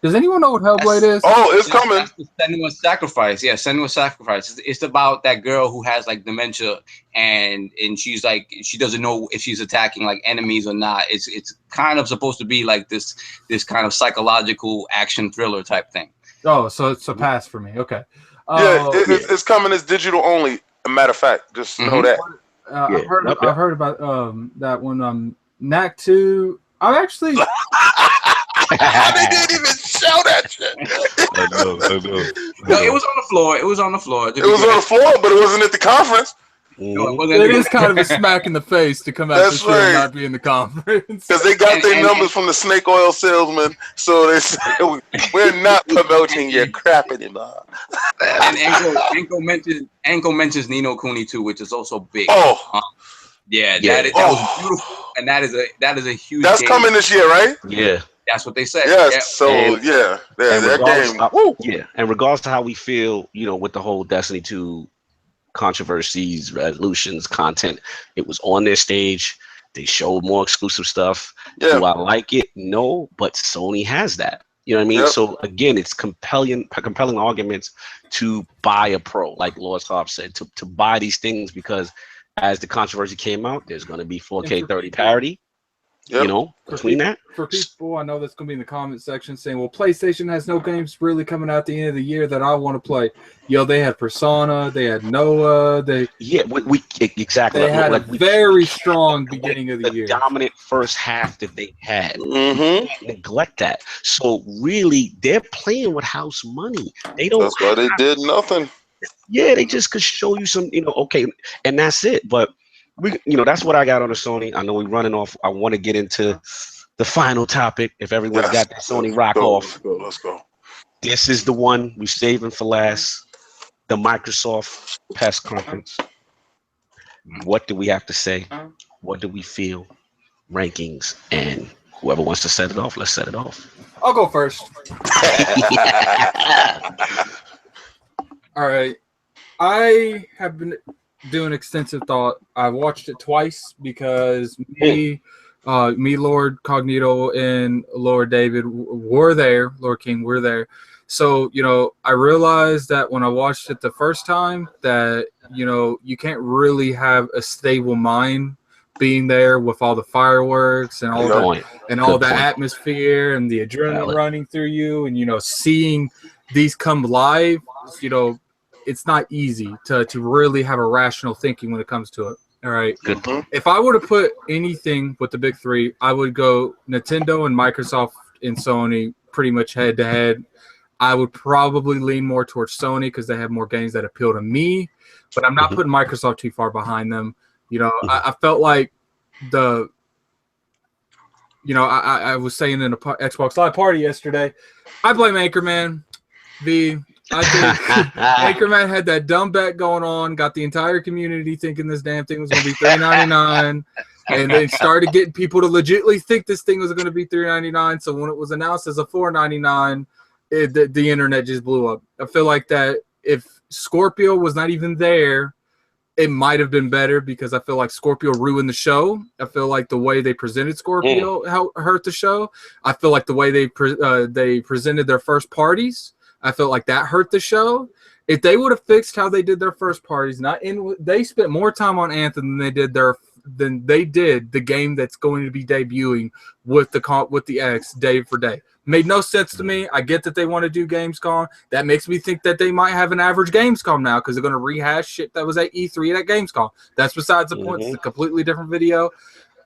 Does anyone know what Hellblade is? Oh, it's coming. That's the Senua's Sacrifice. Yeah, Senua's Sacrifice. It's about that girl who has like dementia, and she's like, she doesn't know if she's attacking like enemies or not. It's kind of supposed to be like this kind of psychological action thriller type thing. Oh, so it's a pass for me. Okay. It's coming as digital only. A matter of fact, just know that. I've heard about that one. Knack 2. I'm actually. They didn't even show that shit. I know. No, it was on the floor. It was on the floor, but it wasn't at the conference. No, it wasn't. It is kind of a smack in the face to come out this year and not be in the conference. Because they got their numbers from the snake oil salesman, so they said, we're not promoting your crap anymore. And Anko mentions Ni no Kuni too, which is also big. Oh. That was beautiful, and that is a huge. That's game. Coming this year, right? Yeah. That's what they said. Yes. Yeah. So that game. Yeah. And regardless to how we feel, you know, with the whole Destiny 2 controversies, resolutions, content, it was on their stage. They showed more exclusive stuff. Yeah. Do I like it? No, but Sony has that. You know what I mean? Yep. So again, it's compelling arguments to buy a Pro, like Lord Harp said, to buy these things, because as the controversy came out, there's going to be 4K 30 parity. Yep. You know, between that. For people, I know that's going to be in the comment section saying, well, PlayStation has no games really coming out at the end of the year that I want to play. Yo, they had Persona, they had Noah, exactly. They had a very strong beginning of the year. Dominant first half that they had. Neglect that. So really, they're playing with house money. They don't. That's why they did nothing. Yeah, they just could show you some, okay, and that's it. But that's what I got on the Sony. I know we're running off. I want to get into the final topic. If everyone's got that Sony rock off, let's go. This is the one we're saving for last. The Microsoft press conference. What do we have to say? What do we feel? Rankings, and whoever wants to set it off, let's set it off. I'll go first. All right. I have been doing extensive thought. I watched it twice because me, Lord Cognito, and Lord David were there. Lord King were there. So, I realized that when I watched it the first time that, you can't really have a stable mind being there with all the fireworks and all the atmosphere and the adrenaline running through you and, seeing these come live, it's not easy to really have a rational thinking when it comes to it. All right. Good. If I were to put anything with the big three, I would go Nintendo and Microsoft and Sony pretty much head to head. I would probably lean more towards Sony because they have more games that appeal to me, but I'm not putting Microsoft too far behind them. I felt like I was saying in a Xbox Live party yesterday, I blame Anchorman. I think Anchorman had that dumb bet going on, got the entire community thinking this damn thing was going to be $3.99, and they started getting people to legitimately think this thing was going to be $3.99. So when it was announced as a $4.99, the internet just blew up. I feel like that if Scorpio was not even there, it might have been better because I feel like Scorpio ruined the show. I feel like the way they presented Scorpio hurt the show. I feel like the way they presented their first parties, I felt like that hurt the show. If they would have fixed how they did their first parties, they spent more time on Anthem than they did the game that's going to be debuting with the X day for day. Made no sense to me. I get that they want to do Gamescom. That makes me think that they might have an average Gamescom now because they're going to rehash shit that was at E3 at Gamescom. That's besides the point. It's a completely different video.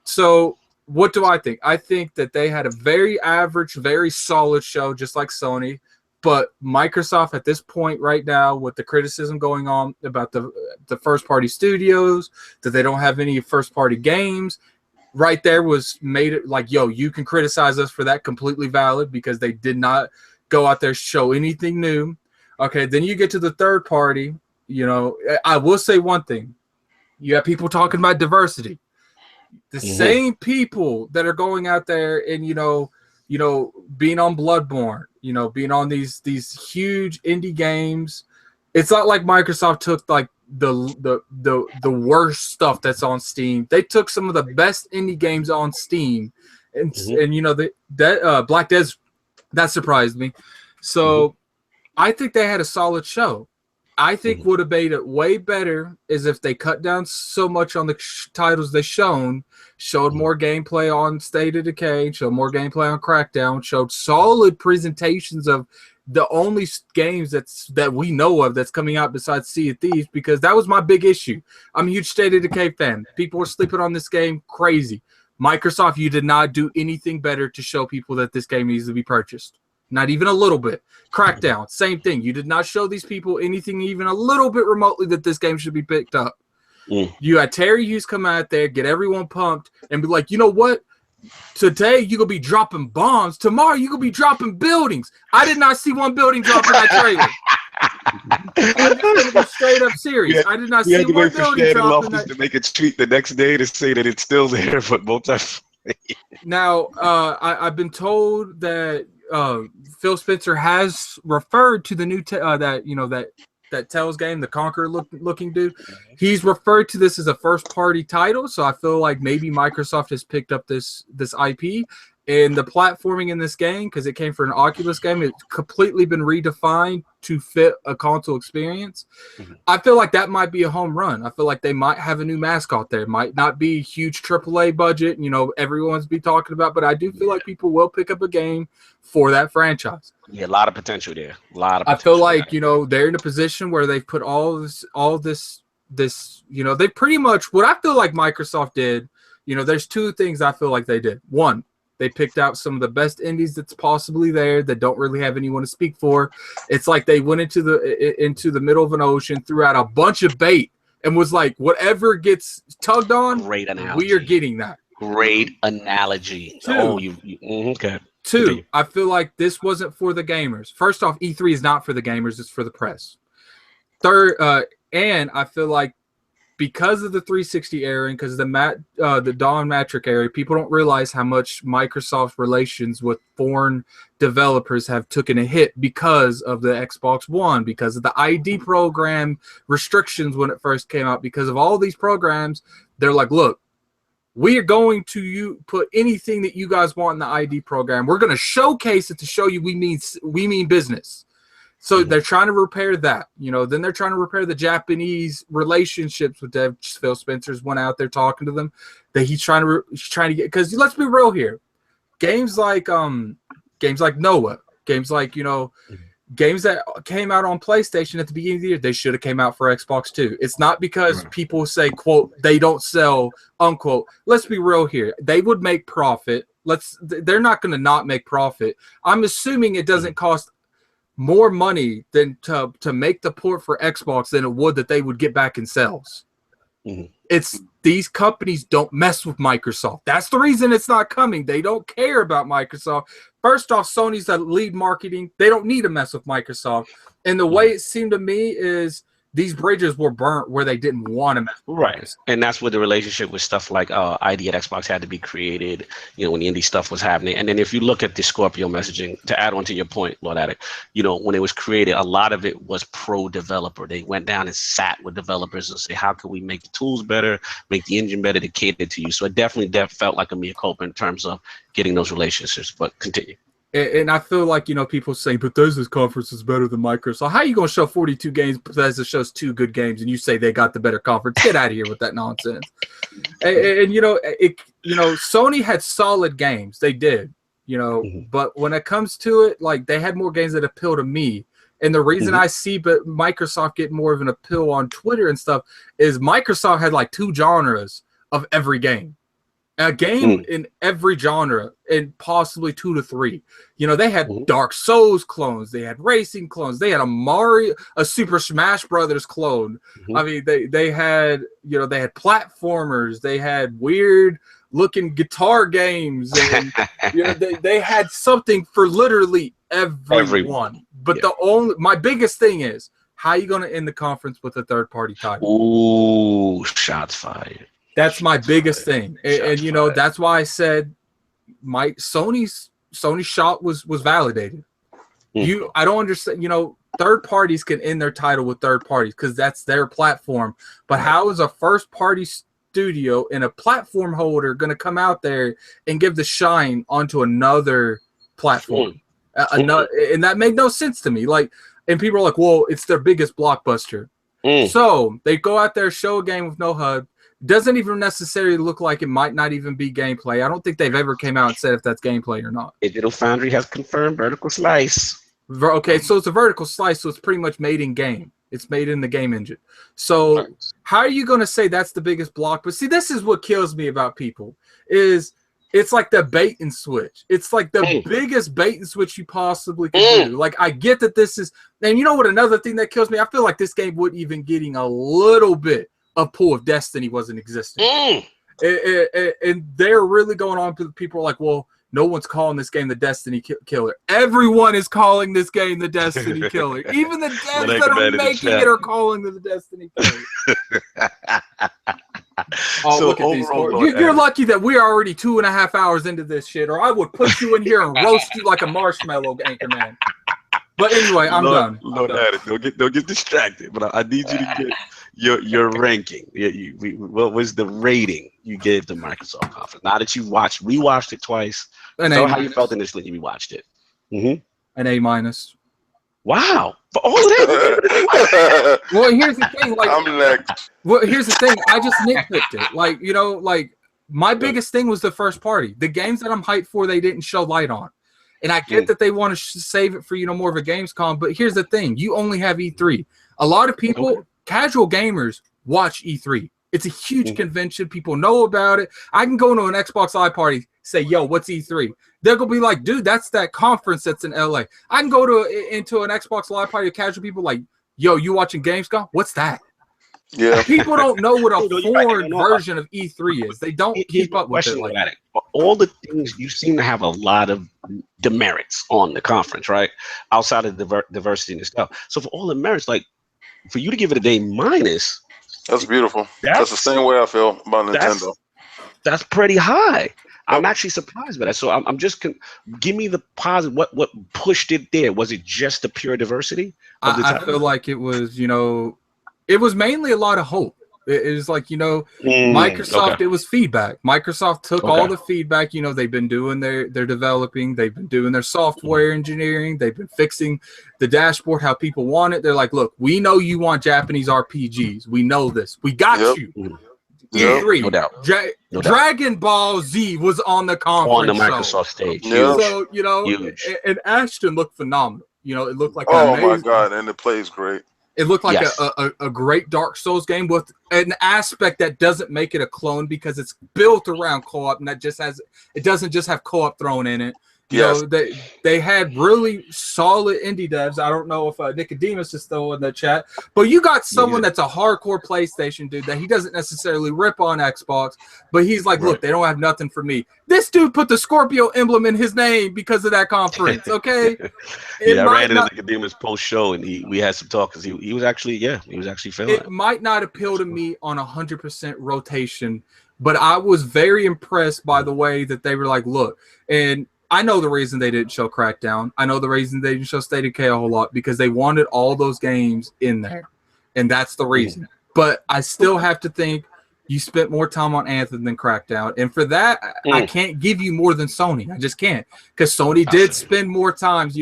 So what do I think? I think that they had a very average, very solid show, just like Sony. But Microsoft at this point right now, with the criticism going on about the first-party studios, that they don't have any first-party games, right there was made it like, yo, you can criticize us for that, completely valid, because they did not go out there show anything new. Okay, then you get to the third party. I will say one thing. You have people talking about diversity. The same people that are going out there and, being on Bloodborne, being on these huge indie games. It's not like Microsoft took like the worst stuff that's on Steam. They took some of the best indie games on Steam, and Black Desert, that surprised me. So I think they had a solid show. I think would have made it way better is if they cut down so much on the titles they showed more gameplay on State of Decay, showed more gameplay on Crackdown, showed solid presentations of the only games that we know of that's coming out besides Sea of Thieves, because that was my big issue. I'm a huge State of Decay fan. People were sleeping on this game crazy. Microsoft, you did not do anything better to show people that this game needs to be purchased. Not even a little bit. Crackdown, same thing. You did not show these people anything even a little bit remotely that this game should be picked up. You had Terry Hughes come out there, get everyone pumped, and be like, you know what? Today you're going to be dropping bombs. Tomorrow you're going to be dropping buildings. I did not see one building drop in that trailer. I'm just gonna be straight up serious. I did not see one building drop in that. To make a tweet the next day to say that it's still there, but Now, I've been told that Phil Spencer has referred to the new that Tell's game, the Conqueror looking dude. He's referred to this as a first party title, so I feel like maybe Microsoft has picked up this IP, and the platforming in this game, because it came from an Oculus game, it's completely been redefined to fit a console experience. I feel like that might be a home run. I feel like they might have a new mascot there. It might not be huge AAA budget, everyone's be talking about, but I do feel like people will pick up a game for that franchise. Yeah, a lot of potential there. I feel like, they're in a position where they've put all this, they pretty much, what I feel like Microsoft did, there's two things I feel like they did. One, they picked out some of the best indies that's possibly there that don't really have anyone to speak for. It's like they went into the middle of an ocean, threw out a bunch of bait, and was like, whatever gets tugged on, great analogy. We are getting that. Great analogy. Okay. Two, I feel like this wasn't for the gamers. First off, E3 is not for the gamers, it's for the press. Third, and I feel like because of the 360 era and because the Don Matrick era, people don't realize how much Microsoft's relations with foreign developers have taken a hit because of the Xbox One, because of the ID program restrictions when it first came out, because of all these programs. They're like, look, we are going to put anything that you guys want in the ID program. We're going to showcase it to show you we mean business. So they're trying to repair that, you know. Then they're trying to repair the Japanese relationships with Dev. Phil Spencer's went out there talking to them. That he's trying to get, because let's be real here, games like Noah, games like, you know, games that came out on PlayStation at the beginning of the year, they should have came out for Xbox too. It's not because people say, quote, they don't sell, unquote. Let's be real here. They would make profit. They're not going to not make profit. I'm assuming it doesn't cost more money than to make the port for Xbox than it would that they would get back in sales. It's these companies don't mess with Microsoft. That's the reason it's not coming. They don't care about Microsoft. First off, Sony's the lead marketing. They don't need to mess with Microsoft. And the way it seemed to me is these bridges were burnt where they didn't want to mess with Microsoft. And that's where the relationship with stuff like ID at Xbox had to be created, you know, when the indie stuff was happening. And then if you look at the Scorpio messaging, to add on to your point, Lord Addict, you know, when it was created, a lot of it was pro-developer. They went down and sat with developers and say, how can we make the tools better, make the engine better to cater to you? So it definitely felt like a mea culpa in terms of getting those relationships, but continue. And I feel like, you know, people say Bethesda's conference is better than Microsoft. How are you going to show 42 games? Bethesda shows 2 good games, and you say they got the better conference? Get out of here with that nonsense. And you know, Sony had solid games. They did, you know, but when it comes to it, like, they had more games that appeal to me. And the reason I see Microsoft get more of an appeal on Twitter and stuff is Microsoft had like 2 genres of every game. A game in every genre, and possibly 2 to 3. You know, they had Dark Souls clones, they had racing clones, they had a Super Smash Brothers clone. I mean, they had, you know, they had platformers, they had weird looking guitar games, and you know, they had something for literally everyone. But my biggest thing is, how are you going to end the conference with a third-party title? Ooh, shots fired. That's my biggest thing, and you know, that's why I said Sony's shot was validated. I don't understand. You know, third parties can end their title with third parties because that's their platform. But how is a first party studio and a platform holder going to come out there and give the shine onto another platform? And that made no sense to me. Like, and people are like, "Well, it's their biggest blockbuster." So they go out there, show a game with no HUD. Doesn't even necessarily look like it might not even be gameplay. I don't think they've ever came out and said if that's gameplay or not. Digital Foundry has confirmed vertical slice. Okay, so it's a vertical slice, so it's pretty much made in game. It's made in the game engine. So how are you going to say that's the biggest block? But see, this is what kills me about people is it's like the bait and switch. It's like the biggest bait and switch you possibly can do. Like, I get that this is, and you know what? Another thing that kills me, I feel like this game wouldn't even getting a little bit of pool of Destiny wasn't existing. And they're really going on. People are like, well, no one's calling this game the Destiny Killer. Everyone is calling this game the Destiny Killer. Even the devs that are making it are calling it the Destiny Killer. Oh, so look at these. You're lucky that we're already 2.5 hours into this shit, or I would put you in here and roast you like a marshmallow, Anchorman. But anyway, I'm done. Don't get distracted. But I need you to get your ranking. What was the rating you gave the Microsoft Conference? Now that you rewatched it twice, how you felt initially when you watched it. An A-. Wow. For all of that. Well, here's the thing. Like, I'm next. Well, here's the thing. I just nitpicked it. Like, you know, like my biggest thing was the first party. The games that I'm hyped for, they didn't show light on. And I get that they want to save it for, you know, more of a Gamescom. But here's the thing. You only have E3. A lot of people, casual gamers, watch E3. It's a huge convention. People know about it. I can go into an Xbox Live party, say, yo, what's E3? They're going to be like, dude, that's that conference that's in LA. I can go into an Xbox Live party of casual people like, yo, you watching Gamescom? What's that? Yeah. People don't know what a foreign version of E3 is. They don't keep up with it. Like that. All the things, you seem to have a lot of demerits on the conference, right? Outside of the diversity and stuff. So for all the merits, like, for you to give it a A-, that's beautiful. That's the same way I feel about Nintendo. That's pretty high. I'm actually surprised by that. So I'm just give me the positive. What pushed it there? Was it just the pure diversity? I feel like it was, you know, it was mainly a lot of hope. It was like, Microsoft, okay. it was feedback. Microsoft took all the feedback, they've been doing their developing, they've been doing their software engineering, they've been fixing the dashboard, how people want it. They're like, look, we know you want Japanese RPGs. We know this. We got you. E3. No doubt. Dragon Ball Z was on the conference on the Microsoft stage. Yeah. So, Huge. and Ashton looked phenomenal. It looked like oh my god, and it plays great. It looked like a great Dark Souls game with an aspect that doesn't make it a clone because it's built around co-op and it doesn't just have co-op thrown in it. You know, they had really solid indie devs. I don't know if Nicodemus is still in the chat, but you got someone that's a hardcore PlayStation dude that he doesn't necessarily rip on Xbox, but he's like, look, they don't have nothing for me. This dude put the Scorpio emblem in his name because of that conference, okay? I ran into Nicodemus post-show, and we had some talk because he was actually feeling it. It might not appeal to me on 100% rotation, but I was very impressed by the way that they were like, look, and I know the reason they didn't show Crackdown. I know the reason they didn't show State of Decay a whole lot because they wanted all those games in there, and that's the reason. But I still have to think you spent more time on Anthem than Crackdown, and for that, I can't give you more than Sony. I just can't because Sony did spend more times.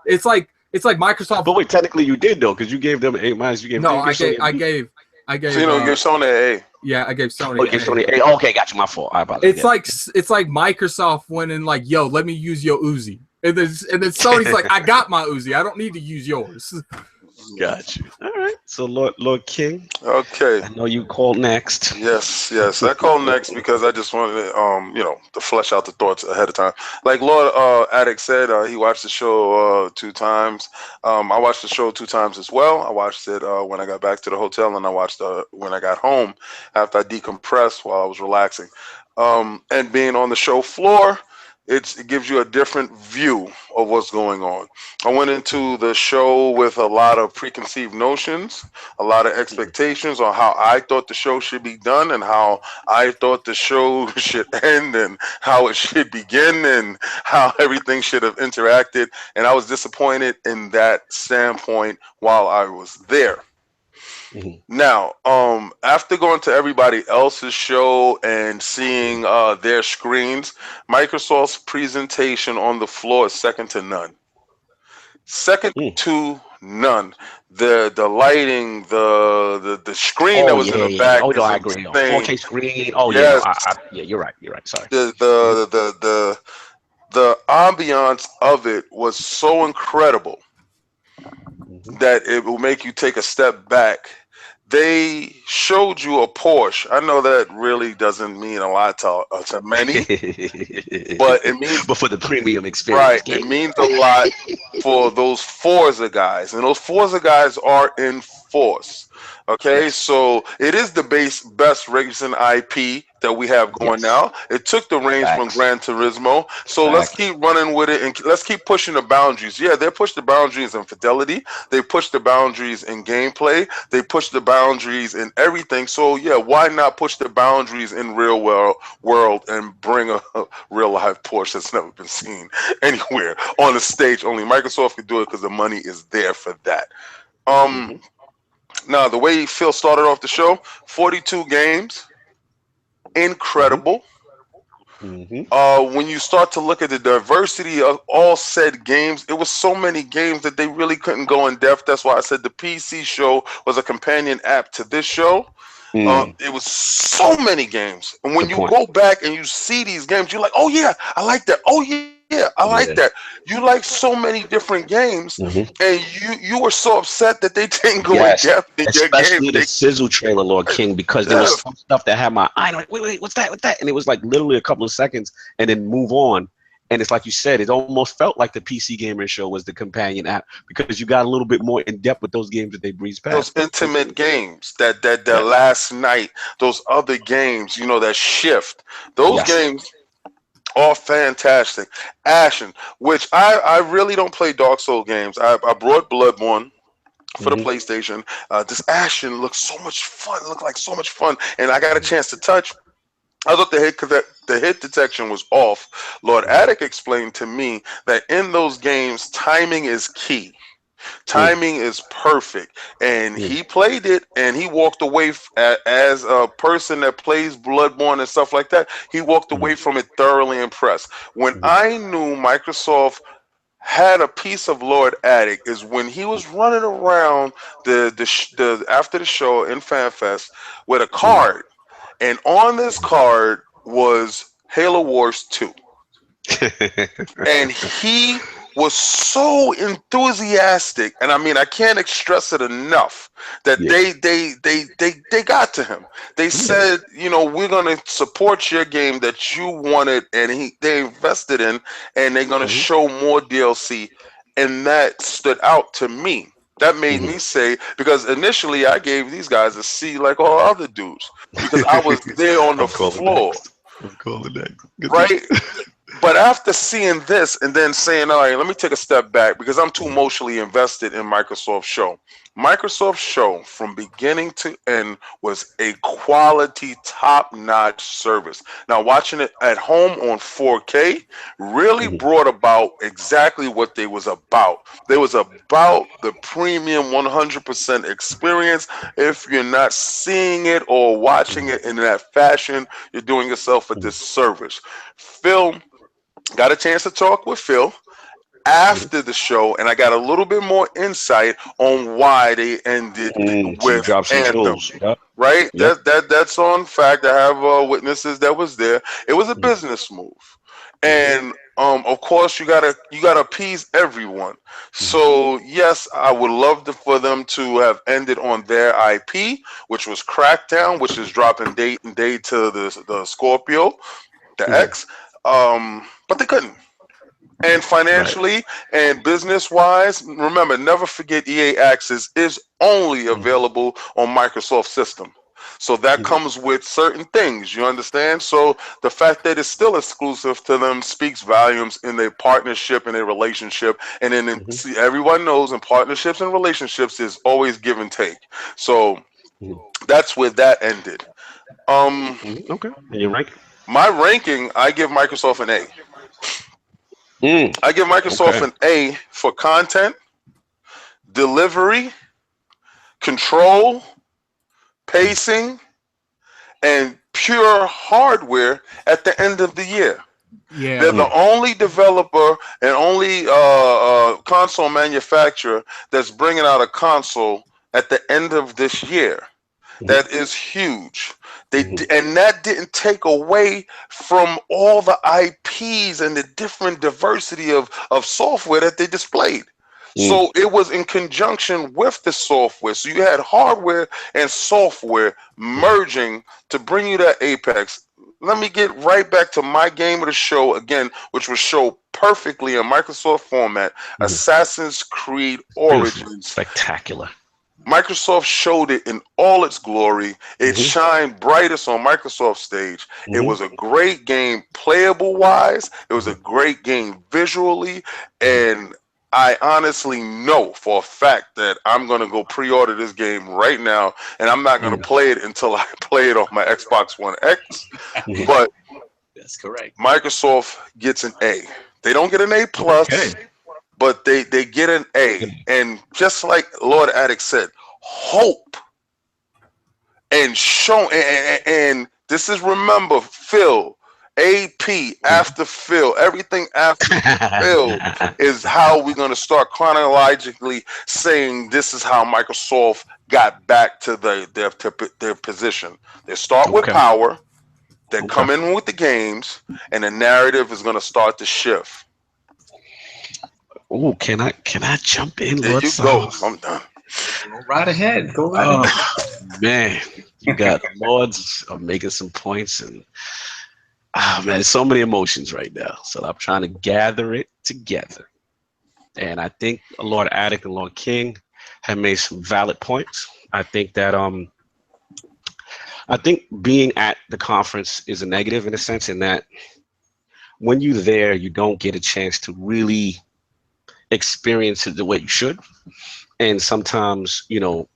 It's like Microsoft. But wait, technically you did though because you gave them A-. You gave I gave. So you don't give Sony an A. Yeah, I gave Sony. Oh, you gave Sony A. Okay, got you. My fault. I apologize. It's like Microsoft went in like, yo, let me use your Uzi, and then Sony's like, I got my Uzi. I don't need to use yours. Got you. All right. So Lord King. Okay. I know you called next. Yes. I called next because I just wanted to flesh out the thoughts ahead of time. Like Lord Attic said, he watched the show 2 times. I watched the show 2 times as well. I watched it when I got back to the hotel, and I watched when I got home after I decompressed while I was relaxing. And being on the show floor, it gives you a different view of what's going on. I went into the show with a lot of preconceived notions, a lot of expectations on how I thought the show should be done and how I thought the show should end and how it should begin and how everything should have interacted. And I was disappointed in that standpoint while I was there. Now, after going to everybody else's show and seeing their screens, Microsoft's presentation on the floor is second to none. Second to none. The lighting, the screen that was in the back. Oh, no, I agree. 4K screen. Oh, yes. Yeah, you're right. Sorry. The ambiance of it was so incredible that it will make you take a step back. They showed you a Porsche. I know that really doesn't mean a lot to many, but it means. But for the premium experience, right? It means a lot for those Forza guys, and those Forza guys are in force. Okay, so it is the best racing IP that we have going now. It took the reins from Gran Turismo, so let's keep running with it and let's keep pushing the boundaries. Yeah, they pushed the boundaries in fidelity, they pushed the boundaries in gameplay, they pushed the boundaries in everything. So yeah, why not push the boundaries in real world and bring a real live Porsche that's never been seen anywhere on the stage? Only Microsoft could do it because the money is there for that. Now, the way Phil started off the show, 42 games, incredible. When you start to look at the diversity of all said games, it was so many games that they really couldn't go in depth. That's why I said the PC show was a companion app to this show. It was so many games. And when you go back and you see these games, you're like, oh, yeah, I like that. Oh, yeah, I like that. You like so many different games, and you were so upset that they didn't go in depth in your game. Especially the sizzle trailer, Lord King, because there was some stuff that had my eye. Like, wait, what's that? And it was like literally a couple of seconds, and then move on. And it's like you said, it almost felt like the PC Gamer Show was the companion app because you got a little bit more in depth with those games that they breezed past. Those intimate games, that last night, those other games, that shift, those games are fantastic. Ashen, which I really don't play Dark Souls games. I brought Bloodborne for the PlayStation. This Ashen looks so much fun. It looked like so much fun, and I got a chance to touch. I thought the hit detection was off. Lord Attic explained to me that in those games, timing is key. Timing is perfect, and he played it, and he walked away as a person that plays Bloodborne and stuff like that. He walked away from it thoroughly impressed. When I knew Microsoft had a piece of Lord Attic is when he was running around the after the show in FanFest with a card, and on this card was Halo Wars 2. And he was so enthusiastic, and I mean I can't stress it enough that they got to him. They said, you know, we're gonna support your game that you wanted, and they invested in, and they're gonna show more DLC, and that stood out to me. That made me say, because initially I gave these guys a C like all other dudes because I was there on the floor. I'm calling that. Right? But after seeing this and then saying, all right, let me take a step back because I'm too emotionally invested in Microsoft's show. Microsoft's show from beginning to end was a quality, top-notch service. Now, watching it at home on 4K really brought about exactly what they was about. They was about the premium 100% experience. If you're not seeing it or watching it in that fashion, you're doing yourself a disservice. Phil, got a chance to talk with Phil after the show, and I got a little bit more insight on why they ended with Anthem. Right? That's on fact. I have witnesses that was there. It was a business move, and of course you gotta appease everyone. So yes, I would love for them to have ended on their IP, which was Crackdown, which is dropping date and day to the Scorpio, the X. But they couldn't. And financially and business-wise, remember, never forget EA Access is only available on Microsoft system. So that comes with certain things, you understand? So the fact that it's still exclusive to them speaks volumes in their partnership and their relationship. And then see, everyone knows in partnerships and relationships is always give and take. So that's where that ended. Okay. And your ranking? My ranking, I give Microsoft an A. I give Microsoft an A for content, delivery, control, pacing, and pure hardware at the end of the year. Yeah. They're the only developer and only console manufacturer that's bringing out a console at the end of this year. That is huge. And that didn't take away from all the IPs and the different diversity of software that they displayed. So it was in conjunction with the software. So you had hardware and software merging to bring you that apex. Let me get right back to my game of the show again, which was shown perfectly in Microsoft format, Assassin's Creed Origins. Spectacular. Microsoft showed it in all its glory. It shined brightest on Microsoft stage. It was a great game playable wise. It was a great game visually. And I honestly know for a fact that I'm going to go pre-order this game right now. And I'm not going to play it until I play it on my Xbox One X. But that's correct. Microsoft gets an A. They don't get an A+. But they get an A. And just like Lord Attic said, hope and show. And this is, remember, Phil, AP, after Phil, everything after Phil is how we're going to start chronologically saying this is how Microsoft got back to their position. They start with power, they come in with the games, and the narrative is going to start to shift. Oh, can I jump in? There you go. I'm done. Go right ahead. Go right ahead. Man, you got Lords making some points, and man, so many emotions right now. So I'm trying to gather it together. And I think Lord Attic and Lord King have made some valid points. I think that I think being at the conference is a negative in a sense, in that when you're there, you don't get a chance to really experience it the way you should. And sometimes, you know,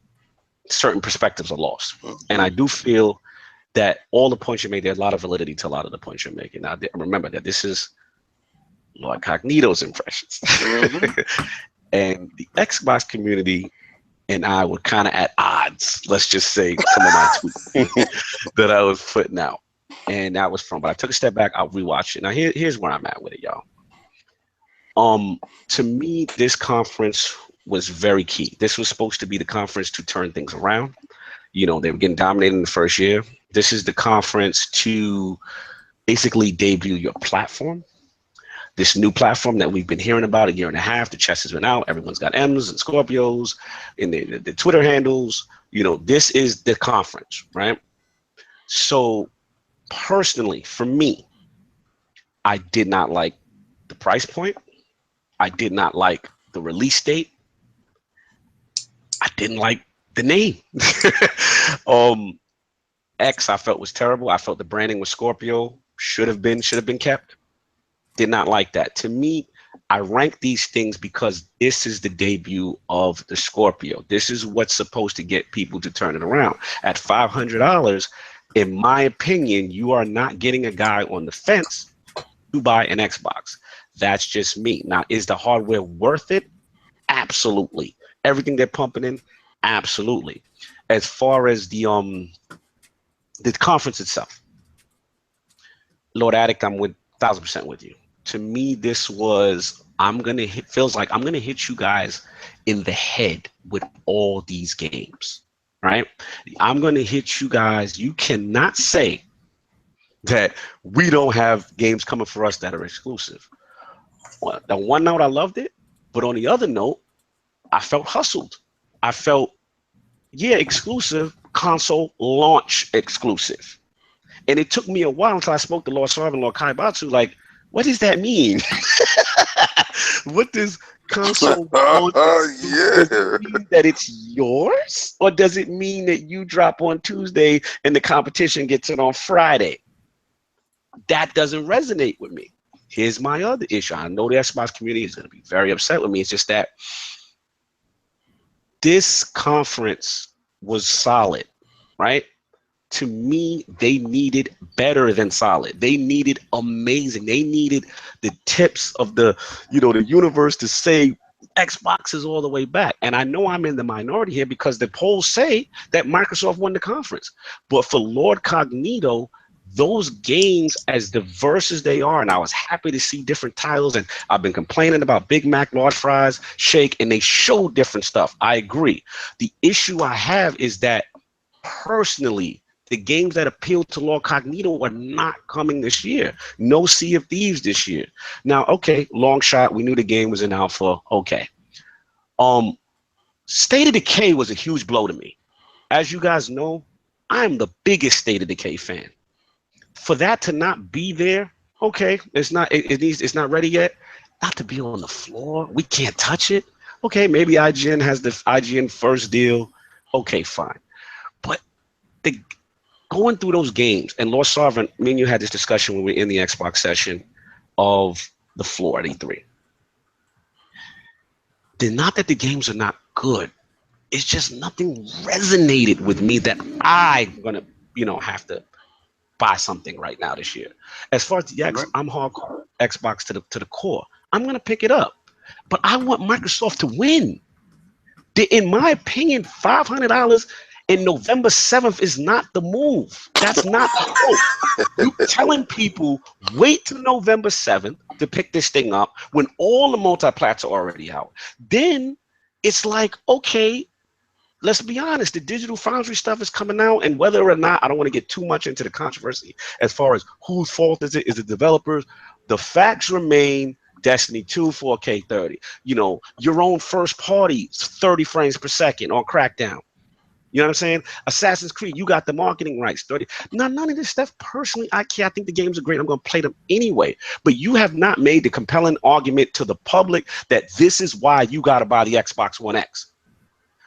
certain perspectives are lost. And I do feel that all the points you made, there's a lot of validity to a lot of the points you're making. Now, remember that this is Lord Cognito's impressions. And the Xbox community and I were kind of at odds. Let's just say some of my tweets that I was putting out. And that was from, but I took a step back, I'll rewatch it. Now here's where I'm at with it, y'all. To me, this conference was very key. This was supposed to be the conference to turn things around. You know, they were getting dominated in the first year. This is the conference to basically debut your platform. This new platform that we've been hearing about a year and a half. The chess has been out. Everyone's got M's and Scorpios in the Twitter handles. You know, this is the conference, right? So personally, for me, I did not like the price point. I did not like the release date. I didn't like the name. X I felt was terrible. I felt the branding with Scorpio should have been kept. Did not like that. To me, I rank these things because this is the debut of the Scorpio. This is what's supposed to get people to turn it around. At $500, in my opinion, you are not getting a guy on the fence to buy an Xbox. That's just me. Now, is the hardware worth it? Absolutely. Everything they're pumping in, absolutely. As far as the conference itself, Lord Addict, I'm with 1,000% with you. To me, this was, feels like I'm gonna hit you guys in the head with all these games, right? I'm gonna hit you guys. You cannot say that we don't have games coming for us that are exclusive. Well, the one note I loved it, but on the other note, I felt hustled. I felt, yeah, exclusive, console launch exclusive. And it took me a while until I spoke to Lord Sarv and Lord Kaibatsu, like, what does that mean? What does console launch yeah. does it mean that it's yours? Or does it mean that you drop on Tuesday and the competition gets it on Friday? That doesn't resonate with me. Here's my other issue. I know the Xbox community is going to be very upset with me. It's just that this conference was solid, right? To me, they needed better than solid. They needed amazing. They needed the tips of the universe to say Xbox is all the way back. And I know I'm in the minority here because the polls say that Microsoft won the conference. But for Lord Cognito, those games, as diverse as they are, and I was happy to see different titles, and I've been complaining about Big Mac, large fries, shake, and they show different stuff. I agree. The issue I have is that personally, the games that appeal to Lord Cognito are not coming this year. No Sea of Thieves this year. Now, okay, long shot. We knew the game was in alpha. Okay. State of Decay was a huge blow to me. As you guys know, I'm the biggest State of Decay fan. For that to not be there, okay, it's not ready yet. Not to be on the floor. We can't touch it. Okay, maybe IGN has the IGN first deal. Okay, fine. But going through those games, and Lord Sovereign, me and you had this discussion when we were in the Xbox session of the floor at E3. Not that the games are not good. It's just nothing resonated with me that I'm gonna, have to buy something right now this year. As far as the X, I'm hardcore Xbox to the core. I'm gonna pick it up, but I want Microsoft to win. In my opinion, $500 and November 7th is not the move. That's not the move. You're telling people, wait till November 7th to pick this thing up when all the multi-plats are already out. Then it's like, okay, let's be honest, the Digital Foundry stuff is coming out, and whether or not, I don't want to get too much into the controversy as far as whose fault is it developers. The facts remain, Destiny 2, 4K 30. Your own first party, 30 frames per second on Crackdown. You know what I'm saying? Assassin's Creed, you got the marketing rights. 30. Now, none of this stuff, personally, I care. I think the games are great. I'm going to play them anyway. But you have not made the compelling argument to the public that this is why you got to buy the Xbox One X.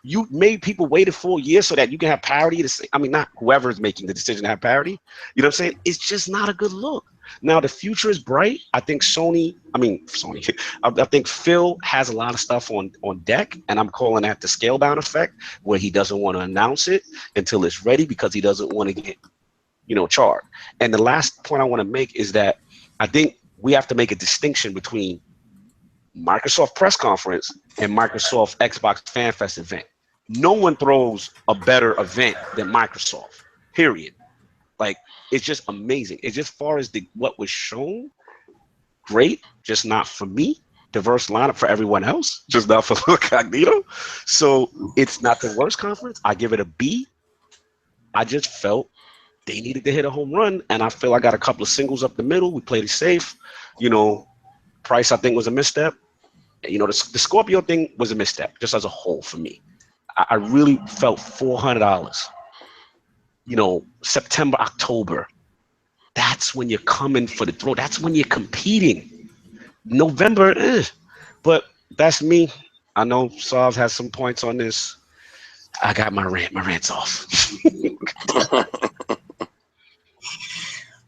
You made people wait a full year so that you can have parity. Not whoever's making the decision to have parity. You know what I'm saying? It's just not a good look. Now, the future is bright. I think I think Phil has a lot of stuff on deck, and I'm calling that the scale-down effect, where he doesn't want to announce it until it's ready because he doesn't want to get, charred. And the last point I want to make is that I think we have to make a distinction between Microsoft press conference and Microsoft Xbox Fanfest event. No one throws a better event than Microsoft, period. Like, it's just amazing. It's just far as what was shown, great, just not for me. Diverse lineup for everyone else, just not for Cognito. So it's not the worst conference. I give it a B. I just felt they needed to hit a home run, and I feel I got a couple of singles up the middle. We played it safe. You know, price I think was a misstep. You know, the Scorpio thing was a misstep, just as a whole for me. I really felt $400. You know, September, October. That's when you're coming for the throw. That's when you're competing. November, but that's me. I know Sav has some points on this. I got my rant's off.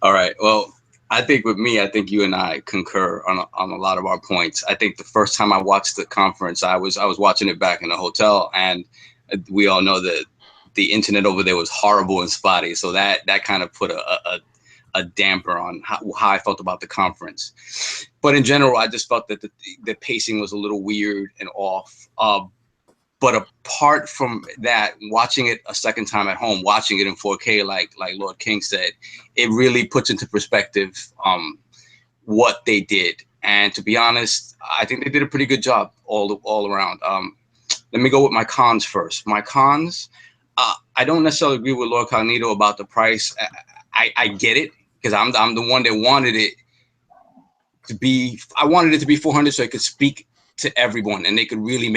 All right. Well, I think with me, I think you and I concur on a lot of our points. I think the first time I watched the conference, I was watching it back in the hotel, and we all know that the internet over there was horrible and spotty. So that kind of put a damper on how I felt about the conference. But in general, I just felt that the pacing was a little weird and off. But apart from that, watching it a second time at home, watching it in 4K, like Lord King said, it really puts into perspective what they did. And to be honest, I think they did a pretty good job all around. Let me go with my cons first. My cons, I don't necessarily agree with Lord Cognito about the price. I get it, because I'm the one that wanted it to be. I wanted it to be 400 so it could speak to everyone and they could really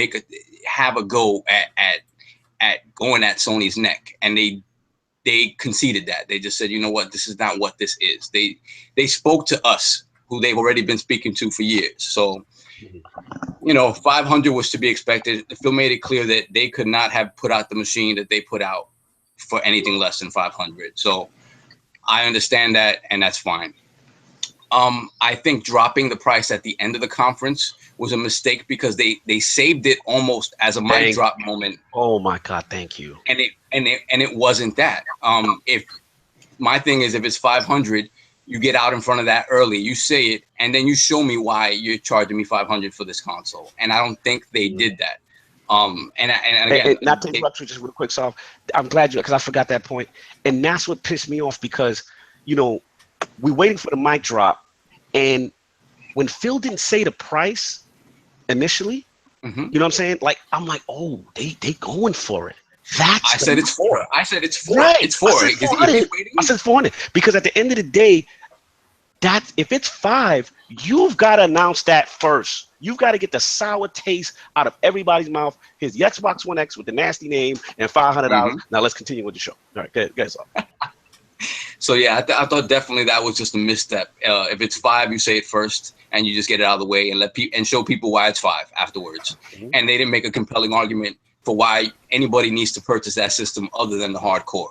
have a go at going at Sony's neck. And they conceded that. They just said, you know what, this is not what this is. They spoke to us, who they've already been speaking to for years. So, you know, 500 was to be expected. The film made it clear that they could not have put out the machine that they put out for anything less than 500. So I understand that, and that's fine. I think dropping the price at the end of the conference was a mistake, because they saved it almost as a mic drop moment. Oh my God, thank you. And it wasn't that. If my thing is, if it's 500, you get out in front of that early, you say it, and then you show me why you're charging me 500 for this console. And I don't think they did that. And again, not to interrupt you, just real quick, Sav. I'm glad because I forgot that point, and that's what pissed me off, because, you know, we waiting for the mic drop, and when Phil didn't say the price initially, you know what I'm saying? Like, I'm like, oh, they going for it. I said it's 4. I said it's 4. Right. It's 4. I said 400 because at the end of the day, if it's 5, you've got to announce that first. You've got to get the sour taste out of everybody's mouth. Here's the Xbox One X with the nasty name and $500. Now let's continue with the show. All right, good, Sav. So yeah, I thought definitely that was just a misstep. If it's 5, you say it first, and you just get it out of the way and and show people why it's 5 afterwards. And they didn't make a compelling argument for why anybody needs to purchase that system other than the hardcore.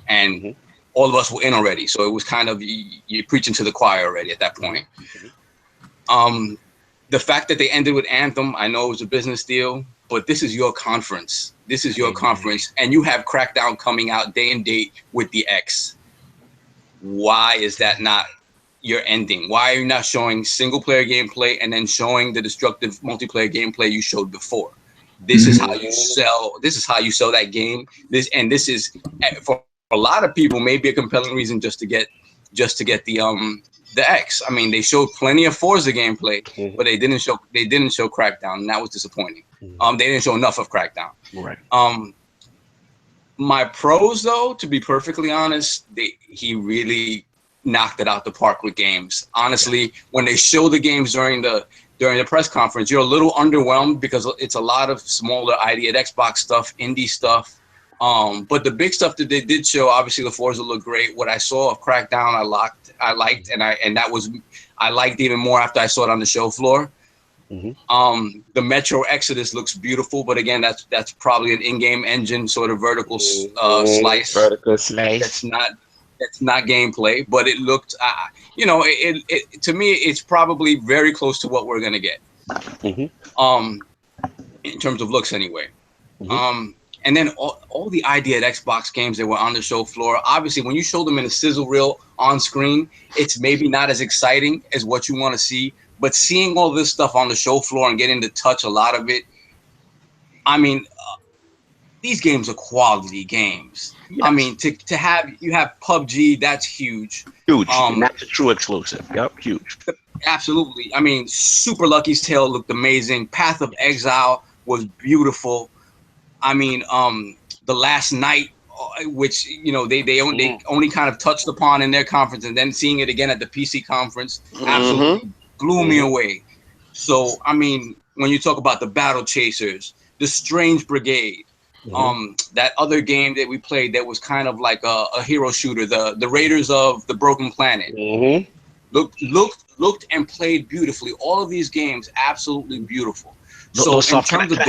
And all of us were in already, so it was kind of you're preaching to the choir already at that point. The fact that they ended with Anthem, I know it was a business deal, but this is your conference. This is your conference, and you have Crackdown coming out day and date with the X. Why is that not your ending? Why are you not showing single player gameplay and then showing the destructive multiplayer gameplay you showed before? This is how you sell. This is how you sell that game. This is for a lot of people maybe a compelling reason just to get the X. I mean, they showed plenty of Forza gameplay, but they didn't show Crackdown, and that was disappointing. They didn't show enough of Crackdown. Right. My pros, though, to be perfectly honest, he really knocked it out the park with games. Honestly, when they show the games during the press conference, you're a little underwhelmed because it's a lot of smaller ID at Xbox stuff, indie stuff. But the big stuff that they did show, obviously the Forza looked great. What I saw of Crackdown, I liked, and I liked even more after I saw it on the show floor. The Metro Exodus looks beautiful, but again, that's probably an in-game engine sort of vertical slice. Vertical slice. That's not gameplay, but it looked, it to me, it's probably very close to what we're gonna get. In terms of looks, anyway. And then all the idea at Xbox games that were on the show floor, obviously, when you show them in a sizzle reel on screen, it's maybe not as exciting as what you want to see. But seeing all this stuff on the show floor and getting to touch a lot of it, I mean, these games are quality games. Yes. I mean, to have PUBG, that's huge. Huge. And that's a true exclusive. Yep, huge. Absolutely. I mean, Super Lucky's Tale looked amazing. Path of Exile was beautiful. I mean, The Last Night, which they only kind of touched upon in their conference, and then seeing it again at the PC conference, absolutely blew me away. So, I mean, when you talk about the Battle Chasers, the Strange Brigade, that other game that we played that was kind of like a hero shooter, the Raiders of the Broken Planet, looked and played beautifully. All of these games, absolutely beautiful. So in terms of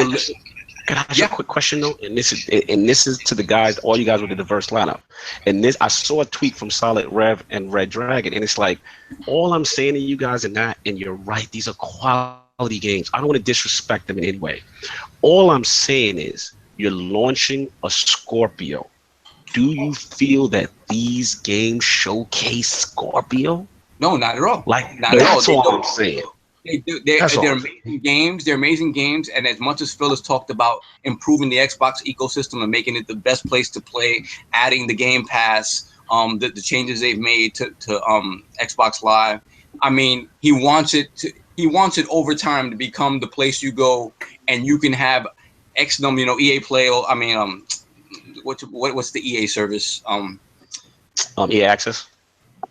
can I ask you a quick question though? And this is to the guys, all you guys with the diverse lineup. And this, I saw a tweet from Solid Rev and Red Dragon, and it's like, all I'm saying to you guys, and you're right, these are quality games. I don't want to disrespect them in any way. All I'm saying is, you're launching a Scorpio. Do you feel that these games showcase Scorpio? No, not at all. Like, that's all I'm saying. They're amazing games. They're amazing games. And as much as Phil has talked about improving the Xbox ecosystem and making it the best place to play, adding the Game Pass, the changes they've made to Xbox Live. I mean, he wants it over time to become the place you go and you can have EA Play. I mean, what's the EA service? EA Access.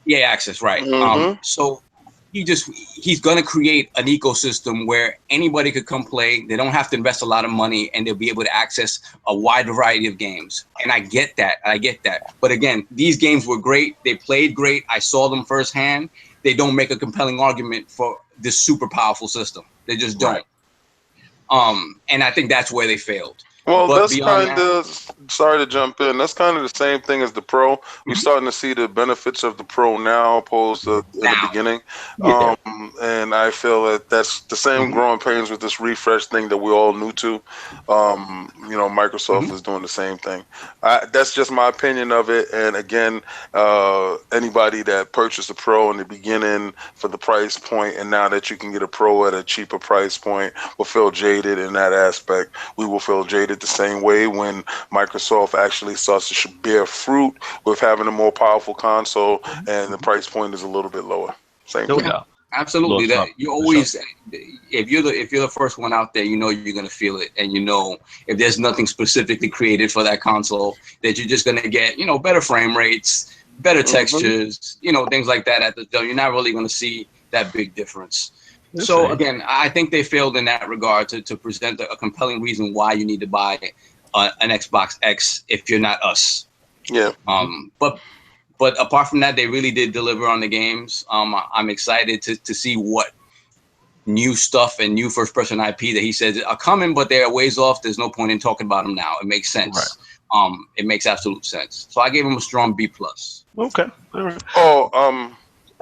EA Access, right? So he's gonna create an ecosystem where anybody could come play. They don't have to invest a lot of money, and they'll be able to access a wide variety of games. And I get that. But again, these games were great. They played great. I saw them firsthand. They don't make a compelling argument for this super powerful system. They just don't. And I think that's where they failed. Well, that's kind of, sorry to jump in, that's kind of the same thing as the Pro. We're starting to see the benefits of the Pro now opposed to in the beginning. And I feel that that's the same growing pains with this refresh thing that we're all new to. Microsoft is doing the same thing. That's just my opinion of it. And again, anybody that purchased a Pro in the beginning for the price point, and now that you can get a Pro at a cheaper price point, will feel jaded in that aspect. We will feel jaded the same way when Microsoft actually starts to bear fruit with having a more powerful console and the price point is a little bit lower. Same thing. Absolutely. That you always, if you're the first one out there, you're gonna feel it, and if there's nothing specifically created for that console, that you're just gonna get better frame rates, better textures, things like that. You're not really gonna see that big difference. So again, I think they failed in that regard to present a compelling reason why you need to buy an Xbox X if you're not us. Yeah. But apart from that, they really did deliver on the games. I'm excited to see what new stuff and new first-person IP that he says are coming, but they're ways off. There's no point in talking about them now. It makes sense. Right. It makes absolute sense. So I gave him a strong B+. Okay. All right.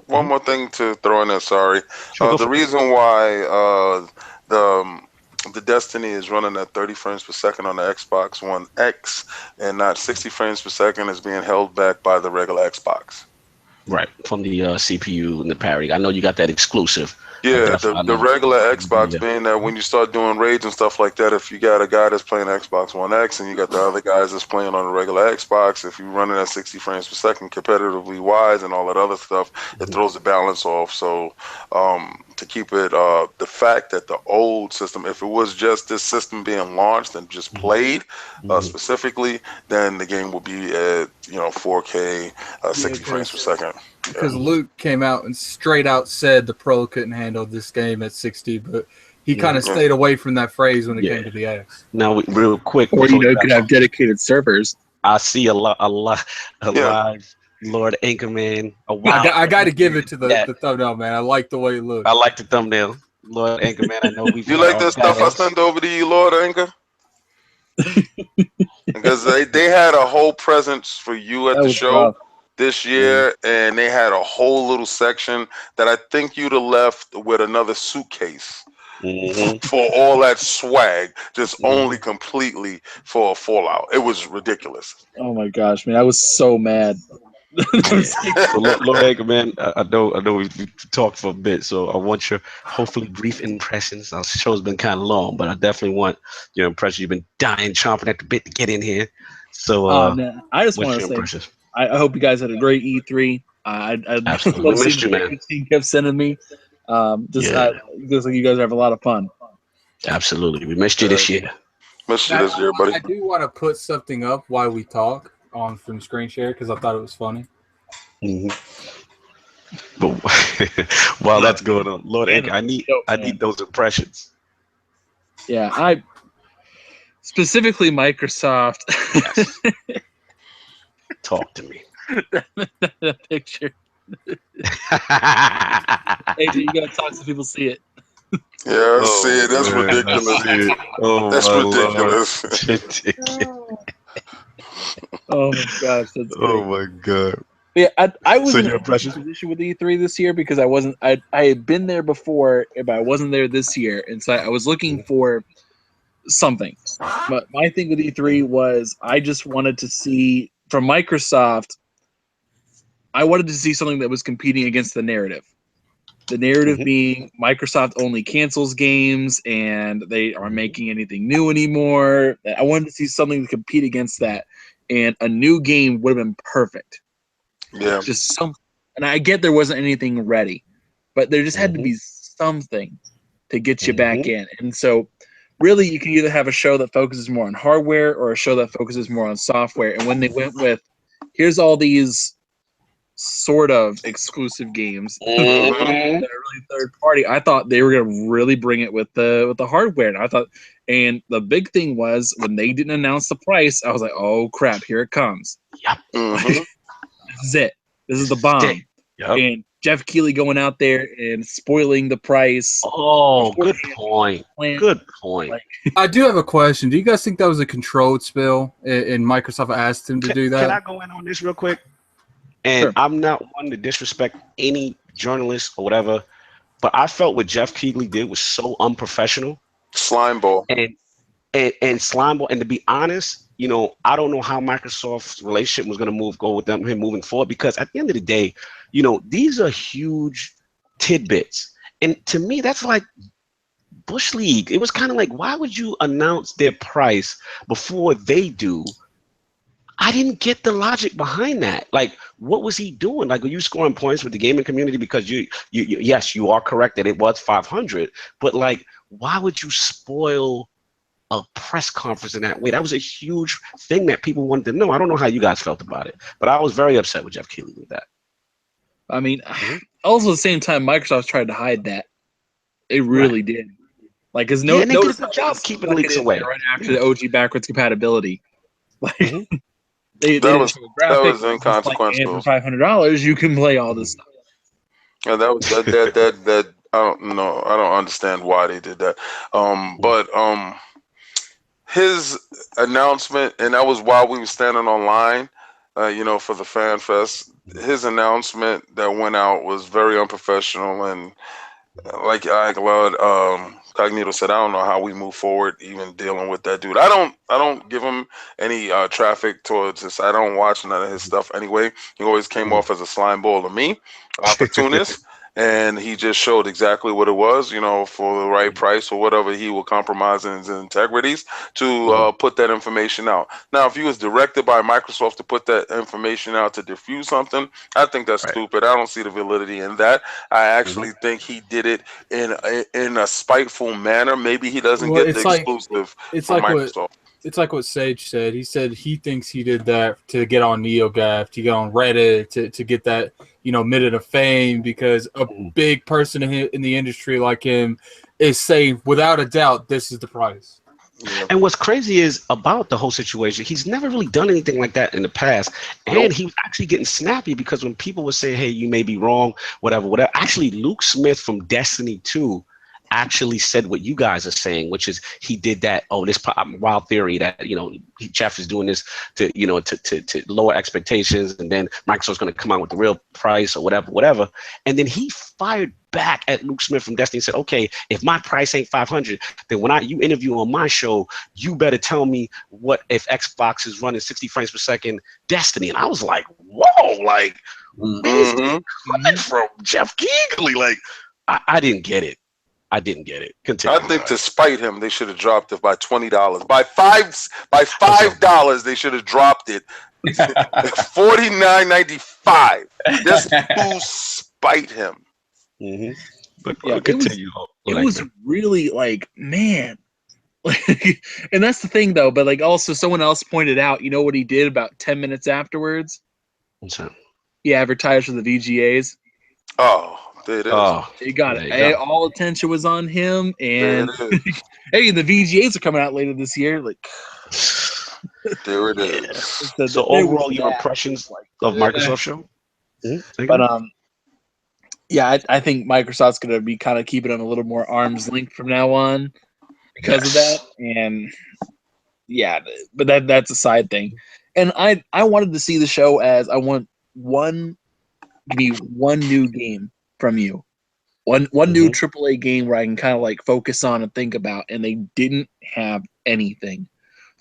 One more thing to throw in there. Sorry. The reason why the Destiny is running at 30 frames per second on the Xbox One X and not 60 frames per second is being held back by the regular Xbox. Right, from the CPU and the parity. I know you got that exclusive. Yeah, the regular Xbox being that when you start doing raids and stuff like that, if you got a guy that's playing Xbox One X and you got the other guys that's playing on the regular Xbox, if you're running at 60 frames per second competitively wise and all that other stuff, it throws the balance off. So to keep it, the fact that the old system, if it was just this system being launched and just played specifically, then the game will be at 4K, 60 frames per second. Because Luke came out and straight out said the Pro couldn't handle this game at 60, but he kind of stayed away from that phrase when it came to the X. Now, real quick, or could have dedicated servers. I see a live Lord Anchorman. I got to give it to the thumbnail, man. I like the way it looks. I like the thumbnail, Lord Anchorman. I know we. You like that stuff I sent over to you, Lord Anchor? Because they had a whole presence for you at the show this year, and they had a whole little section that I think you'd have left with another suitcase for all that swag, just only completely for a Fallout. It was ridiculous. Oh my gosh, man, I was so mad. So, Lord Anchor, man, I know we've talked for a bit, so I want your hopefully brief impressions. Our show's been kind of long, but I definitely want your impressions. You've been dying, chomping at the bit to get in here. So, Man, I just what's want to your say, impressions? I hope you guys had a great E3. I Absolutely. love We seeing missed the you, man. pictures Team kept sending me. Yeah. Looks like you guys have a lot of fun. Absolutely. We missed you this year. Missed you Now, this year, buddy. I do want to put something up while we talk on from screen share because I thought it was funny. Mm-hmm. But while that's going on, Lord Anchor, I need those impressions. Yeah, I specifically Microsoft. Yes. Talk to me. That picture. AJ, you gotta talk so people see it. Yeah, I see it. That's man, ridiculous. Oh, That's my ridiculous. Lord. Ridiculous. Oh my gosh, that's great. Oh my God. Yeah, I was So in your a impressions? position with E3 this year because I had been there before, but I wasn't there this year, and so I was looking for something. But my thing with E3 was I just wanted to see from Microsoft. I wanted to see something that was competing against the narrative. The narrative being Microsoft only cancels games and they aren't making anything new anymore. I wanted to see something to compete against that, and a new game would have been perfect. Yeah. Just some, and I get there wasn't anything ready, but there just had to be something to get you back in. And so, really, you can either have a show that focuses more on hardware or a show that focuses more on software. And when they went with, here's all these sort of exclusive games that are really third party, I thought they were going to really bring it with the hardware. And I thought, and the big thing was when they didn't announce the price, I was like, oh crap, here it comes. Mm-hmm. This is it. This is the bomb. Yep. And Jeff Keighley going out there and spoiling the price. Oh, good point. Good point. I do have a question. Do you guys think that was a controlled spill and Microsoft asked him to do that? Can I go in on this real quick? And Sure. I'm not one to disrespect any journalist or whatever, but I felt what Jeff Keighley did was so unprofessional. Slime ball. And slime ball. And to be honest, I don't know how Microsoft's relationship was going to go with him moving forward, because at the end of the day, these are huge tidbits. And to me, that's like Bush League. It was kind of like, why would you announce their price before they do? I didn't get the logic behind that. Like, what was he doing? Like, were you scoring points with the gaming community? Because yes, you are correct that it was 500, but like, why would you spoil a press conference in that way? That was a huge thing that people wanted to know. I don't know how you guys felt about it, but I was very upset with Jeff Keighley with that. I mean, also at the same time, Microsoft tried to hide that. It really did. Like, because they did a good job keeping leaks away right after the OG backwards compatibility. Like, that was inconsequential. Like, and for $500, you can play all this stuff. Yeah, that I don't know. I don't understand why they did that. But his announcement, and that was while we were standing online, for the Fanfest. His announcement that went out was very unprofessional, and like Lord Cognito said, I don't know how we move forward even dealing with that dude. I don't give him any traffic towards this. I don't watch none of his stuff anyway. He always came off as a slime ball to me, opportunist. And he just showed exactly what it was, for the right price or whatever. He will compromise in his integrities to put that information out. Now, if he was directed by Microsoft to put that information out to diffuse something, I think that's stupid. I don't see the validity in that. I actually think he did it in a spiteful manner. Maybe he doesn't get the exclusive from Microsoft. It's like what Sage said. He said he thinks he did that to get on NeoGAF, to get on Reddit, to get that, minute of fame, because a big person in the industry like him is saying, without a doubt, this is the price. Yeah. And what's crazy is about the whole situation, he's never really done anything like that in the past. And he was actually getting snappy because when people were saying, hey, you may be wrong, whatever. Actually, Luke Smith from Destiny 2 actually said what you guys are saying, which is he did that. Oh, this wild theory that Jeff is doing this to to lower expectations, and then Microsoft's going to come out with the real price or whatever. And then he fired back at Luke Smith from Destiny and said, okay, if my price ain't 500, then when you interview on my show, you better tell me what if Xbox is running 60 frames per second Destiny. And I was like, what? whoa, like, from Jeff Keighley, like, I didn't get it. I didn't get it. Continue. I think to spite him, they should have dropped it by $20. By $5, they should have dropped it. $49.95. Just to spite him. Mm-hmm. But Yeah, continue. It was really like, man. And that's the thing, though. But like, also, someone else pointed out, you know what he did about 10 minutes afterwards? What's that? He advertised for the VGAs. Oh, there it is. Oh, He got it. All attention was on him, and hey, the VGAs are coming out later this year. Like, there it is. So overall, your impressions of Microsoft show? But yeah, I think Microsoft's going to be kind of keeping them a little more arm's length from now on because of that. And yeah, but that's a side thing. And I wanted to see the show as I want give me one new game from you. One new AAA game where I can kind of like focus on and think about, and they didn't have anything.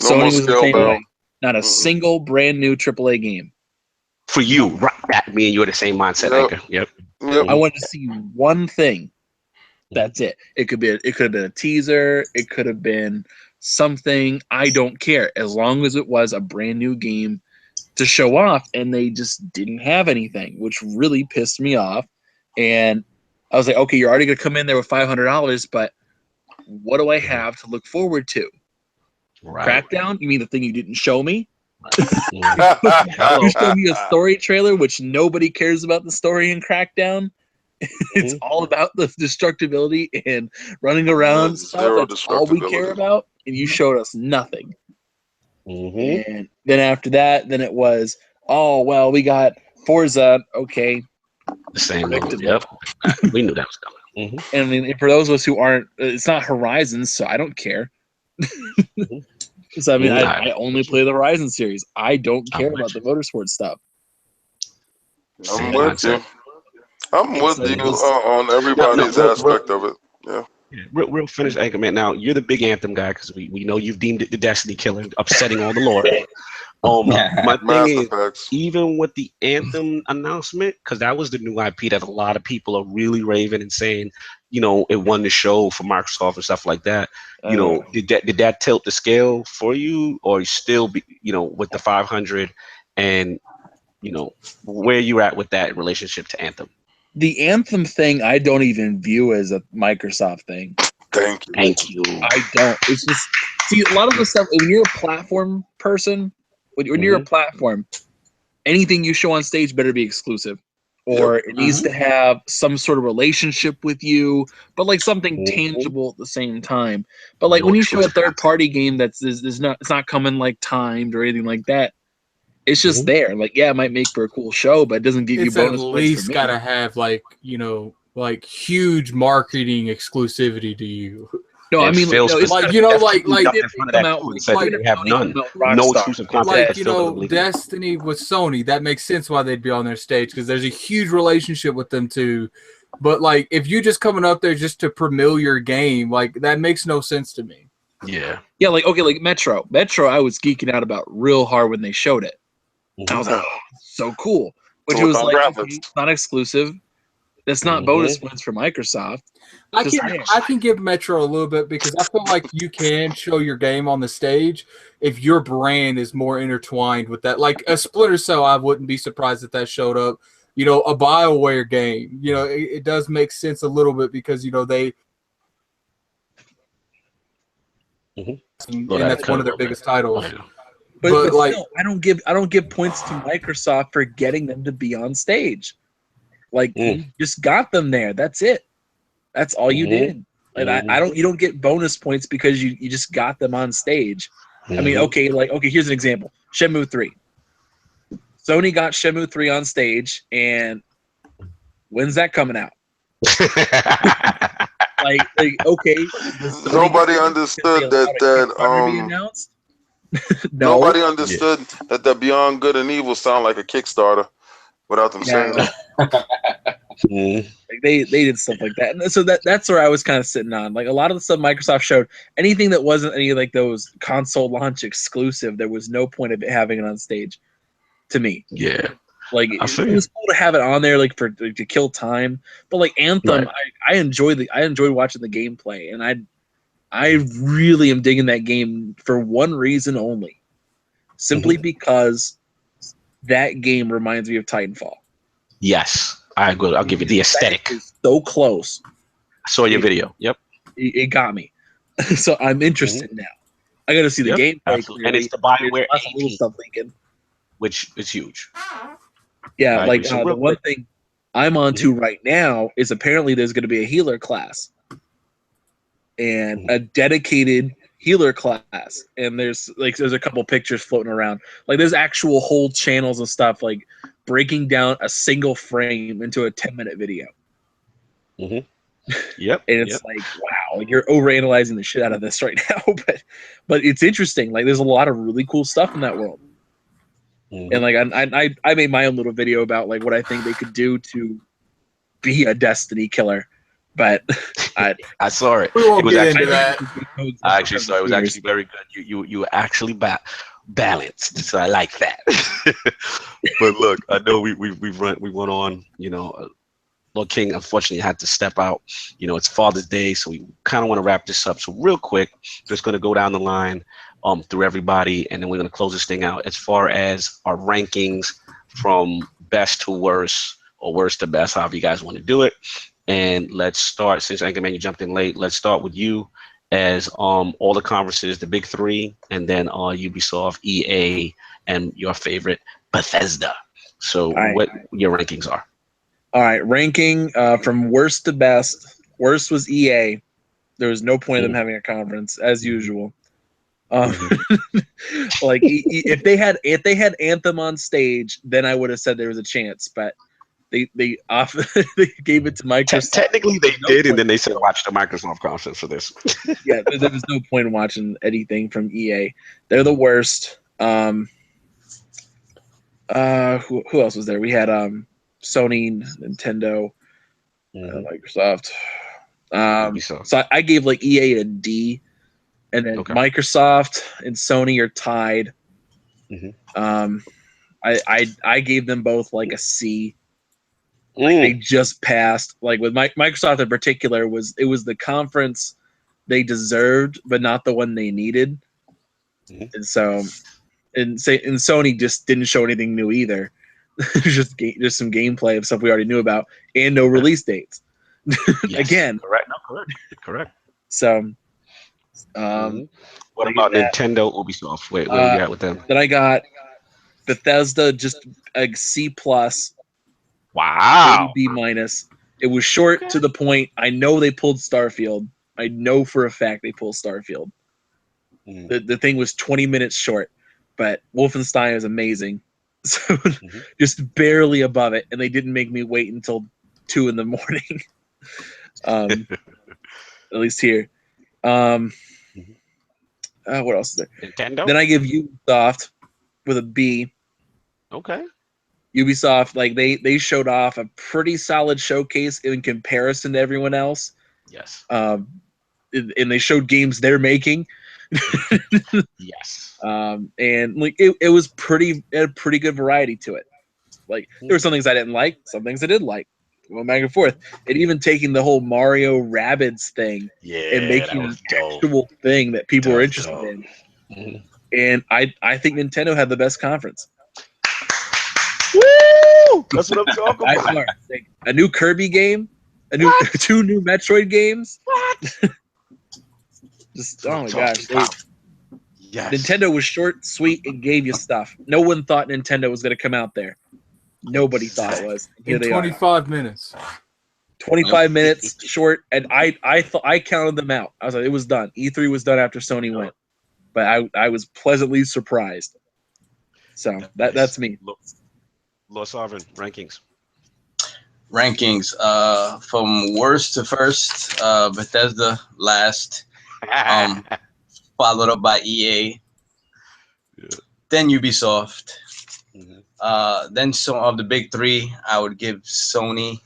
No Sony was the same way. Not a Mm-mm. single brand new AAA game. For you, right? That me and you are the same mindset, Anchor. Yep. I wanted to see one thing. That's it. It could have been a teaser. It could have been something. I don't care as long as it was a brand new game to show off. And they just didn't have anything, which really pissed me off. And I was like, okay, you're already gonna come in there with $500, but what do I have to look forward to? Right. Crackdown? You mean the thing you didn't show me? You Hello. showed me a story trailer, which nobody cares about the story in Crackdown. It's all about the destructibility and running around stuff. Zero That's all we care about, and you showed us nothing. And then after that, then it was, oh well, we got Forza. Okay, The same. predictable. Yep. We knew that was coming. And I mean, for those of us who aren't, it's not Horizon, so I don't care. So I mean, I only play the Horizon series. I don't care about the motorsport stuff. I'm with you. I'm with you on everybody's aspect of it. Yeah. Real finish, Anchorman. Now you're the big Anthem guy because we know you've deemed it the Destiny killer, upsetting all the lore. My thing is, even with the Anthem announcement, because that was the new IP that a lot of people are really raving and saying, you know, it won the show for Microsoft and stuff like that. You know, did that tilt the scale for you, or you still be, you know, with the 500, and you know where you're at with that relationship to Anthem? The Anthem thing, I don't even view as a Microsoft thing. Thank you. I don't. It's just, see, a lot of the stuff, when you're a platform person, when you're a platform, anything you show on stage better be exclusive. Or it needs to have some sort of relationship with you, but like something tangible at the same time. But like when you show a third-party game it's not coming like timed or anything like that. It's just there. Like, yeah, it might make for a cool show, but it doesn't give you bonus points. At least gotta have like, you know, like huge marketing exclusivity to you. No, I mean, it's like, you know, like come out like they have none, no exclusive content. Like, you know, Destiny with Sony, that makes sense why they'd be on their stage because there's a huge relationship with them too. But like, if you just coming up there just to promote your game, like that makes no sense to me. Yeah. Yeah, like okay, like Metro, I was geeking out about real hard when they showed it. I was like, oh, so cool. Which was like, okay, it's not exclusive. That's not bonus points for Microsoft. I can give Metro a little bit because I feel like you can show your game on the stage if your brand is more intertwined with that. Like a Splinter Cell, I wouldn't be surprised if that showed up. You know, a BioWare game, you know, it does make sense a little bit because, you know, they and that's one of their biggest titles. But like, still, I don't give points to Microsoft for getting them to be on stage. Like you just got them there. That's it. That's all you did. Like you don't get bonus points because you just got them on stage. I mean, okay, here's an example. Shenmue 3. Sony got Shenmue 3 on stage, and when's that coming out? like okay. Nobody understood that no. Nobody understood that the Beyond Good and Evil sound like a Kickstarter without them saying that. Like they did stuff like that, and so that's where I was kind of sitting on. Like a lot of the stuff Microsoft showed, anything that wasn't any like those console launch exclusive, there was no point of having it on stage. To me, yeah. Like it was cool to have it on there, like to kill time. But like Anthem, Right. I enjoyed watching the gameplay, and I really am digging that game for one reason only, simply because that game reminds me of Titanfall. Yes, I agree. I'll give you the aesthetic. Is so close. I saw your video. Yep. It got me. So I'm interested now. I got to see the gameplay. Absolutely. And it's the BioWare lots of little stuff leaking, which is huge. Yeah, like the one thing I'm on to right now is apparently there's going to be a healer class and a dedicated healer class, and there's a couple pictures floating around. Like there's actual whole channels and stuff like breaking down a single frame into a 10-minute video. Yep. And it's like, wow, you're overanalyzing the shit out of this right now, but it's interesting. Like there's a lot of really cool stuff in that world. And like I made my own little video about like what I think they could do to be a Destiny killer, but I saw it. We won't It was get actually, into that. I actually saw it. It was actually very good. You were actually balanced, so I like that. But look, I know we went on. You know, Lord King unfortunately had to step out. You know, it's Father's Day, so we kind of want to wrap this up. So real quick, just going to go down the line through everybody, and then we're going to close this thing out as far as our rankings from best to worst or worst to best, however you guys want to do it. And let's start, since Anchorman, you jumped in late, let's start with you as all the conferences, the big three, and then Ubisoft, EA, and your favorite, Bethesda. So what your rankings are. All right, ranking from worst to best. Worst was EA. There was no point in them having a conference, as usual. Like if they had Anthem on stage, then I would have said there was a chance, but they gave it to Microsoft. Technically they did, and then they said watch the Microsoft Conference for this. Yeah, there was no point in watching anything from EA. They're the worst. Who else was there? We had Sony, Nintendo, Microsoft. So I gave like EA a D, and then Microsoft and Sony are tied. I gave them both like a C. Like they just passed. Like with Microsoft in particular, it was the conference they deserved, but not the one they needed. And so, and Sony just didn't show anything new either. just some gameplay of stuff we already knew about, and no release dates. Again, correct. So, what about Nintendo, Ubisoft? Wait, where are you at with them? Then I got Bethesda, just a C plus. Wow. B minus. It was short to the point. I know they pulled Starfield. I know for a fact they pulled Starfield. The thing was 20 minutes short, but Wolfenstein is amazing. So just barely above it, and they didn't make me wait until 2 a.m. At least here. What else is there? Nintendo. Then I give Ubisoft with a B. Okay. Ubisoft, like they showed off a pretty solid showcase in comparison to everyone else. Yes. And they showed games they're making. Yes. And like it was a pretty good variety to it. Like there were some things I didn't like, some things I did like. Going back and forth. And even taking the whole Mario Rabbids thing and making an actual thing that people were interested in. And I think Nintendo had the best conference. Woo! That's what I'm talking about. A new Kirby game, two new Metroid games. What? Just oh my gosh! Yes. Nintendo was short, sweet, and gave you stuff. No one thought Nintendo was going to come out there. Nobody thought it was. In 25 minutes. 25 minutes short, and I counted them out. I was like, it was done. E3 was done after Sony went, but I was pleasantly surprised. So that's me. Lord Sovereign, rankings. From worst to first, Bethesda last, followed up by EA, then Ubisoft, then some of the big three. I would give Sony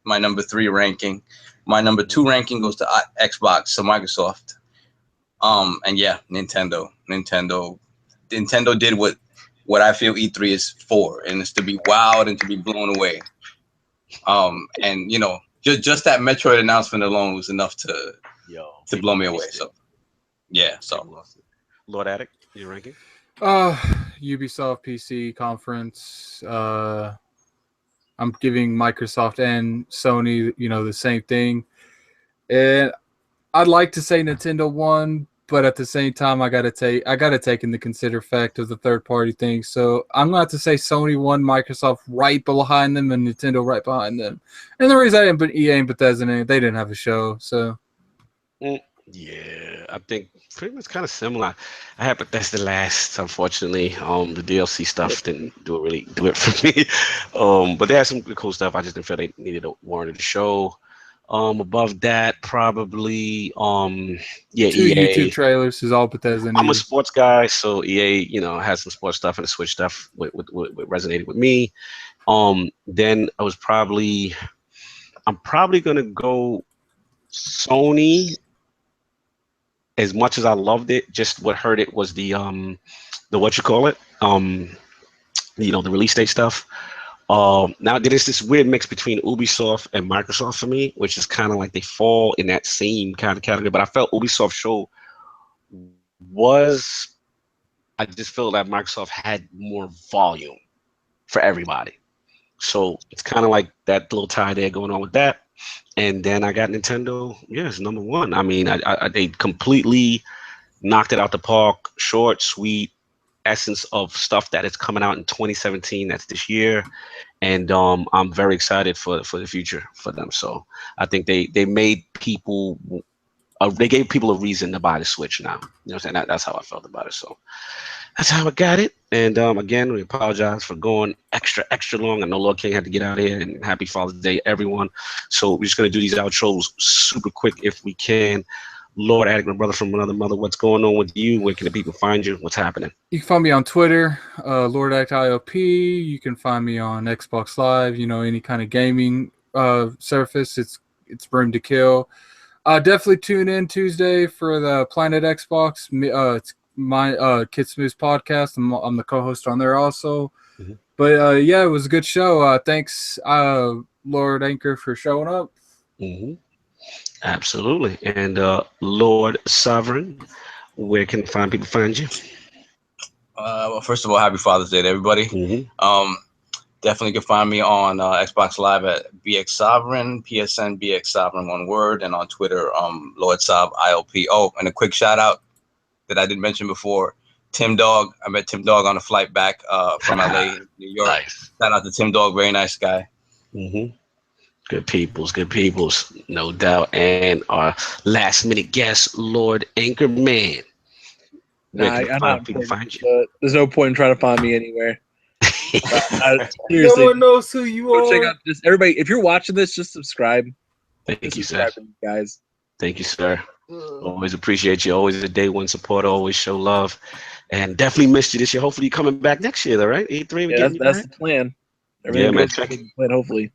my number 3 ranking. My number 2 ranking goes to Xbox, so Microsoft, and yeah, Nintendo did what what I feel E3 is for, and it's to be wowed and to be blown away. And you know, just that Metroid announcement alone was enough to blow me away. So yeah, so Lord Addict, your ranking? Ubisoft PC Conference. I'm giving Microsoft and Sony, you know, the same thing. And I'd like to say Nintendo won, but at the same time, I gotta take into consider fact of the third party thing. So I'm gonna have to say Sony won, Microsoft right behind them, and Nintendo right behind them. And the reason I didn't put EA and Bethesda in, they didn't have a show. So yeah, I think pretty much kind of similar. I had Bethesda last, unfortunately. The DLC stuff didn't really do it for me. But they had some good cool stuff. I just didn't feel they needed a warranted the show. Above that, probably two EA. YouTube trailers is all Bethesda. I'm a sports guy, so EA, you know, has some sports stuff and the Switch stuff with resonated with me. Then I'm probably gonna go Sony. As much as I loved it, just what hurt it was the what you call it, you know, the release date stuff. Now there's this weird mix between Ubisoft and Microsoft for me, which is kind of like they fall in that same kind of category. But I felt Ubisoft show I just feel that Microsoft had more volume for everybody. So it's kind of like that little tie there going on with that. And then I got Nintendo. Yes, number one. I mean, they completely knocked it out the park. Short, sweet, essence of stuff that is coming out in 2017. That's this year, and I'm very excited for the future for them. So I think they made people. They gave people a reason to buy the Switch now. You know what I'm saying? That's how I felt about it. So that's how I got it. And again, we apologize for going extra long. I know Lord King had to get out of here, and happy Father's Day, everyone. So we're just going to do these outros super quick if we can. Lord Addict, my brother from another mother, what's going on with you? Where can the people find you? What's happening? You can find me on Twitter, Lord Addict ILP. You can find me on Xbox Live, you know, any kind of gaming surface. It's room to kill. Definitely tune in Tuesday for the Planet Xbox. It's my Kid Smooth's podcast. I'm the co-host on there also. Mm-hmm. But yeah, it was a good show. Thanks, Lord Anchor, for showing up. Mm-hmm. Absolutely. And Lord Sovereign, where can people find you? Well, first of all, happy Father's Day to everybody. Mm-hmm. Definitely can find me on Xbox Live at BX Sovereign, PSN BX Sovereign, one word, and on Twitter, Lord Sob ILP. Oh, and a quick shout out that I didn't mention before, Tim Dog. I met Tim Dog on a flight back from LA, New York. Nice. Shout out to Tim Dog, very nice guy. Mm-hmm. Good peoples, no doubt. And our last minute guest, Lord Anchorman. Where can people find you? There's no point in trying to find me anywhere. Seriously, no one knows who you are. Check out just everybody. If you're watching this, just subscribe. Thank you, sir. Guys. Thank you, sir. Always appreciate you. Always a day one supporter. Always show love. And definitely missed you this year. Hopefully you're coming back next year, though, right? E3. Yeah, that's the plan. Everything man. Plan, hopefully.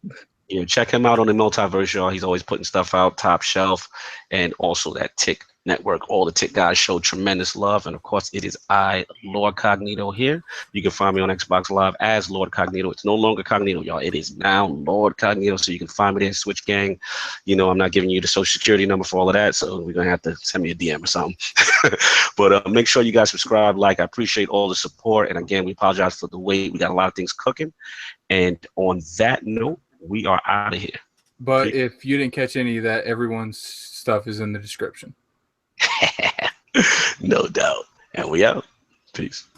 Yeah, check him out on the Multiverse, y'all. He's always putting stuff out, top shelf, and also that Tick Network. All the Tick guys show tremendous love, and of course, it is I, Lord Cognito, here. You can find me on Xbox Live as Lord Cognito. It's no longer Cognito, y'all. It is now Lord Cognito, so you can find me there. Switch Gang. You know, I'm not giving you the social security number for all of that, so we're gonna have to send me a DM or something. But make sure you guys subscribe, like. I appreciate all the support, and again, we apologize for the wait. We got a lot of things cooking, and on that note, we are out of here. But if you didn't catch any of that, everyone's stuff is in the description. No doubt. And we out. Peace.